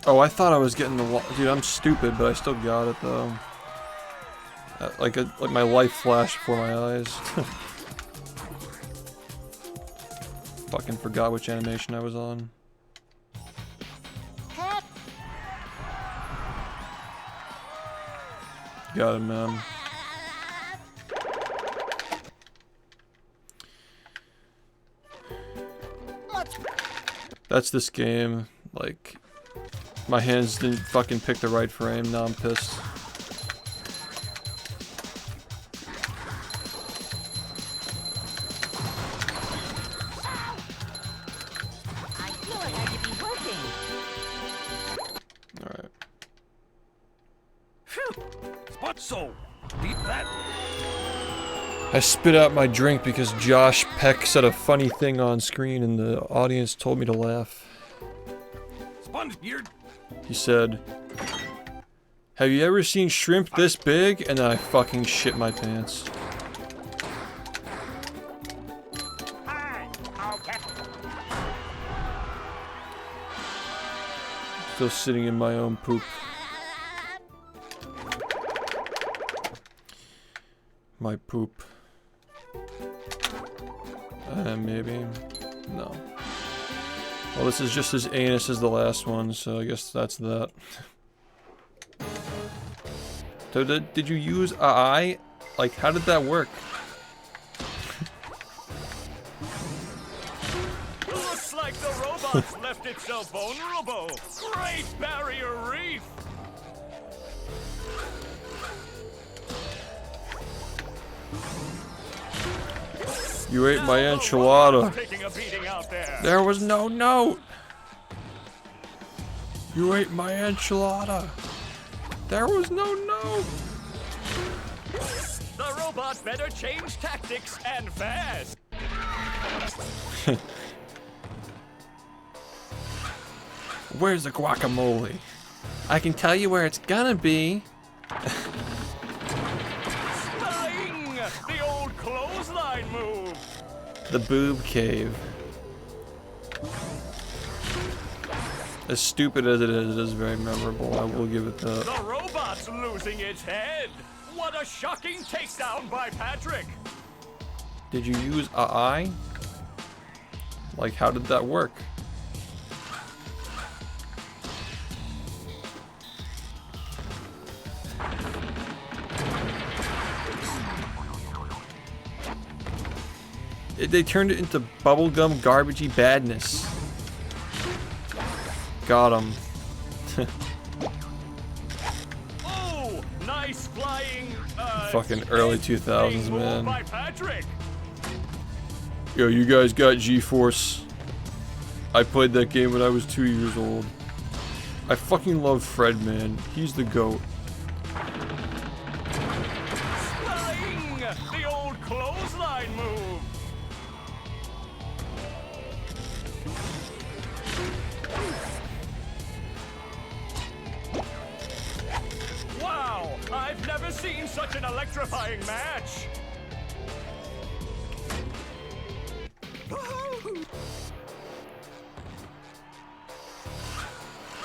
Oh, I thought I was getting the dude. I'm stupid, but I still got it though. Like my life flashed before my eyes. Fucking forgot which animation I was on. Got him, man. That's this game. Like, my hands didn't fucking pick the right frame. Now I'm pissed. I feel like I could be working. Alright. But so, beat that. I spit out my drink because Josh Peck said a funny thing on screen and the audience told me to laugh. Sponge beard. He said, "Have you ever seen shrimp this big?" And then I fucking shit my pants. Hi. Okay. Still sitting in my own poop. My poop. Maybe. No. Well, this is just as anus as the last one, so I guess that's that. So did you use AI? Like, how did that work? Looks like the robots left itself vulnerable. Great barrier reef. You ate my enchilada. Taking a beating out there. There was no note. You ate my enchilada. There was no note. The robot better change tactics and fast. Where's the guacamole? I can tell you where it's gonna be. Flying! The old clothesline move. The boob cave. As stupid as it is very memorable. I will give it that. The robot's losing its head. What a shocking takedown by Patrick. Did you use AI? Like, how did that work? They turned it into bubblegum garbagey badness. Got him. Oh, nice flying. Fucking early 2000s, move man. by Patrick. Yo, you guys got G-Force. I played that game when I was 2 years old. I fucking love Fred, man. He's the GOAT. Flying! The old clothesline move. Wow! I've never seen such an electrifying match.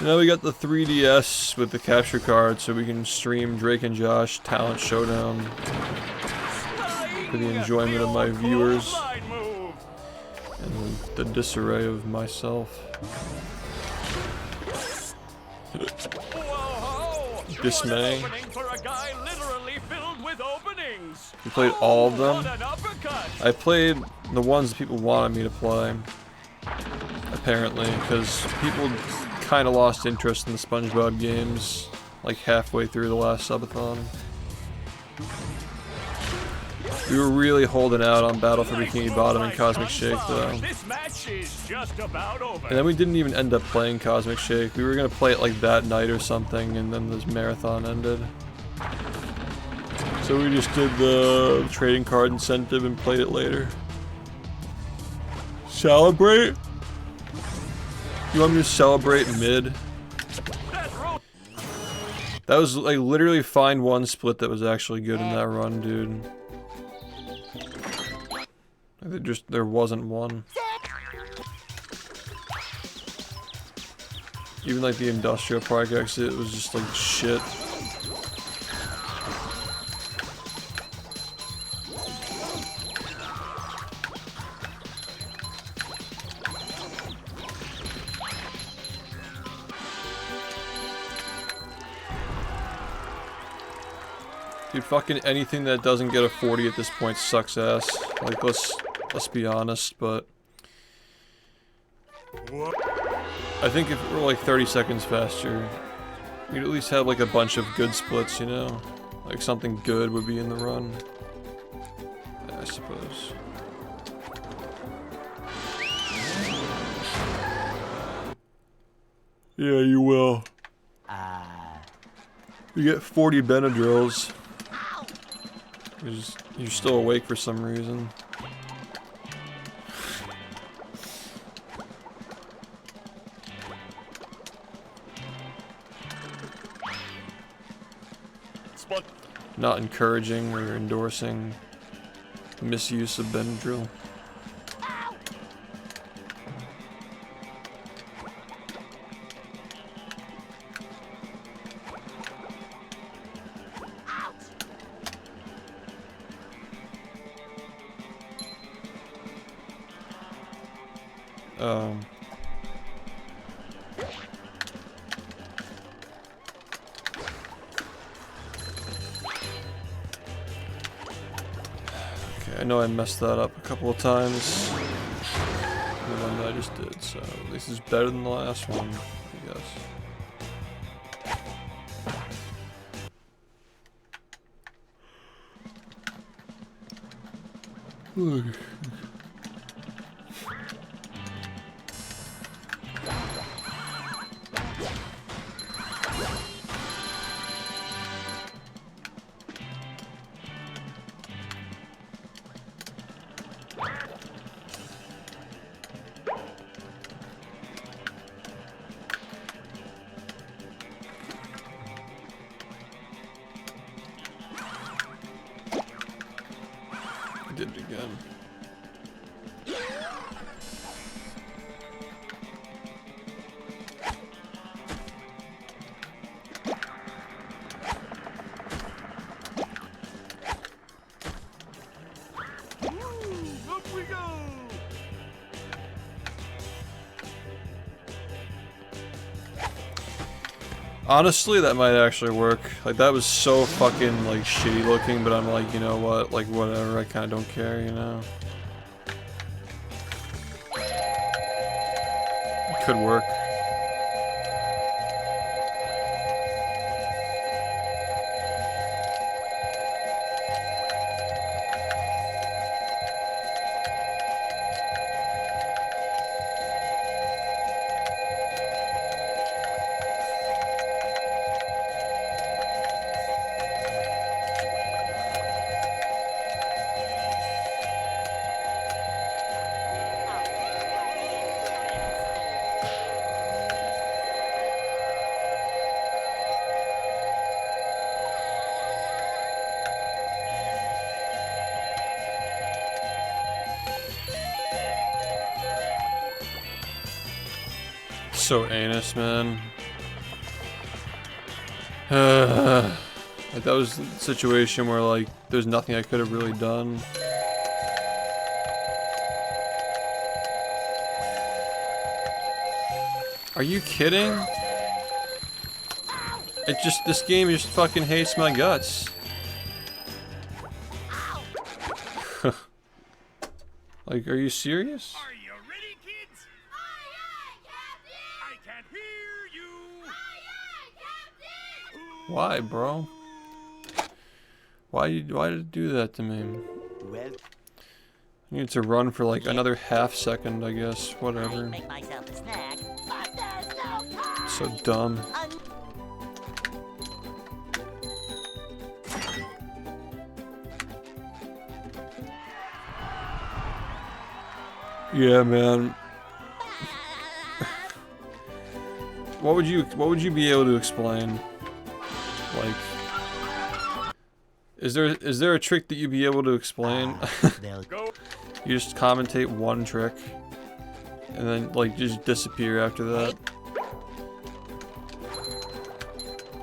Now we got the 3DS with the capture card so we can stream Drake and Josh Talent Showdown for the enjoyment of my viewers. and the disarray of myself. Whoa! Dismay. What an opening for a guy literally filled with openings. You played all of them? What an uppercut! I played the ones that people wanted me to play. Apparently, because people kind of lost interest in the SpongeBob games like halfway through the last subathon. We were really holding out on Battle for Bikini Bottom and Cosmic Shake though. This match is just about over. And then we didn't even end up playing Cosmic Shake. We were gonna play it like that night or something, and then this marathon ended. So we just did the trading card incentive and played it later. Celebrate? You want me to celebrate mid? That was like literally find one split that was actually good in that run, dude. There wasn't one. Even like the industrial park exit was just like shit. Dude, fucking anything that doesn't get a 40 at this point sucks ass. Like, let's be honest, but I think if it were like 30 seconds faster, we'd at least have like a bunch of good splits, you know? Like something good would be in the run, I suppose. Yeah, you will. You get 40 Benadryls. You're still awake for some reason. Not encouraging or endorsing misuse of Benadryl. Okay, I know I messed that up a couple of times. The one that I just did, so at least it's better than the last one, I guess. I did it again. Up we go! Honestly, that might actually work. Like, that was so fucking, like, shitty looking, but I'm like, you know what? Like, whatever, I kinda don't care, you know? It could work. So anus, man. Like, that was the situation where, like, there's nothing I could have really done. Are you kidding? This game just fucking hates my guts. Like, are you serious? Are you ready, kids? Aye, aye, Captain! I can't hear you! Aye, aye, Captain! Why, bro? Why did it do that to me? Well, I need to run for like another half second, I guess. Whatever. Make myself a snack, but there's no time. So dumb. Yeah, man. What would you be able to explain? Like, is there a trick that you'd be able to explain? they'll Go! You just commentate one trick, and then like just disappear after that.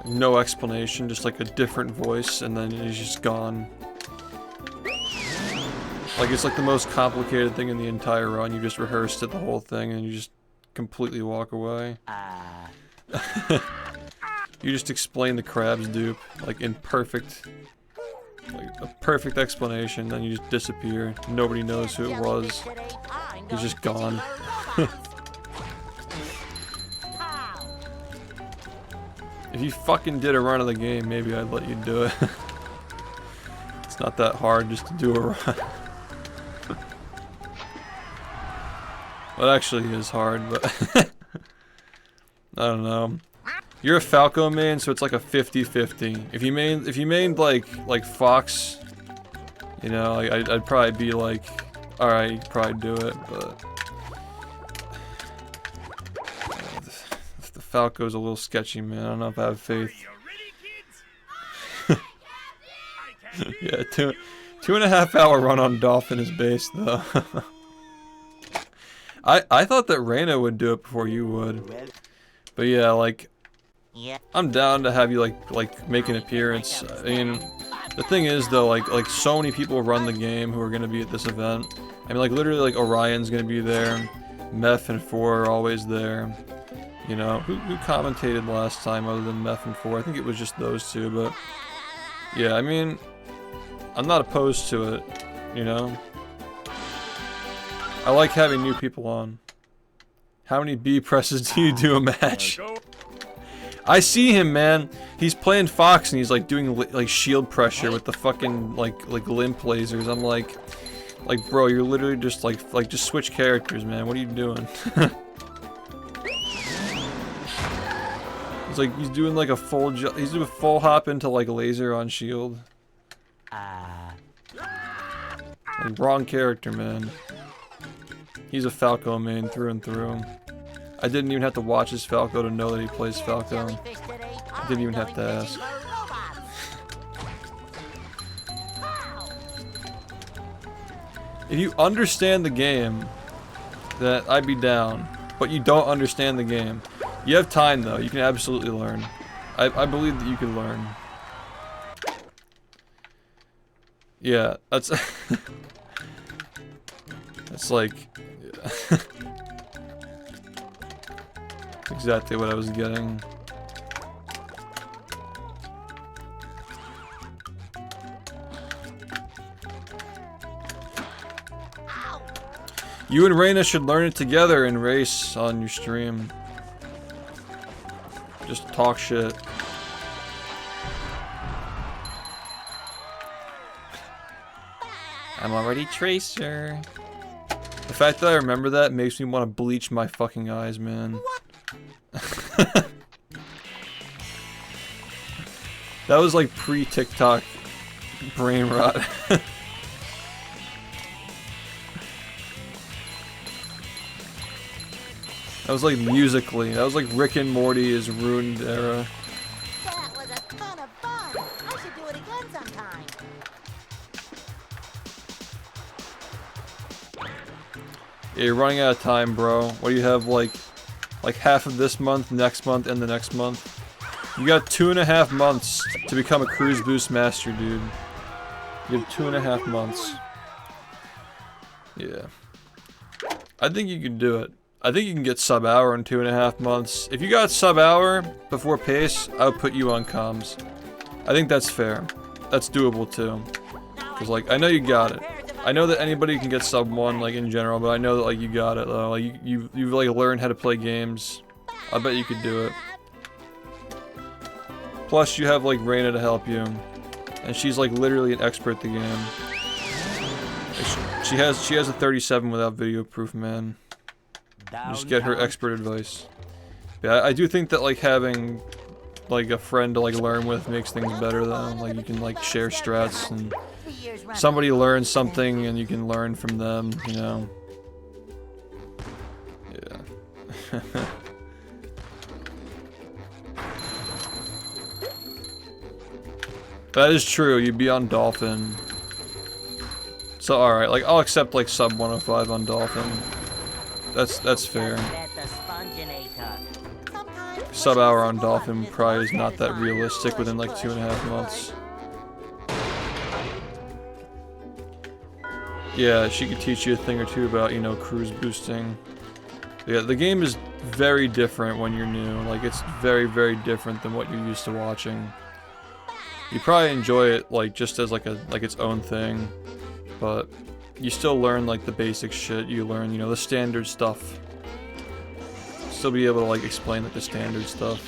No explanation, just like a different voice, and then he's just gone. Like it's like the most complicated thing in the entire run. You just rehearsed it the whole thing, and you just completely walk away. You just explain the crab's dupe, like in perfect, like a perfect explanation, then you just disappear. Nobody knows who it was. He's just gone. If you fucking did a run of the game, maybe I'd let you do it. It's not that hard just to do a run. Well, it actually is hard, but I don't know. You're a Falco main, so it's like a 50-50. If you mained like Fox, you know, like, I'd probably be like, all right, you could probably do it, but the Falco's a little sketchy, man. I don't know if I have faith. Are you ready, kids? I can't hear Yeah, 2.5 hour run on Dolphin is based though. I thought that Reyna would do it before you would, well, but yeah, like. Yeah. I'm down to have you like make an appearance. I mean, the thing is though, like so many people run the game who are gonna be at this event. I mean, like literally, like Orion's gonna be there, Meth and 4 are always there. You know, who commentated last time other than Meth and 4? I think it was just those two, but yeah, I mean, I'm not opposed to it. You know, I like having new people on. How many B presses do you do a match? Go! I see him, man. He's playing Fox and he's like doing like shield pressure with the fucking like limp lasers. I'm like bro, you're literally just like just switch characters, man. What are you doing? He's doing like a he's doing a full hop into like laser on shield. Like, wrong character, man. He's a Falco main through and through. I didn't even have to watch his Falco to know that he plays Falco. I didn't even have to ask. If you understand the game, then I'd be down. But you don't understand the game. You have time though, you can absolutely learn. I believe that you can learn. Yeah, that's... that's like... Yeah. Exactly what I was getting. You and Reyna should learn it together and race on your stream. Just talk shit. I'm already Tracer. The fact that I remember that makes me want to bleach my fucking eyes, man. That was like pre-TikTok brain rot. That was like Musically. That was like Rick and Morty is ruined era. That was a ton of fun. I should do it again sometime. Yeah, you're running out of time, bro. What do you have, like half of this month, next month, and the next month? You got 2.5 months to become a cruise boost master, dude. You have 2.5 months. Yeah. I think you can do it. I think you can get sub hour in 2.5 months. If you got sub hour before pace, I would put you on comms. I think that's fair. That's doable too. Cause like I know you got it. I know that anybody can get sub 1 like in general, but I know that like you got it though. Like you've like learned how to play games. I bet you could do it. Plus you have like Raina to help you, and she's like literally an expert at the game. She has a 37 without video proof, man. You just get her expert advice. Yeah, I do think that like having like a friend to like learn with makes things better though. Like you can like share strats and somebody learns something and you can learn from them, you know. Yeah. That is true, you'd be on Dolphin. So alright, like I'll accept like sub 105 on Dolphin. That's fair. Sub hour on Dolphin probably is not that realistic within like 2.5 months. Yeah, she could teach you a thing or two about, you know, cruise boosting. Yeah, the game is very different when you're new. Like it's very, very different than what you're used to watching. You probably enjoy it like just as like its own thing, but you still learn like the basic shit. You learn, you know, the standard stuff. Still be able to like explain like the standard stuff.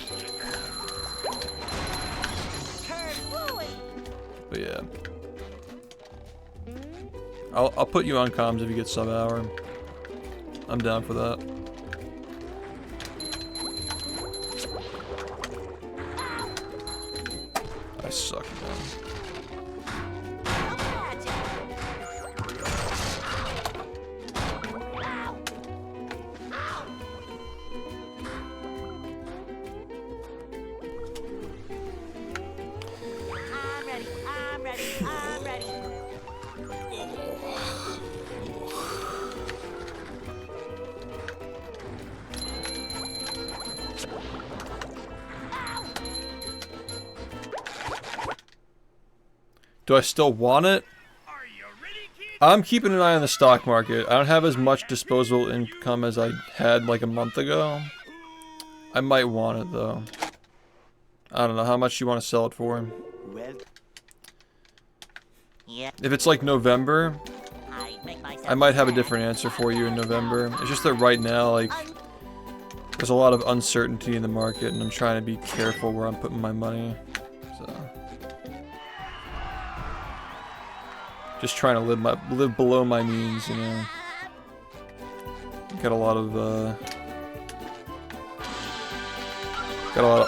But yeah, I'll put you on comms if you get sub hour. I'm down for that. I suck, man. I'm ready. Do I still want it? I'm keeping an eye on the stock market. I don't have as much disposable income as I had like a month ago. I might want it though. I don't know how much you want to sell it for. If it's like November, I might have a different answer for you in November. It's just that right now, like, there's a lot of uncertainty in the market, and I'm trying to be careful where I'm putting my money. So, just trying to live below my means, you know. Got a lot of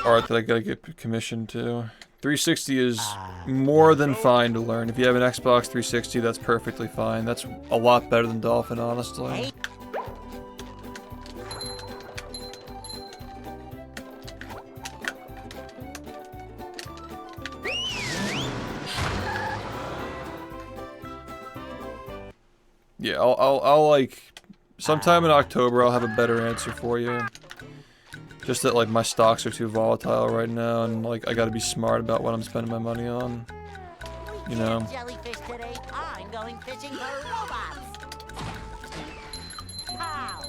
art that I gotta get commissioned to. 360 is more than fine to learn. If you have an Xbox 360, that's perfectly fine. That's a lot better than Dolphin, honestly. Yeah, I'll like, sometime in October I'll have a better answer for you. Just that like my stocks are too volatile right now, and like I gotta be smart about what I'm spending my money on. You know. Jellyfish today. I'm going fishing for robots. Pow.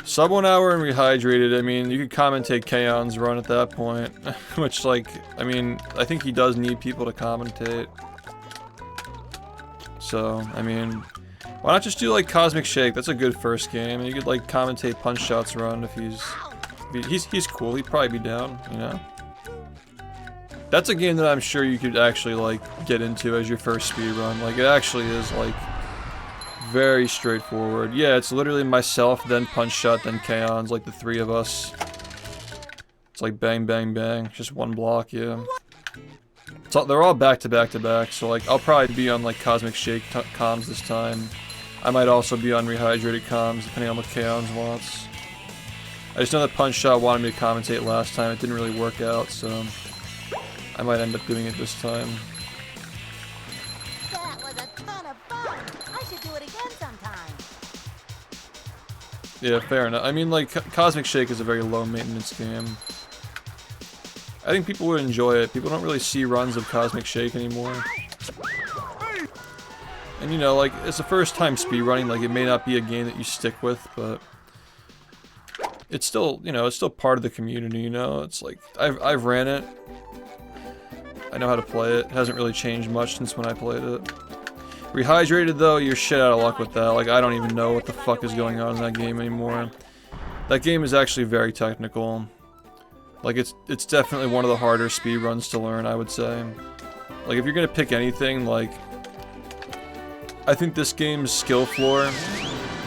Sub 1 hour and rehydrated, I mean, you could commentate Kaon's run at that point. Which, like, I mean, I think he does need people to commentate. So, I mean, why not just do, like, Cosmic Shake? That's a good first game. And you could, like, commentate Punch Shot's run if he's cool. He'd probably be down, you know? That's a game that I'm sure you could actually, like, get into as your first speedrun. Like, it actually is, like, very straightforward. Yeah, it's literally myself, then Punch Shot, then Kaon's, like the three of us. It's like bang, bang, bang. Just one block, yeah. So they're all back to back to back, so like I'll probably be on like Cosmic Shake comms this time. I might also be on Rehydrated comms, depending on what Kaon's wants. I just know that Punch Shot wanted me to commentate last time. It didn't really work out, so I might end up doing it this time. That was a ton of fun. I should do it again sometime. Yeah, fair enough. I mean, like, Cosmic Shake is a very low maintenance game. I think people would enjoy it. People don't really see runs of Cosmic Shake anymore. And you know, like, it's the first time speedrunning, like, it may not be a game that you stick with, but it's still, you know, it's still part of the community, you know? It's like, I've ran it. I know how to play it. It hasn't really changed much since when I played it. Rehydrated, though, you're shit out of luck with that. Like, I don't even know what the fuck is going on in that game anymore. That game is actually very technical. Like, it's definitely one of the harder speedruns to learn, I would say. Like, if you're gonna pick anything, like, I think this game's skill floor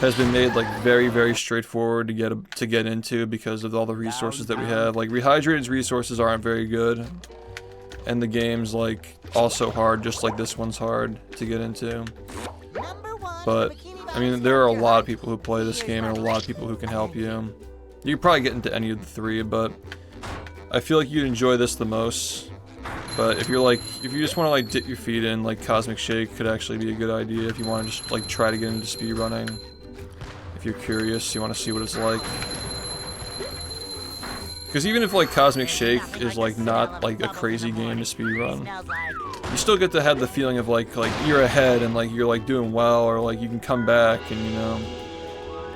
has been made, like, very, very straightforward to get into because of all the resources that we have. Like, Rehydrated's resources aren't very good. And the game's, like, also hard, just like this one's hard to get into. But, I mean, there are a lot of people who play this game and a lot of people who can help you. You could probably get into any of the three, but I feel like you'd enjoy this the most. But if you're like, if you just want to like dip your feet in, like Cosmic Shake could actually be a good idea if you want to just like try to get into speedrunning. If you're curious, you want to see what it's like. Because even if like Cosmic Shake is like not like a crazy game to speedrun, you still get to have the feeling of like you're ahead and like you're like doing well, or like you can come back and you know.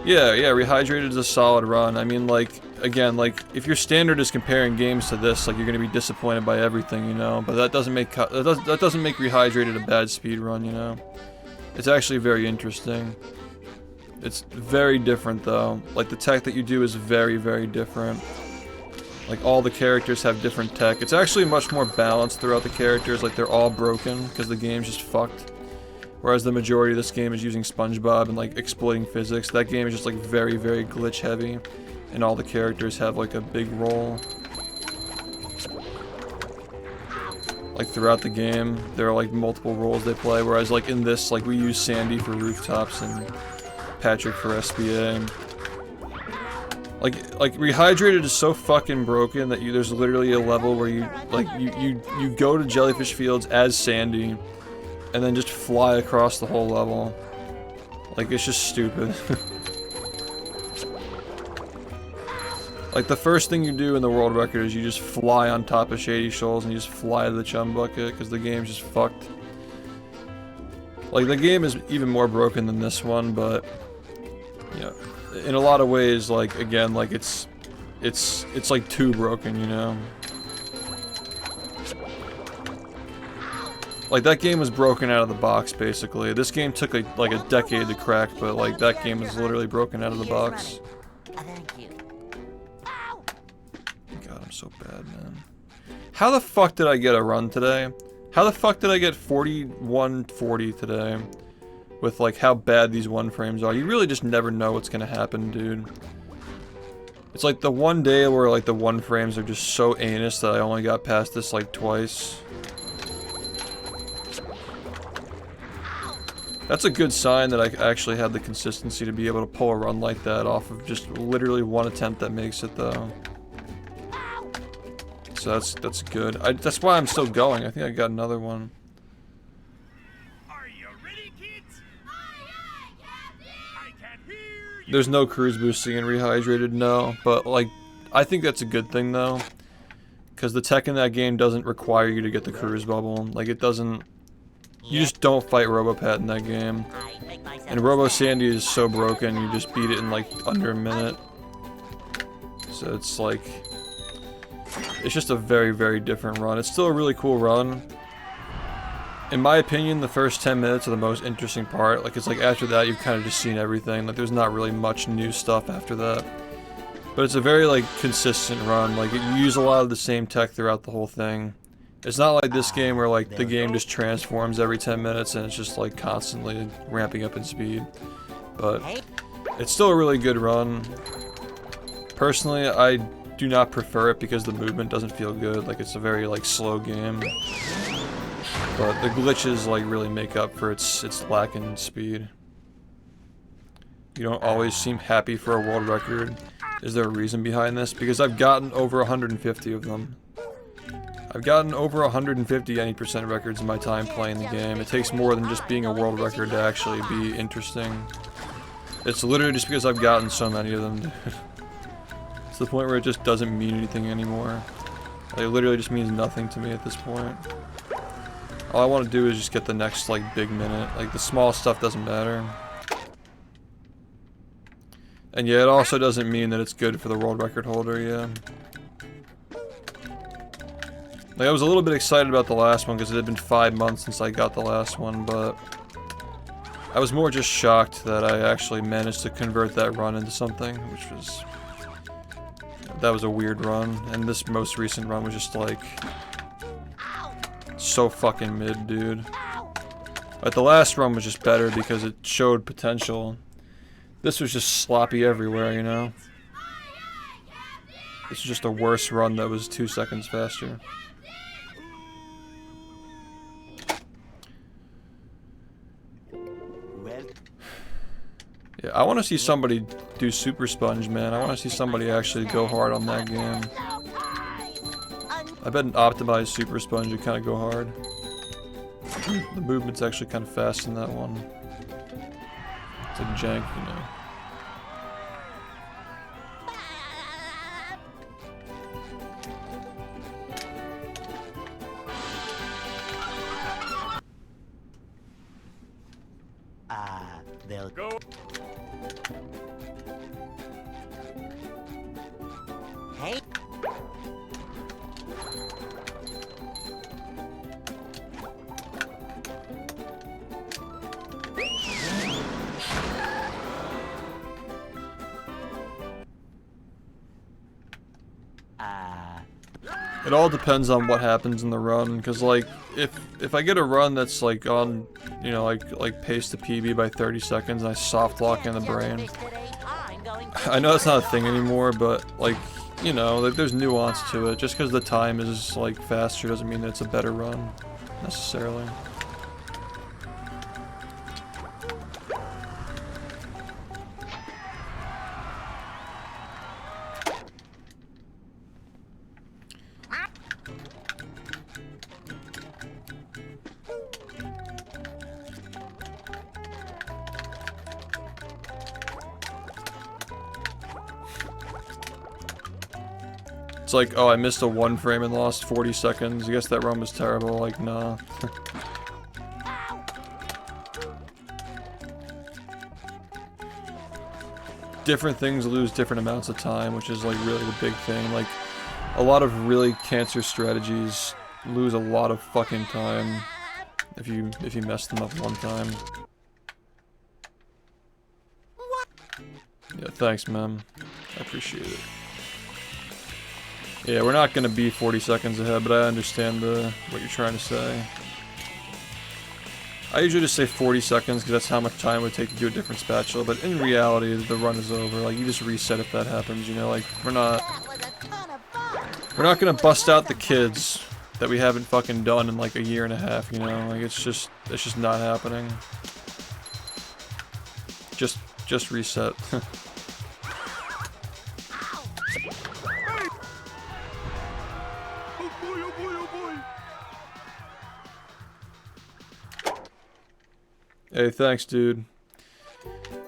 Yeah, Rehydrated is a solid run. I mean, like, again, like, if your standard is comparing games to this, like, you're gonna be disappointed by everything, you know? But that doesn't make Rehydrated a bad speedrun, you know? It's actually very interesting. It's very different, though. Like, the tech that you do is very, very different. Like, all the characters have different tech. It's actually much more balanced throughout the characters. Like, they're all broken, because the game's just fucked. Whereas the majority of this game is using SpongeBob and like exploiting physics. That game is just like very, very glitch heavy. And all the characters have like a big role. Like throughout the game, there are like multiple roles they play. Whereas like in this, like we use Sandy for rooftops and Patrick for SBA. Like Rehydrated is so fucking broken that there's literally a level where you go to Jellyfish Fields as Sandy. And then just fly across the whole level. Like, it's just stupid. Like, the first thing you do in the world record is you just fly on top of Shady Shoals and you just fly to the chum bucket, because the game's just fucked. Like, the game is even more broken than this one, but... yeah, in a lot of ways, like, again, like, it's like too broken, you know? Like, that game was broken out of the box, basically. This game took, like a decade to crack, but, like, that game was literally broken out of the box. Thank you. God, I'm so bad, man. How the fuck did I get a run today? How the fuck did I get 4140 today? With, like, how bad these one frames are. You really just never know what's gonna happen, dude. It's like the one day where, like, the one frames are just so anus that I only got past this, like, twice. That's a good sign that I actually had the consistency to be able to pull a run like that off of just literally one attempt that makes it, though. So that's good. That's why I'm still going. I think I got another one. Are you ready, kids? I can't hear you. There's no cruise boosting in Rehydrated, no. But, like, I think that's a good thing, though. Because the tech in that game doesn't require you to get the cruise bubble. Like, it doesn't... You just don't fight Robopat in that game. And Robo Sandy is so broken, you just beat it in like under a minute. So it's like... it's just a very, very different run. It's still a really cool run. In my opinion, the first 10 minutes are the most interesting part. Like, it's like after that, you've kind of just seen everything. Like, there's not really much new stuff after that. But it's a very, like, consistent run. Like, you use a lot of the same tech throughout the whole thing. It's not like this game where, like, the game just transforms every 10 minutes and it's just, like, constantly ramping up in speed. But it's still a really good run. Personally, I do not prefer it because the movement doesn't feel good. Like, it's a very, like, slow game. But the glitches, like, really make up for its lack in speed. You don't always seem happy for a world record. Is there a reason behind this? Because I've gotten over 150 of them. I've gotten over 150 any% records in my time playing the game. It takes more than just being a world record to actually be interesting. It's literally just because I've gotten so many of them, dude. It's the point where it just doesn't mean anything anymore. Like, it literally just means nothing to me at this point. All I want to do is just get the next, like, big minute. Like, the small stuff doesn't matter. And yeah, it also doesn't mean that it's good for the world record holder, yeah. Like, I was a little bit excited about the last one because it had been 5 months since I got the last one, but I was more just shocked that I actually managed to convert that run into something, which was... That was a weird run, and this most recent run was just like... so fucking mid, dude. But the last run was just better because it showed potential. This was just sloppy everywhere, you know? This is just a worse run that was 2 seconds faster. Yeah, I want to see somebody do Super Sponge, man. I want to see somebody actually go hard on that game. I bet an optimized Super Sponge would kind of go hard. The movement's actually kind of fast in that one. It's like jank, you know. They'll Go. Hey. It all depends on what happens in the run, because like if I get a run that's like on, you know, like pace to PB by 30 seconds and I soft lock in the brain. I know it's not a thing anymore, but like, you know, like, there's nuance to it. Just because the time is like faster doesn't mean that it's a better run necessarily. It's like, oh, I missed a 1 frame and lost 40 seconds. I guess that run was terrible. Like, nah. Different things lose different amounts of time, which is like really the big thing. Like, a lot of really cancer strategies lose a lot of fucking time if you mess them up one time. Yeah, thanks, man. I appreciate it. Yeah, we're not gonna be 40 seconds ahead, but I understand what you're trying to say. I usually just say 40 seconds because that's how much time it would take to do a different spatula, but in reality, the run is over. Like, you just reset if that happens, you know? Like, we're not gonna bust out the kids that we haven't fucking done in like a year and a half, you know? Like, it's just not happening. Just reset. Hey, thanks, dude.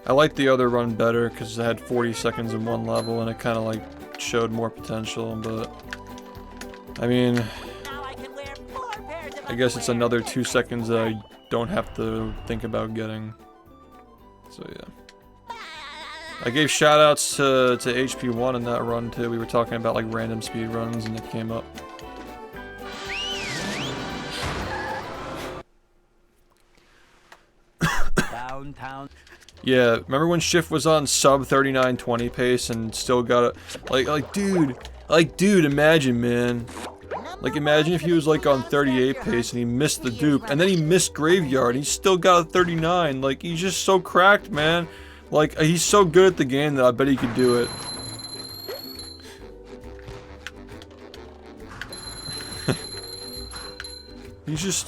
I liked the other run better because it had 40 seconds in one level and it kind of like showed more potential, but I mean, I guess it's another 2 seconds that I don't have to think about getting. So yeah. I gave shoutouts to HP1 in that run too. We were talking about like random speed runs and it came up. downtown. Yeah, remember when SHiFT was on sub 3920 pace and still got it? Like dude, imagine, man. Like, imagine if he was like on 38 pace and he missed the dupe, and then he missed Graveyard, and he still got a 39. Like, he's just so cracked, man. Like, he's so good at the game that I bet he could do it. he's just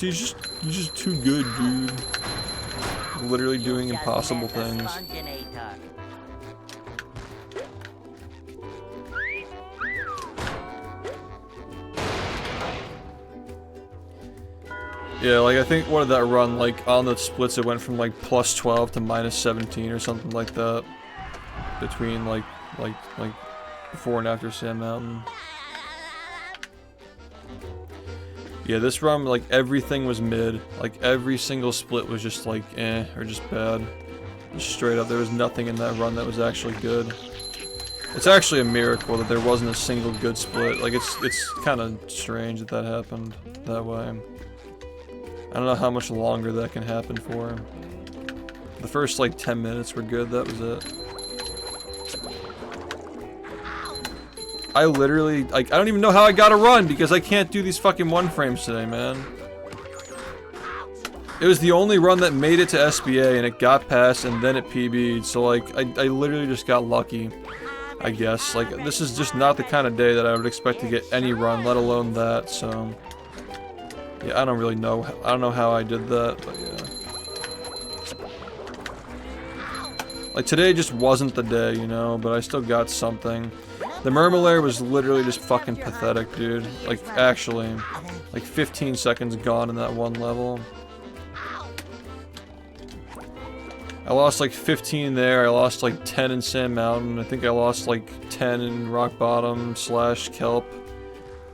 too good, dude. Literally doing impossible things. Yeah, like I think what did that run, like on the splits it went from like plus 12 to minus 17 or something like that. Between like before and after Sand Mountain. Yeah, this run, like everything was mid. Like every single split was just like eh, or just bad. Just straight up, there was nothing in that run that was actually good. It's actually a miracle that there wasn't a single good split. Like it's kind of strange that that happened that way. I don't know how much longer that can happen for. The first like 10 minutes were good, that was it. I literally, like, I don't even know how I got a run because I can't do these fucking 1-frames today, man. It was the only run that made it to SBA and it got past and then it PB'd, so like, I literally just got lucky, I guess. Like, this is just not the kind of day that I would expect to get any run, let alone that, so... Yeah, I don't really know, I don't know how I did that, but yeah. Like, today just wasn't the day, you know, but I still got something. The Murmulaire was literally just fucking pathetic, dude. Like, actually. Like, 15 seconds gone in that one level. I lost like 15 there, I lost like 10 in Sand Mountain, I think I lost like 10 in Rock Bottom / Kelp.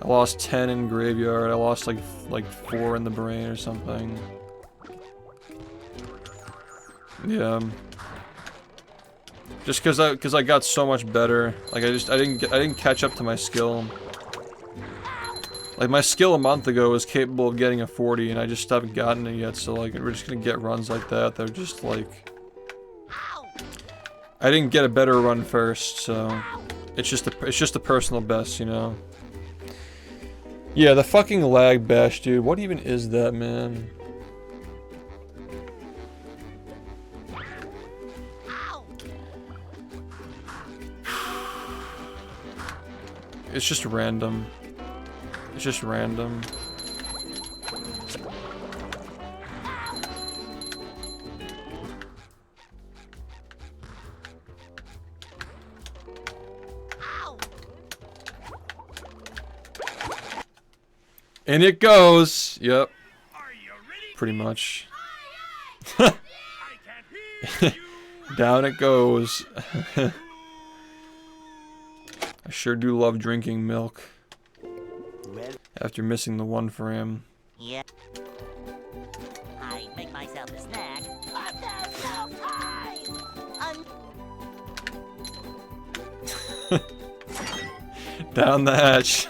I lost 10 in Graveyard, I lost like 4 in the Brain or something. Yeah. Just cause I got so much better. Like I didn't catch up to my skill. Like my skill a month ago was capable of getting a 40 and I just haven't gotten it yet, so like we're just gonna get runs like that. They're just like I didn't get a better run first, so it's just a personal best, you know. Yeah, the fucking lag bash, dude. What even is that, man? It's just random. It's just random. And it goes. Yep. Pretty much. Down it goes. I sure do love drinking milk. After missing the 1-frame. Yeah. I make myself a snack. Down the hatch.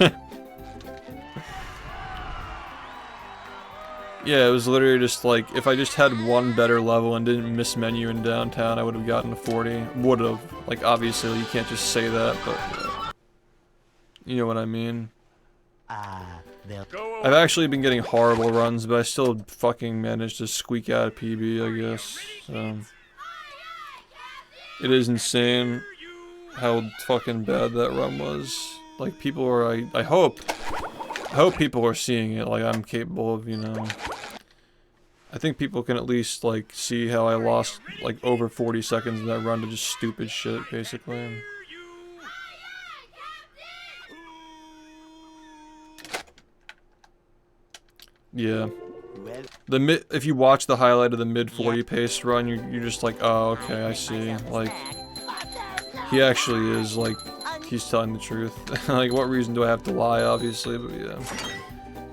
Yeah, it was literally just like, if I just had one better level and didn't miss menu in downtown, I would have gotten a 40. Would've. Like, obviously, you can't just say that, but... you know what I mean. I've actually been getting horrible runs, but I still fucking managed to squeak out a PB, I guess. So. It is insane how fucking bad that run was. Like, people are, I hope people are seeing it, like I'm capable of, you know. I think people can at least, like, see how I lost, like, over 40 seconds in that run to just stupid shit, basically. Yeah. If you watch the highlight of the mid 40 pace run, you're just like, oh, okay, I see. Like, he actually is, like, he's telling the truth. Like, what reason do I have to lie, obviously, but yeah.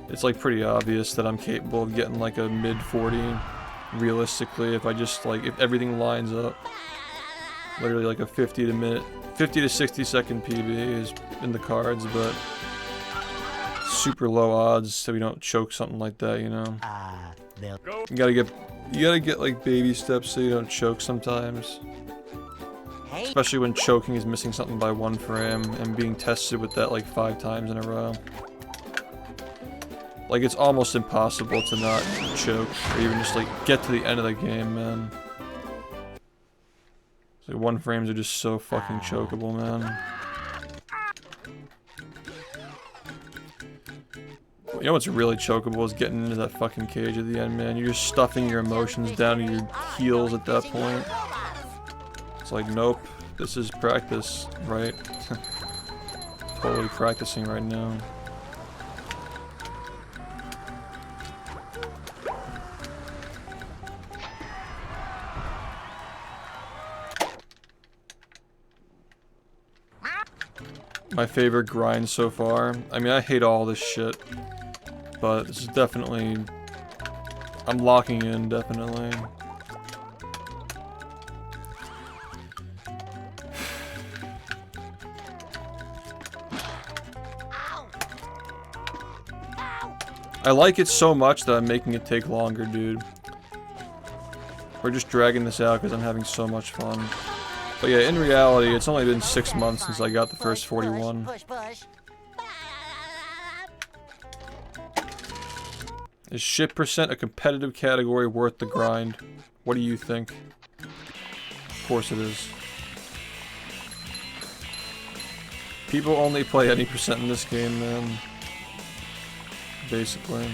It's, like, pretty obvious that I'm capable of getting, like, a mid 40, realistically, if I just, like, if everything lines up. Literally, like, a 50 to 60 second PB is in the cards, but super low odds so we don't choke something like that, you know? You gotta get, like, baby steps so you don't choke sometimes. Especially when choking is missing something by 1 frame and being tested with that like 5 times in a row. Like, it's almost impossible to not choke or even just like get to the end of the game, man. So 1 frames are just so fucking chokeable, man. You know what's really chokeable is getting into that fucking cage at the end, man. You're just stuffing your emotions down to your heels at that point. It's like, nope, this is practice, right? Totally practicing right now. my favorite grind so far. I mean, I hate all this shit, but this is definitely, I'm locking in, definitely. I like it so much that I'm making it take longer, dude. We're just dragging this out because I'm having so much fun. But yeah, in reality, it's only been 6 months since I got the first 41. Push, push. Is shit percent a competitive category worth the grind? What do you think? Of course it is. People only play any percent in this game, man. Basically.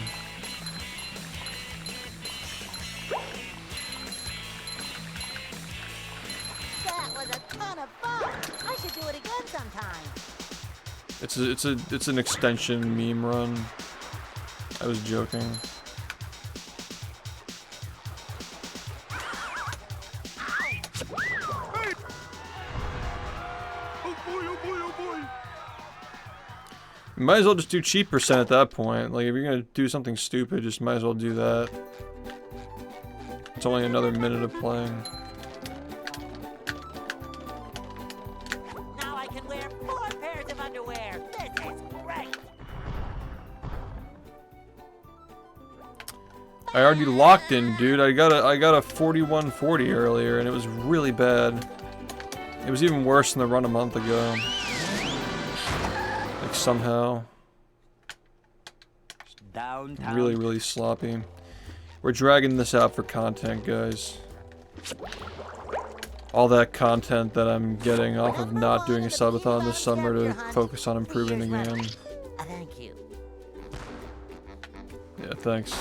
That was a ton of fun. I should do it again sometime. It's an extension meme run. I was joking. You might as well just do cheap percent at that point. Like, if you're gonna do something stupid, just might as well do that. It's only another minute of playing. Now I can wear 4 pairs of underwear. This is great. I already locked in, dude. I got a 4140 earlier, and it was really bad. It was even worse than the run a month ago. Like, somehow. Downtown. Really, really sloppy. We're dragging this out for content, guys. All that content that I'm getting off of not doing a subathon this summer to focus on improving the game. Thank you. Yeah, thanks.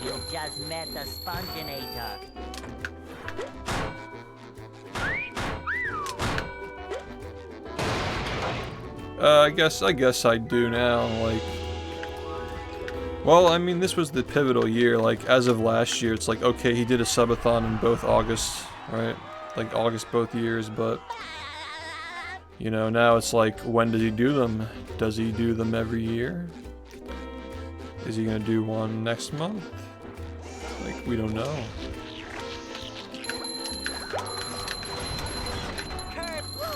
You just met the sponginator. I guess I do now, like... Well, I mean, this was the pivotal year, like, as of last year, it's like, okay, he did a subathon in both August, right? Like, August both years, but... You know, now it's like, when does he do them? Does he do them every year? Is he gonna do one next month? Like, we don't know.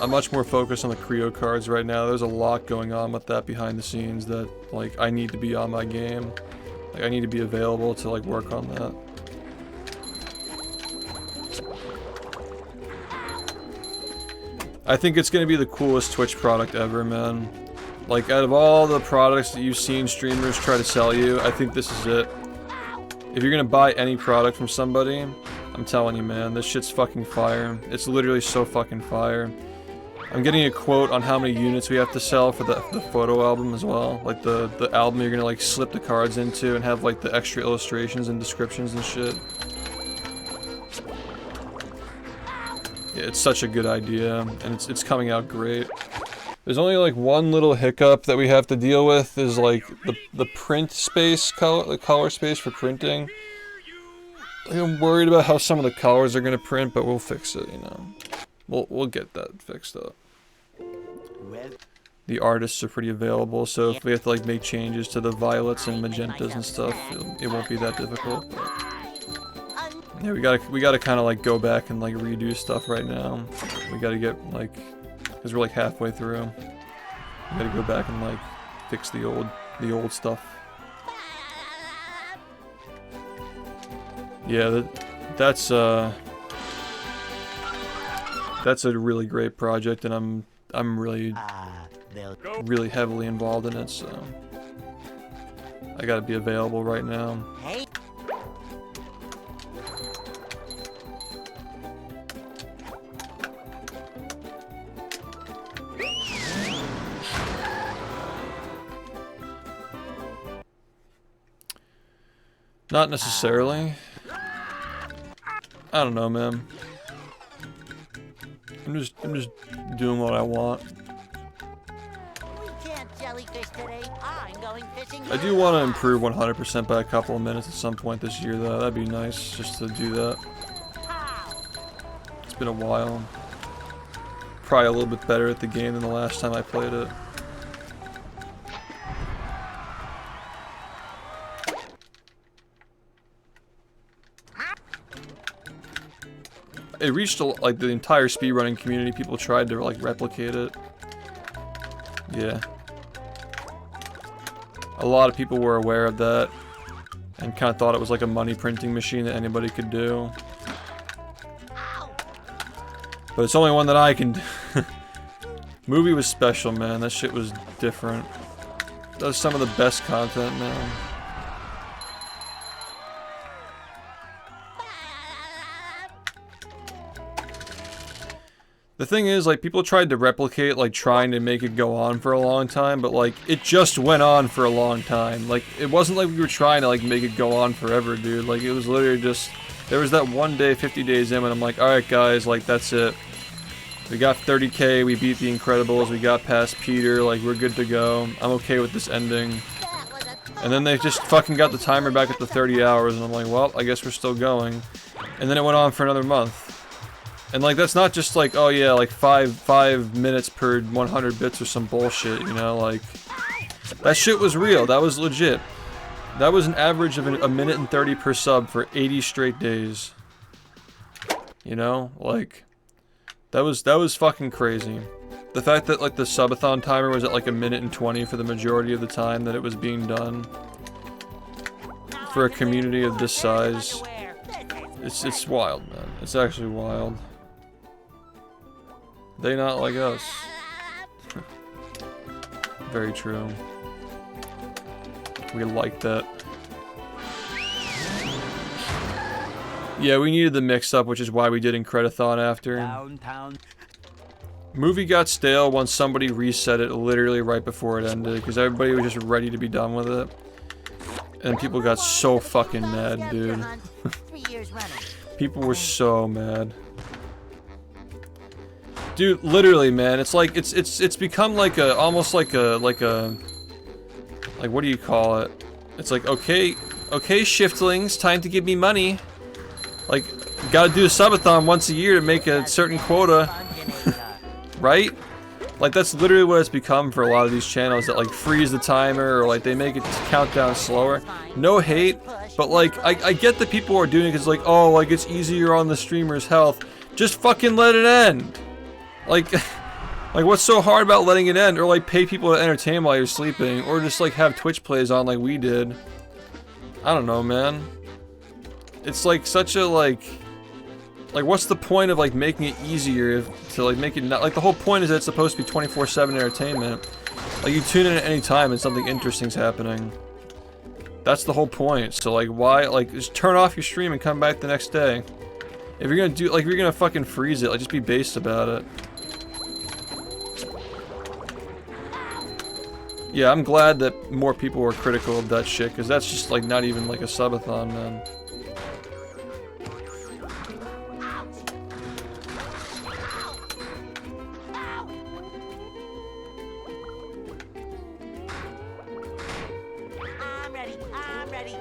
I'm much more focused on the Creo cards right now. There's a lot going on with that behind the scenes that, like, I need to be on my game. Like, I need to be available to, like, work on that. I think it's gonna be the coolest Twitch product ever, man. Like, out of all the products that you've seen streamers try to sell you, I think this is it. If you're gonna buy any product from somebody, I'm telling you, man, this shit's fucking fire. It's literally so fucking fire. I'm getting a quote on how many units we have to sell for the photo album as well. Like, the album you're gonna, like, slip the cards into and have, like, the extra illustrations and descriptions and shit. Yeah, it's such a good idea, and it's coming out great. There's only, like, one little hiccup that we have to deal with is, like, the print space, the color space for printing. Like, I'm worried about how some of the colors are gonna print, but we'll fix it, you know. We'll get that fixed up. The artists are pretty available, so if we have to, like, make changes to the violets and magentas and stuff, it won't be that difficult. But yeah, we gotta kind of, like, go back and, like, redo stuff right now. We gotta get, like, because we're, like, halfway through. We gotta go back and, like, fix the old stuff. Yeah, that's a really great project, and I'm really heavily involved in it, so I gotta be available right now. Hey. Not necessarily. I don't know, man. I'm just doing what I want. can't jellyfish today. I'm going fishing. I do want to improve 100% by a couple of minutes at some point this year, though. That'd be nice just to do that. It's been a while. Probably a little bit better at the game than the last time I played it. It reached like the entire speedrunning community. People tried to like replicate it. Yeah. A lot of people were aware of that and kind of thought it was like a money printing machine that anybody could do. But it's only one that I can do. Movie was special, man. That shit was different. That was some of the best content, man. The thing is, like, people tried to replicate, like, trying to make it go on for a long time, but, like, it just went on for a long time. Like, it wasn't like we were trying to, like, make it go on forever, dude. Like, it was literally just... There was that one day, 50 days in, and I'm like, alright, guys, like, that's it. We got 30k, we beat the Incredibles, we got past Peter, like, we're good to go. I'm okay with this ending. And then they just fucking got the timer back at the 30 hours, and I'm like, well, I guess we're still going. And then it went on for another month. And, like, that's not just, like, oh, yeah, like, 5 minutes per 100 bits or some bullshit, you know, like... That shit was real, that was legit. That was an average of a minute and 30 per sub for 80 straight days. You know, like... That was fucking crazy. The fact that, like, the subathon timer was at, like, a minute and 20 for the majority of the time that it was being done. For a community of this size. It's wild, man. It's actually wild. They not like us. Very true. We like that. Yeah, we needed the mix-up, which is why we did Incredithon after. Downtown. Movie got stale once somebody reset it literally right before it ended, because everybody was just ready to be done with it. And people got so fucking mad, dude. People were so mad. Dude, literally, man, it's like, it's become like a, almost like a, like, what do you call it? It's like, okay, shiftlings, time to give me money. Like, gotta do a subathon once a year to make a certain quota. Right? Like, that's literally what it's become for a lot of these channels, that, like, freeze the timer, or, like, they make it count down slower. No hate, but, like, I get that people are doing it because, like, oh, like, it's easier on the streamer's health. Just fucking let it end! Like, like, what's so hard about letting it end? Or, like, pay people to entertain while you're sleeping, or just, like, have Twitch plays on like we did. I don't know, man. It's, like, such a, like, what's the point of, like, making it easier to, like, make it not, like, the whole point is that it's supposed to be 24/7 entertainment. Like, you tune in at any time and something interesting's happening. That's the whole point. So, like, why, like, just turn off your stream and come back the next day. If you're gonna do, like, if you're gonna fucking freeze it, like, just be based about it. Yeah, I'm glad that more people were critical of that shit, because that's just, like, not even, like, a subathon, man.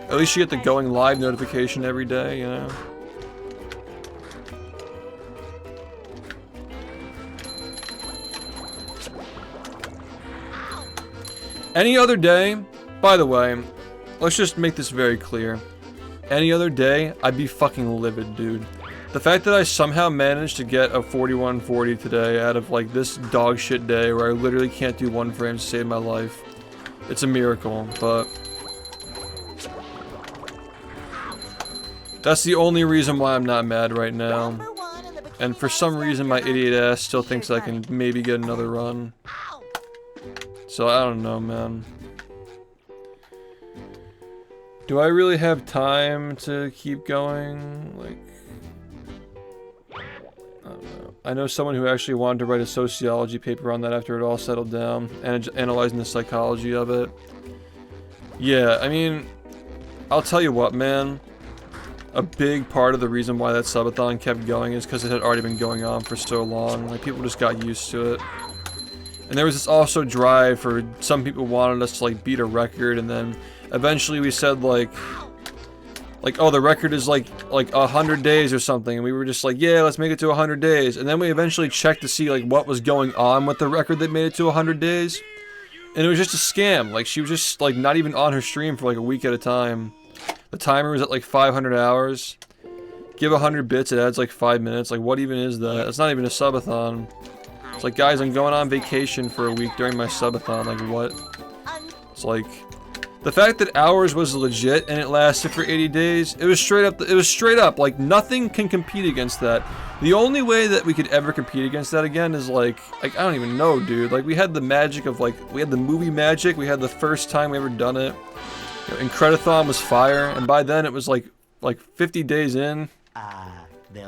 At least you get the going live notification every day, you know? Any other day, by the way, let's just make this very clear. Any other day, I'd be fucking livid, dude. The fact that I somehow managed to get a 4140 today out of, like, this dog shit day where I literally can't do 1 frame to save my life. It's a miracle, but... That's the only reason why I'm not mad right now. And for some reason my idiot ass still thinks I can maybe get another run. So I don't know, man. Do I really have time to keep going? Like, I don't know. I know someone who actually wanted to write a sociology paper on that after it all settled down, and analyzing the psychology of it. Yeah, I mean, I'll tell you what, man. A big part of the reason why that subathon kept going is because it had already been going on for so long. Like, people just got used to it. And there was this also drive for some people wanted us to like beat a record, and then eventually we said like oh, the record is like 100 days or something, and we were just like, yeah, let's make it to 100 days. And then we eventually checked to see like what was going on with the record that made it to 100 days, and it was just a scam. Like she was just like not even on her stream for like a week at a time. The timer was at like 500 hours. Give 100 bits, it adds like 5 minutes. Like what even is that? It's not even a subathon. It's like, guys, I'm going on vacation for a week during my subathon. Like what? It's like the fact that ours was legit and it lasted for 80 days, it was straight up, like nothing can compete against that. The only way that we could ever compete against that again is like I don't even know, dude. Like we had the magic of like, we had the movie magic, we had the first time we ever done it. You know, Incredithon was fire, and by then it was like 50 days in.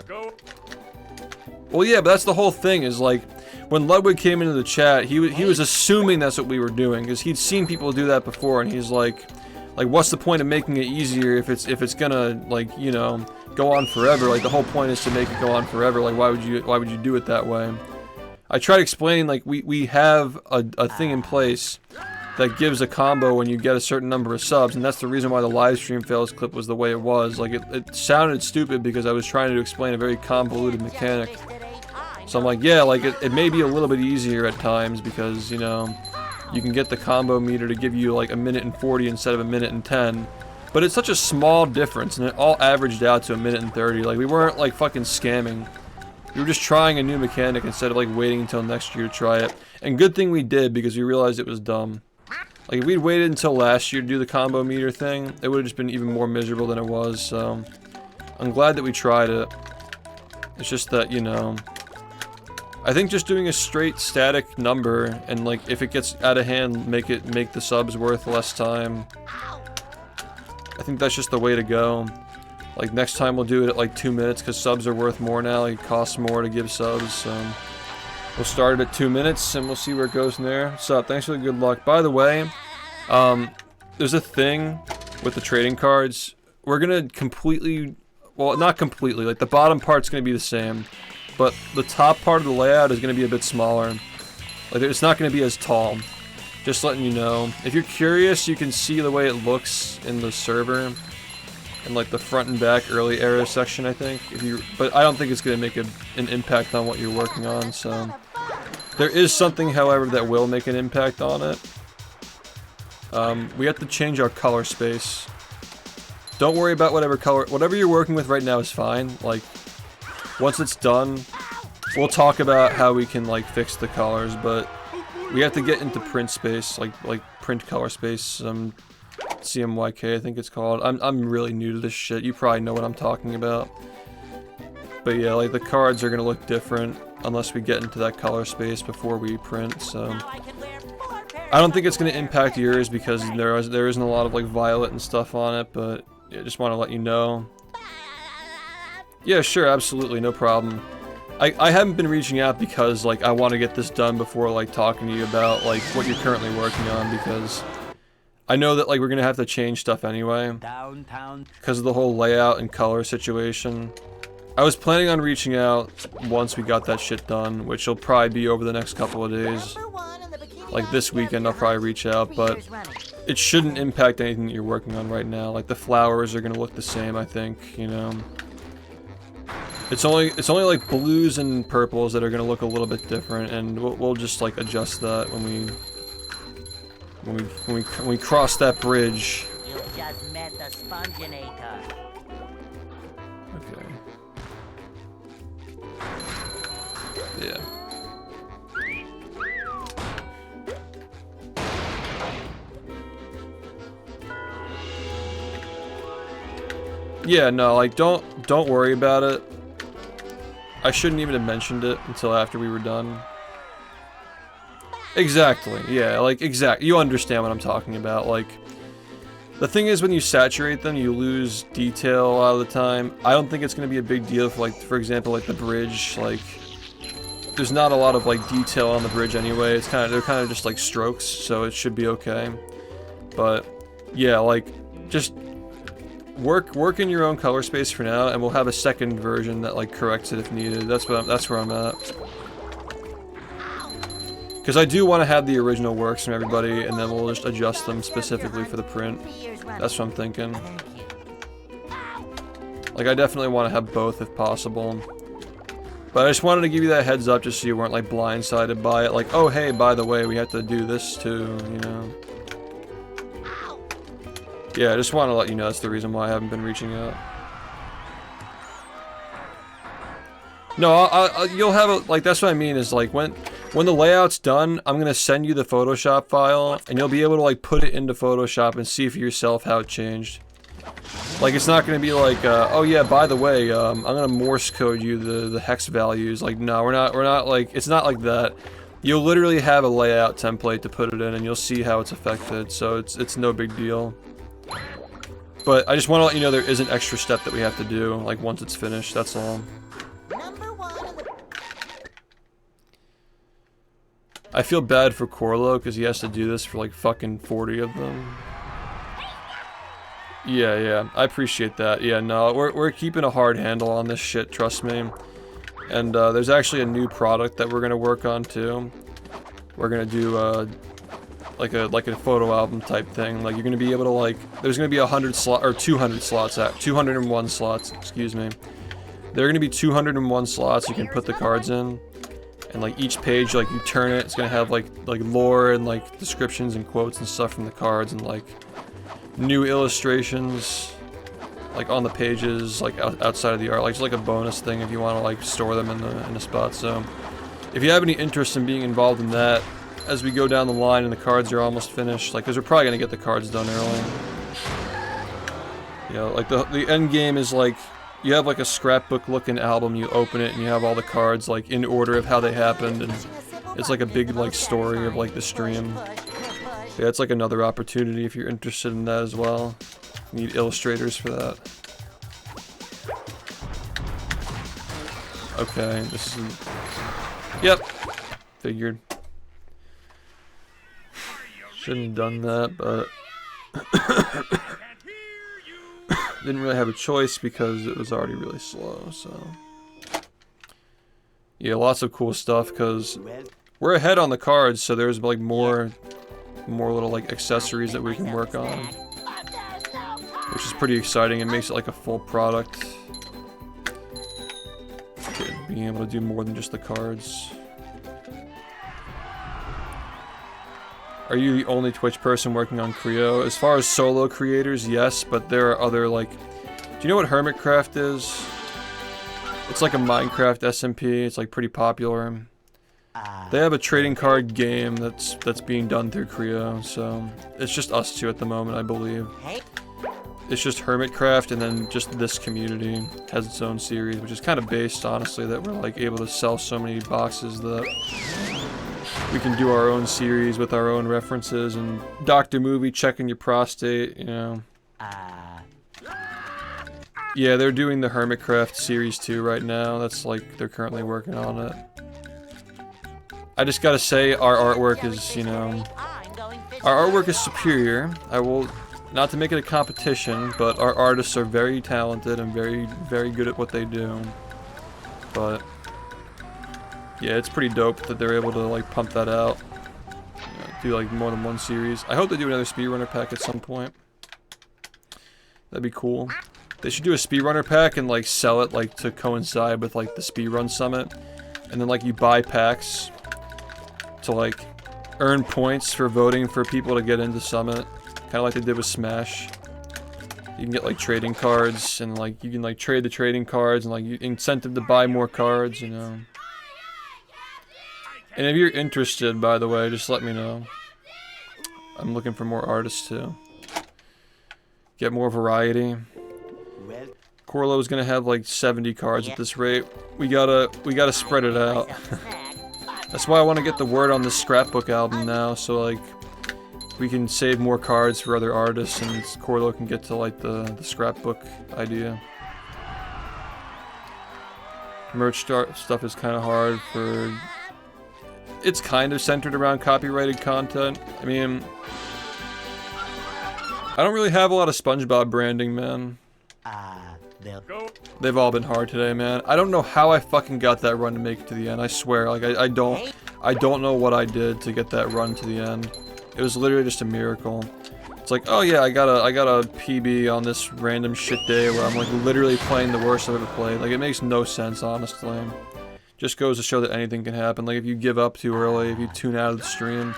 Go. Well, yeah, but that's the whole thing is like, when Ludwig came into the chat, he was assuming that's what we were doing, because he'd seen people do that before, and he's like, what's the point of making it easier if it's gonna, like, you know, go on forever? Like the whole point is to make it go on forever. Like why would you do it that way? I tried explaining like we have a thing in place that gives a combo when you get a certain number of subs, and that's the reason why the live stream fails clip was the way it was. Like it sounded stupid because I was trying to explain a very convoluted mechanic. So I'm like, yeah, like it may be a little bit easier at times because, you know, you can get the combo meter to give you like 1:40 instead of 1:10. But it's such a small difference, and it all averaged out to 1:30. Like we weren't like fucking scamming. We were just trying a new mechanic instead of like waiting until next year to try it. And good thing we did, because we realized it was dumb. Like if we'd waited until last year to do the combo meter thing, it would have just been even more miserable than it was. So I'm glad that we tried it. It's just that, you know, I think just doing a straight static number, and like if it gets out of hand, make the subs worth less time. I think that's just the way to go. Like next time we'll do it at like 2 minutes, because subs are worth more now. Like it costs more to give subs. So we'll start it at 2 minutes and we'll see where it goes from there. What's up? Thanks for the good luck. By the way, there's a thing with the trading cards. We're gonna completely, well, not completely, like the bottom part's gonna be the same, but the top part of the layout is going to be a bit smaller. Like it's not going to be as tall. Just letting you know. If you're curious, you can see the way it looks in the server, in like the front and back early era section, I think. But I don't think it's going to make an impact on what you're working on. So there is something, however, that will make an impact on it. We have to change our color space. Don't worry about whatever you're working with right now is fine. Like, once it's done, we'll talk about how we can like fix the colors, but we have to get into print space, like print color space, CMYK I think it's called. I'm really new to this shit. You probably know what I'm talking about. But yeah, like the cards are gonna look different unless we get into that color space before we print, so I don't think it's gonna impact yours because there isn't a lot of like violet and stuff on it, but yeah, just want to let you know. Yeah, sure, absolutely, no problem. I haven't been reaching out because, like, I want to get this done before, like, talking to you about, like, what you're currently working on, because I know that, like, we're gonna have to change stuff anyway. Downtown. Because of the whole layout and color situation. I was planning on reaching out once we got that shit done, which will probably be over the next couple of days. Like, this weekend I'll probably reach out, but it shouldn't impact anything that you're working on right now. Like, the flowers are gonna look the same, I think, you know. It's only like blues and purples that are gonna look a little bit different, and we'll just like adjust that when we cross that bridge. You just met the sponginator. Okay. Yeah. Yeah, no, like don't worry about it. I shouldn't even have mentioned it until after we were done. Exactly, yeah, like, you understand what I'm talking about. Like, the thing is, when you saturate them, you lose detail a lot of the time. I don't think it's going to be a big deal for, like, for example, like, the bridge. Like, there's not a lot of, like, detail on the bridge anyway. They're kind of just, like, strokes, so it should be okay. But, yeah, like, just work in your own color space for now, and we'll have a second version that like corrects it if needed. That's where I'm at. Because I do want to have the original works from everybody, and then we'll just adjust them specifically for the print. That's what I'm thinking. Like, I definitely want to have both if possible. But I just wanted to give you that heads up just so you weren't, like, blindsided by it. Like, oh, hey, by the way, we have to do this too, you know? Yeah, I just want to let you know that's the reason why I haven't been reaching out. No, you'll have a, like, that's what I mean is, like, when the layout's done, I'm gonna send you the Photoshop file, and you'll be able to, like, put it into Photoshop and see for yourself how it changed. Like, it's not gonna be like, oh yeah, by the way, I'm gonna Morse code you the hex values. Like, no, we're not, like, it's not like that. You'll literally have a layout template to put it in, and you'll see how it's affected, so it's no big deal. But I just want to let you know there is an extra step that we have to do, like, once it's finished, that's all. I feel bad for Corlo, because he has to do this for, like, fucking 40 of them. Yeah, I appreciate that. Yeah, no, we're keeping a hard handle on this shit, trust me. And, there's actually a new product that we're gonna work on, too. We're gonna do, like a photo album type thing. Like, you're gonna be able to, like, there's gonna be 201 slots, excuse me. There are gonna be 201 slots you can put the cards in. And, like, each page, like, you turn it, it's gonna have, like lore and, like, descriptions and quotes and stuff from the cards and, like, new illustrations, like, on the pages, like, outside of the art. Like, just like a bonus thing if you want to, like, store them in a spot. So, if you have any interest in being involved in that, as we go down the line and the cards are almost finished, like, because we're probably gonna get the cards done early. You know, like, the end game is, like, you have, like, a scrapbook looking album, you open it and you have all the cards, like, in order of how they happened, and it's like a big, like, story of, like, the stream. Yeah, it's like another opportunity if you're interested in that as well. You need illustrators for that. Okay, this is... Yep. Figured. Shouldn't have done that, but... Didn't really have a choice because it was already really slow, so... Yeah, lots of cool stuff, because we're ahead on the cards, so there's, like, more little, like, accessories that we can work on. Which is pretty exciting. It makes it like a full product. Okay, being able to do more than just the cards. Are you the only Twitch person working on Creo? As far as solo creators, yes, but there are other, like... Do you know what Hermitcraft is? It's like a Minecraft SMP. It's, like, pretty popular. They have a trading card game that's being done through Creo, so... It's just us two at the moment, I believe. It's just Hermitcraft, and then just this community has its own series, which is kind of based, honestly, that we're, like, able to sell so many boxes that we can do our own series with our own references, and Dr. Movie checking your prostate, you know. Yeah, they're doing the Hermitcraft series 2 right now. That's, like, they're currently working on it. I just gotta say, our artwork is, you know... Our artwork is superior. I will... Not to make it a competition, but our artists are very talented and very, very good at what they do. But... Yeah, it's pretty dope that they're able to, like, pump that out. Do, like, more than one series. I hope they do another speedrunner pack at some point. That'd be cool. They should do a speedrunner pack and, like, sell it, like, to coincide with, like, the speedrun summit. And then, like, you buy packs to, like, earn points for voting for people to get into summit. Kind of like they did with Smash. You can get, like, trading cards, and, like, you can, like, trade the trading cards, and, like, you incentive to buy more cards, you know. And if you're interested, by the way, just let me know. I'm looking for more artists, too. Get more variety. Corlo's gonna have, like, 70 cards at this rate. We gotta spread it out. That's why I want to get the word on this scrapbook album now, so, like, we can save more cards for other artists, and Corlo can get to, like, the scrapbook idea. Merch stuff is kind of hard for... It's kind of centered around copyrighted content. I mean... I don't really have a lot of SpongeBob branding, man. They've all been hard today, man. I don't know how I fucking got that run to make it to the end, I swear. Like, I don't I don't know what I did to get that run to the end. It was literally just a miracle. It's like, oh yeah, I got a PB on this random shit day where I'm like literally playing the worst I've ever played. Like, it makes no sense, honestly. Just goes to show that anything can happen. Like, if you give up too early, if you tune out of the stream,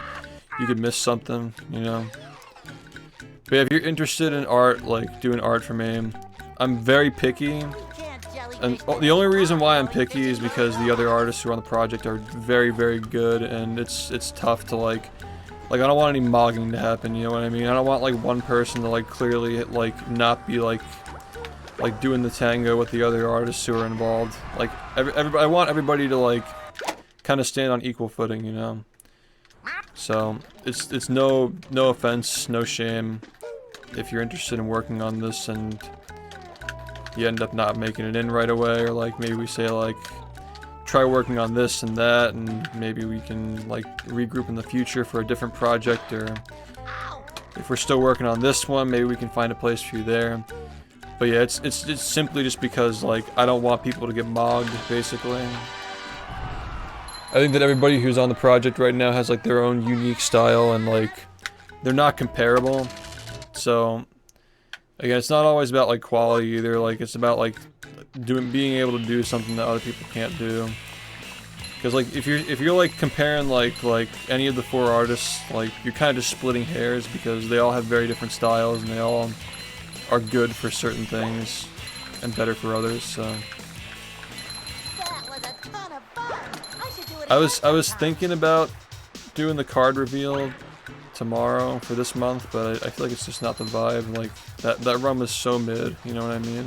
you could miss something, you know? But yeah, if you're interested in art, like doing art for me, I'm very picky. And the only reason why I'm picky is because the other artists who are on the project are very, very good, and it's tough to like I don't want any mogging to happen, you know what I mean? I don't want like one person to like clearly like not be like doing the tango with the other artists who are involved. Like I want everybody to like kind of stand on equal footing, you know? So it's no offense, no shame if you're interested in working on this and you end up not making it in right away, or like maybe we say like try working on this and that, and maybe we can like regroup in the future for a different project, or if we're still working on this one, maybe we can find a place for you there. But yeah, it's simply just because like I don't want people to get mogged, basically. I think that everybody who's on the project right now has like their own unique style, and like they're not comparable. So again, it's not always about like quality either. Like it's about like being able to do something that other people can't do. Because like if you're like comparing like any of the 4 artists, like you're kind of just splitting hairs, because they all have very different styles and they all are good for certain things and better for others. So I was thinking about doing the card reveal tomorrow for this month, but I feel like it's just not the vibe. Like that run was so mid, you know what I mean?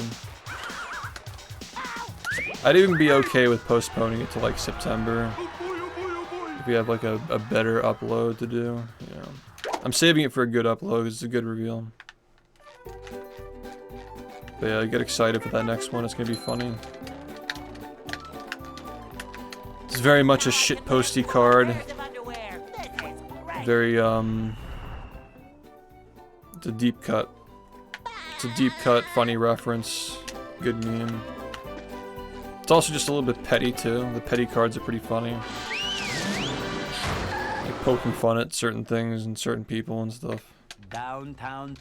I'd even be okay with postponing it to like September if we have like a better upload to do. You know, I'm saving it for a good upload because it's a good reveal. But yeah, get excited for that next one. It's gonna be funny. It's very much a shitposty card. Very it's a deep cut. It's a deep cut, funny reference, good meme. It's also just a little bit petty too. The petty cards are pretty funny. Like poking fun at certain things and certain people and stuff. Downtown.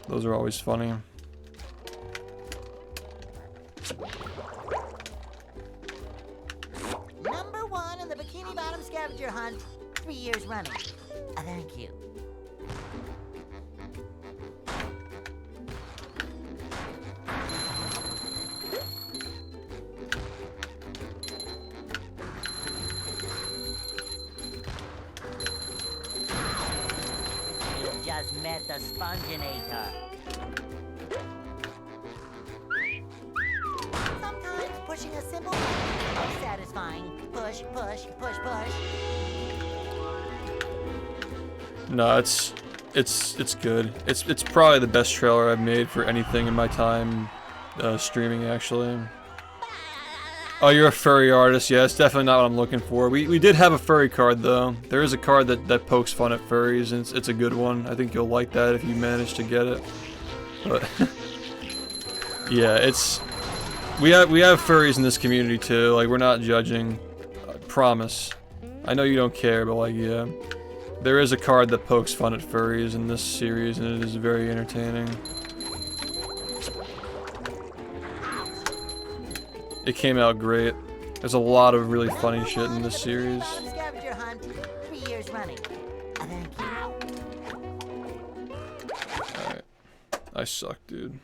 Those are always funny. Number 1 in the Bikini Bottom scavenger hunt, 3 years running. Thank you. You just met the sponginator. Sometimes pushing a simple button is most satisfying. Push, push, push, push. No, it's good. It's probably the best trailer I've made for anything in my time streaming, actually. Oh, you're a furry artist. Yeah, it's definitely not what I'm looking for. We did have a furry card though. There is a card that pokes fun at furries, and it's a good one. I think you'll like that if you manage to get it. But yeah, we have furries in this community too. Like, we're not judging. I promise. I know you don't care, but like, yeah. There is a card that pokes fun at furries in this series, and it is very entertaining. It came out great. There's a lot of really funny shit in this series. Scavenger hunt, 3 years running. Thank you. Alright. I suck, dude.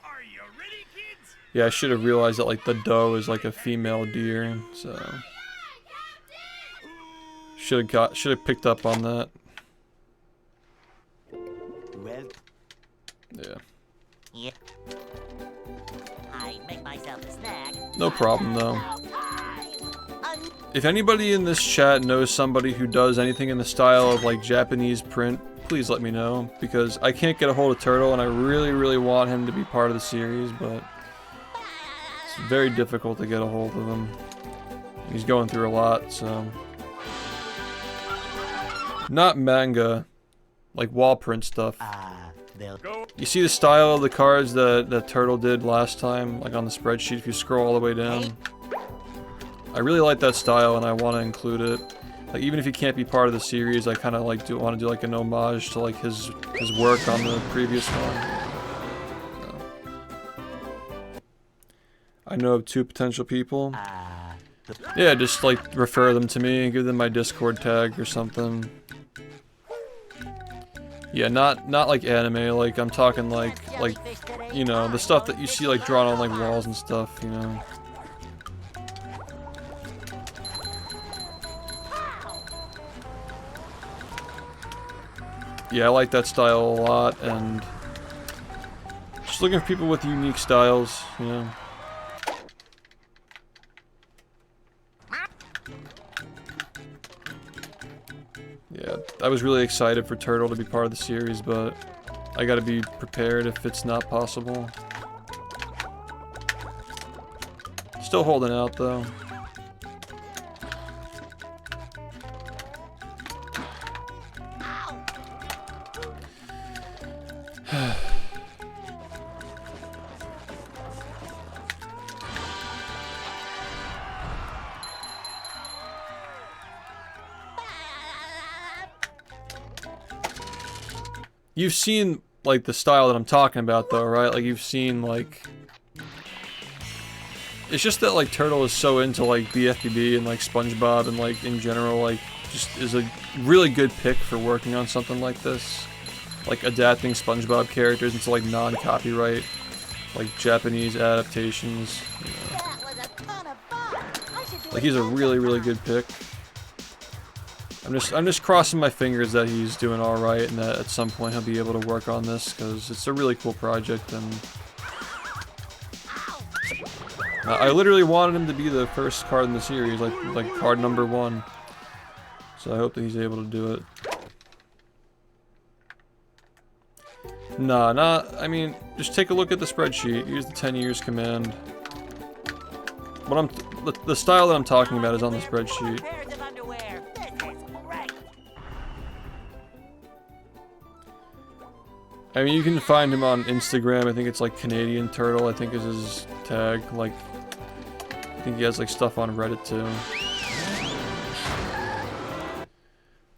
Are you ready, kids? Yeah, I should have realized that like the doe is like a female deer, so should have picked up on that. Well, Yeah. Yeah. I make myself a snack. No problem though. If anybody in this chat knows somebody who does anything in the style of like Japanese print, please let me know, because I can't get a hold of Turtle and I really, really want him to be part of the series, but it's very difficult to get a hold of him. He's going through a lot, so. Not manga, like wall print stuff. they'll You see the style of the cards that Turtle did last time, like on the spreadsheet, if you scroll all the way down? I really like that style and I want to include it. Like, even if he can't be part of the series, I kind of like want to do like an homage to like his work on the previous one. I know of 2 potential people. Yeah, just like refer them to me and give them my Discord tag or something. Yeah, not like anime, like I'm talking like you know, the stuff that you see like drawn on like walls and stuff, you know. Yeah, I like that style a lot, and just looking for people with unique styles, you know. Yeah, I was really excited for Turtle to be part of the series, but I gotta be prepared if it's not possible. Still holding out though. You've seen, like, the style that I'm talking about, though, right? Like, you've seen, like... It's just that, like, Turtle is so into, like, bfbb and, like, SpongeBob and, like, in general, like, just is a really good pick for working on something like this. Like, adapting SpongeBob characters into, like, non-copyright, like, Japanese adaptations, you know. Like, he's a really, really good pick. I'm just crossing my fingers that he's doing all right and that at some point he'll be able to work on this, because it's a really cool project, and I literally wanted him to be the first card in the series, like card number 1. So I hope that he's able to do it. Nah, I mean, just take a look at the spreadsheet. Use the 10 years command. The style that I'm talking about is on the spreadsheet. I mean, you can find him on Instagram. I think it's like Canadian Turtle, I think is his tag. Like, I think he has like stuff on Reddit too.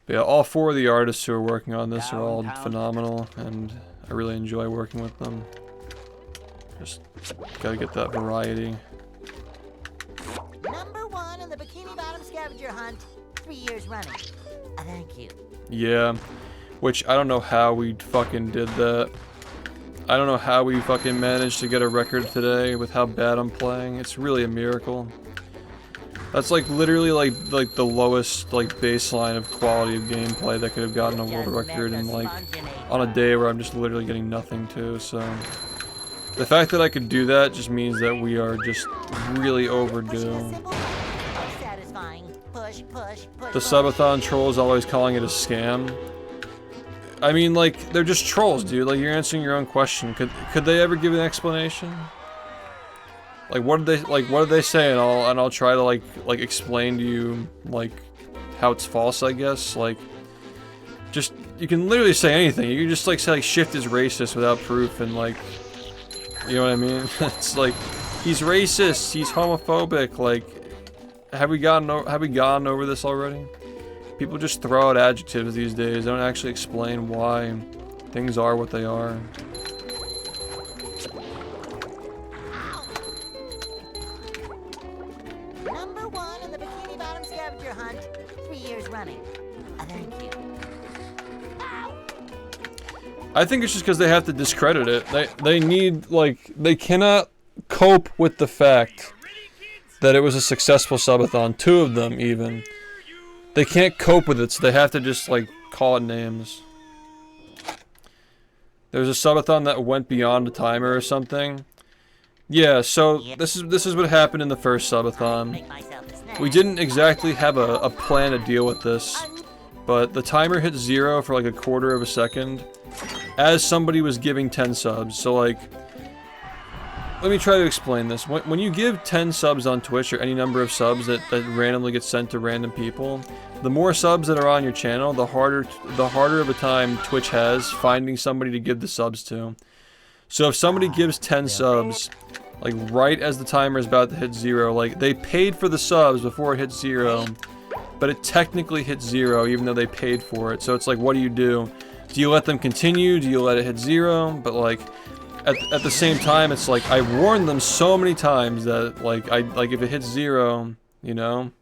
But yeah, all 4 of the artists who are working on this are all phenomenal, and I really enjoy working with them. Just gotta get that variety. Number 1 in the Bikini Bottom scavenger hunt, 3 years running. Thank you. Yeah. Which, I don't know how we fucking did that. I don't know how we fucking managed to get a record today with how bad I'm playing. It's really a miracle. That's like literally like the lowest like baseline of quality of gameplay that could have gotten a world record in like on a day where I'm just literally getting nothing to, so the fact that I could do that just means that we are just really overdue. The subathon trolls always calling it a scam. I mean, like, they're just trolls, dude. Like, you're answering your own question. Could they ever give an explanation? Like, what did they say? And I'll try to like explain to you like how it's false, I guess. Like, just you can literally say anything. You can just like say like SHiFT is racist without proof, and like, you know what I mean? It's like he's racist, he's homophobic. Like, have we gone over this already? People just throw out adjectives these days. They don't actually explain why things are what they are. Number 1 in the Bikini Bottom scavenger hunt, 3 years running. Thank you. I think it's just because they have to discredit it. They need, like, they cannot cope with the fact that it was a successful subathon. 2 of them, even. They can't cope with it, so they have to just, like, call it names. There's a subathon that went beyond the timer or something. Yeah, so this is what happened in the first subathon. We didn't exactly have a plan to deal with this, but the timer hit 0 for like a quarter of a second as somebody was giving 10 subs. So like, let me try to explain this. When you give 10 subs on Twitch, or any number of subs that randomly get sent to random people, the more subs that are on your channel, the harder of a time Twitch has finding somebody to give the subs to. So if somebody gives 10 subs, like right as the timer is about to hit 0. Like they paid for the subs before it hit 0, but it technically hit 0 even though they paid for it. So it's like, what do? Do you let them continue? Do you let it hit 0? But like at the same time, it's like I warned them so many times that like if it hits 0, you know.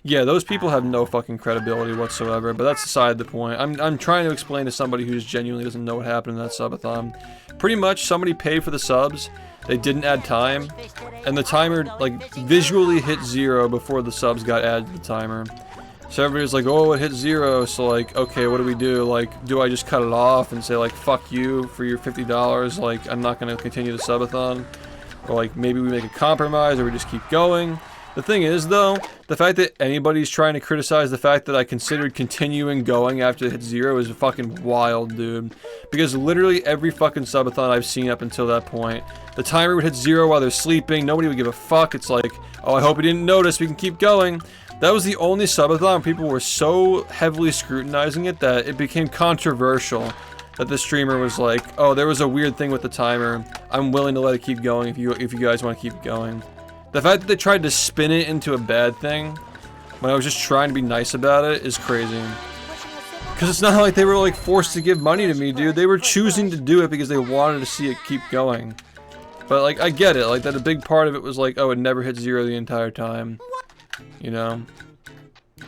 Yeah, those people have no fucking credibility whatsoever, but that's beside the point. I'm trying to explain to somebody who just genuinely doesn't know what happened in that subathon. Pretty much, somebody paid for the subs, they didn't add time, and the timer, like, visually hit 0 before the subs got added to the timer. So everybody's like, oh, it hit 0, so like, okay, what do we do? Like, do I just cut it off and say, like, fuck you for your $50, like, I'm not gonna continue the subathon? Or like, maybe we make a compromise, or we just keep going? The thing is, though, the fact that anybody's trying to criticize the fact that I considered continuing going after it hit 0 is fucking wild, dude. Because literally every fucking subathon I've seen up until that point, the timer would hit 0 while they're sleeping, nobody would give a fuck, it's like, oh, I hope you didn't notice, we can keep going. That was the only subathon where people were so heavily scrutinizing it that it became controversial. That the streamer was like, oh, there was a weird thing with the timer, I'm willing to let it keep going if you guys want to keep going. The fact that they tried to spin it into a bad thing, when I was just trying to be nice about it, is crazy. Because it's not like they were like forced to give money to me, dude. They were choosing to do it because they wanted to see it keep going. But like, I get it, like that a big part of it was like, oh, it never hit 0 the entire time. You know?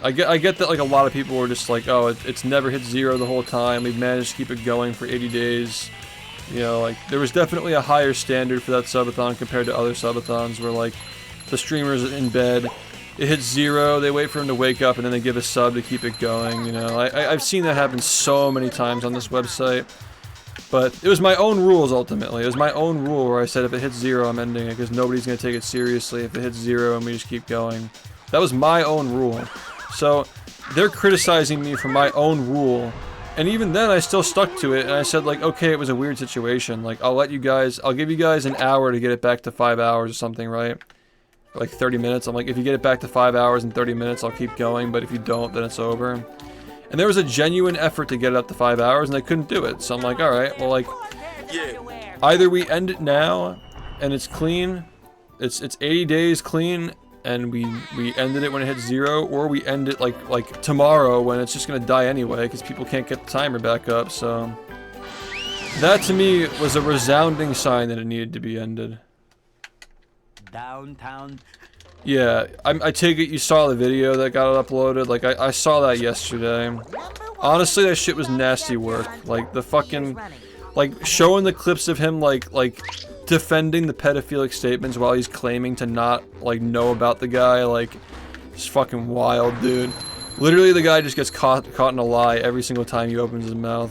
I get that like a lot of people were just like, oh, it's never hit 0 the whole time. We've managed to keep it going for 80 days. You know, like, there was definitely a higher standard for that subathon compared to other subathons where, like, the streamer's in bed, it hits 0, they wait for him to wake up, and then they give a sub to keep it going, you know. I've seen that happen so many times on this website. But it was my own rules, ultimately. It was my own rule where I said if it hits 0, I'm ending it, because nobody's going to take it seriously if it hits 0 and we just keep going. That was my own rule. So, they're criticizing me for my own rule. And even then, I still stuck to it, and I said, like, okay, it was a weird situation. Like, I'll give you guys an hour to get it back to 5 hours or something, right? Or like 30 minutes. I'm like, if you get it back to 5 hours and 30 minutes, I'll keep going, but if you don't, then it's over. And there was a genuine effort to get it up to 5 hours, and they couldn't do it. So I'm like, alright, well, like, either we end it now, and it's clean, it's 80 days clean, and we ended it when it hit 0, or we end it like tomorrow when it's just gonna die anyway because people can't get the timer back up. So that to me was a resounding sign that it needed to be ended. Downtown. Yeah, I take it you saw the video that got it uploaded. Like I saw that yesterday. Honestly, that shit was nasty work. Like the fucking, like showing the clips of him like defending the pedophilic statements while he's claiming to not, like, know about the guy, like, it's fucking wild, dude. Literally, the guy just gets caught in a lie every single time he opens his mouth.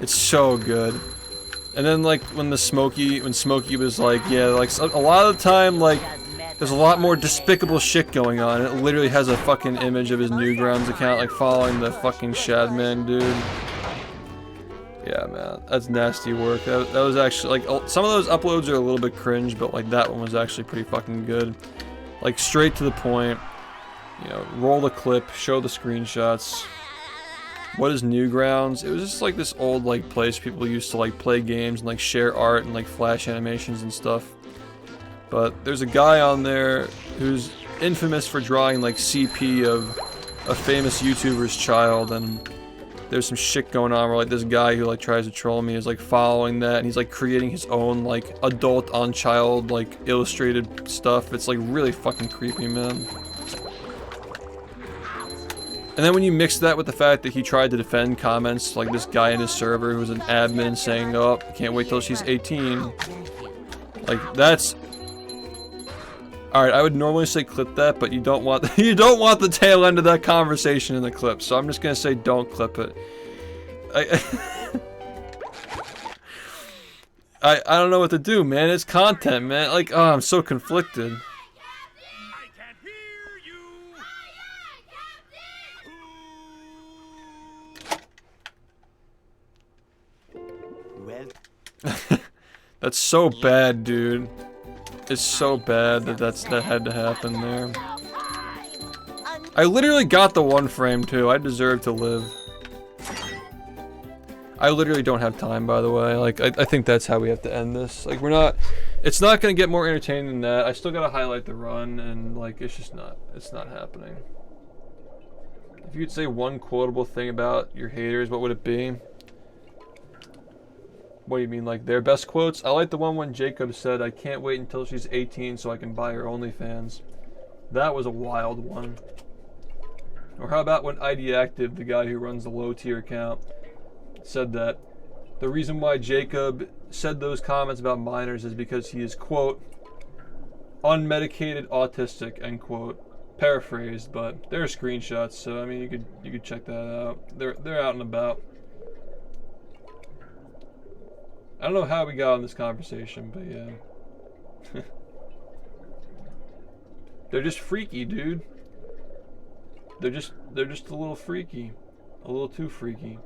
It's so good. And then, like, when Smokey was like, yeah, like, a lot of the time, like, there's a lot more despicable shit going on. It literally has a fucking image of his Newgrounds account, like, following the fucking Shadman, dude. Yeah, man, that's nasty work. That was actually, like, some of those uploads are a little bit cringe, but, like, that one was actually pretty fucking good. Like, straight to the point. You know, roll the clip, show the screenshots. What is Newgrounds? It was just, like, this old, like, place people used to, like, play games and, like, share art and, like, flash animations and stuff. But there's a guy on there who's infamous for drawing, like, CP of a famous YouTuber's child, and there's some shit going on where, like, this guy who, like, tries to troll me is, like, following that, and he's, like, creating his own, like, adult on child, like, illustrated stuff. It's, like, really fucking creepy, man. And then when you mix that with the fact that he tried to defend comments, like this guy in his server who was an admin saying, oh, can't wait till she's 18. Like, that's... Alright, I would normally say clip that, but you don't want the tail end of that conversation in the clip, so I'm just gonna say don't clip it. I don't know what to do, man. It's content, man. Like, oh, I'm so conflicted. I can't hear you. Well, That's so bad, dude. It's so bad that that had to happen there. I literally got the one frame too. I deserve to live. I literally don't have time, by the way. Like, I think that's how we have to end this. Like, we're not... It's not gonna get more entertaining than that. I still gotta highlight the run, and like it's just not. It's not happening. If you could say one quotable thing about your haters, what would it be? What do you mean, like their best quotes? I like the one when Jacob said, "I can't wait until she's 18 so I can buy her OnlyFans." That was a wild one. Or how about when ID Active, the guy who runs the low tier account, said that the reason why Jacob said those comments about minors is because he is, quote, unmedicated autistic, end quote. Paraphrased, but there are screenshots, so I mean you could check that out. They're out and about. I don't know how we got on this conversation, but yeah. They're just freaky, dude. They're just a little freaky. A little too freaky.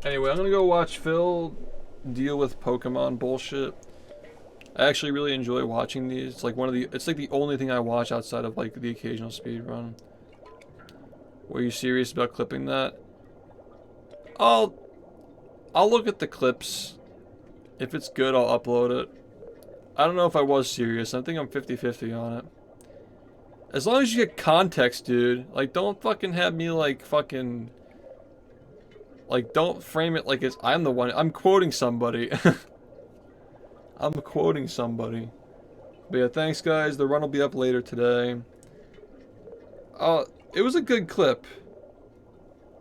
Anyway, I'm gonna go watch Phil deal with Pokemon bullshit. I actually really enjoy watching these. It's like it's like the only thing I watch outside of like the occasional speedrun. Were you serious about clipping that? I'll look at the clips. If it's good, I'll upload it. I don't know if I was serious. I think I'm 50-50 on it. As long as you get context, dude. Like, don't fucking have me like fucking... Like, don't frame it like it's I'm the one. I'm quoting somebody. I'm quoting somebody. But yeah, thanks guys. The run will be up later today. It was a good clip.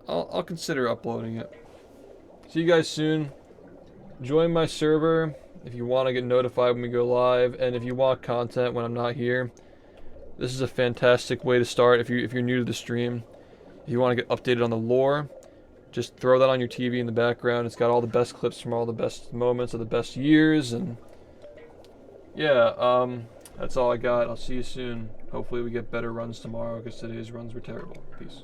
I'll consider uploading it. See you guys soon. Join my server if you want to get notified when we go live, and if you want content when I'm not here. This is a fantastic way to start if you're new to the stream. If you want to get updated on the lore, just throw that on your TV in the background. It's got all the best clips from all the best moments of the best years, and yeah, that's all I got. I'll see you soon. Hopefully we get better runs tomorrow because today's runs were terrible. Peace.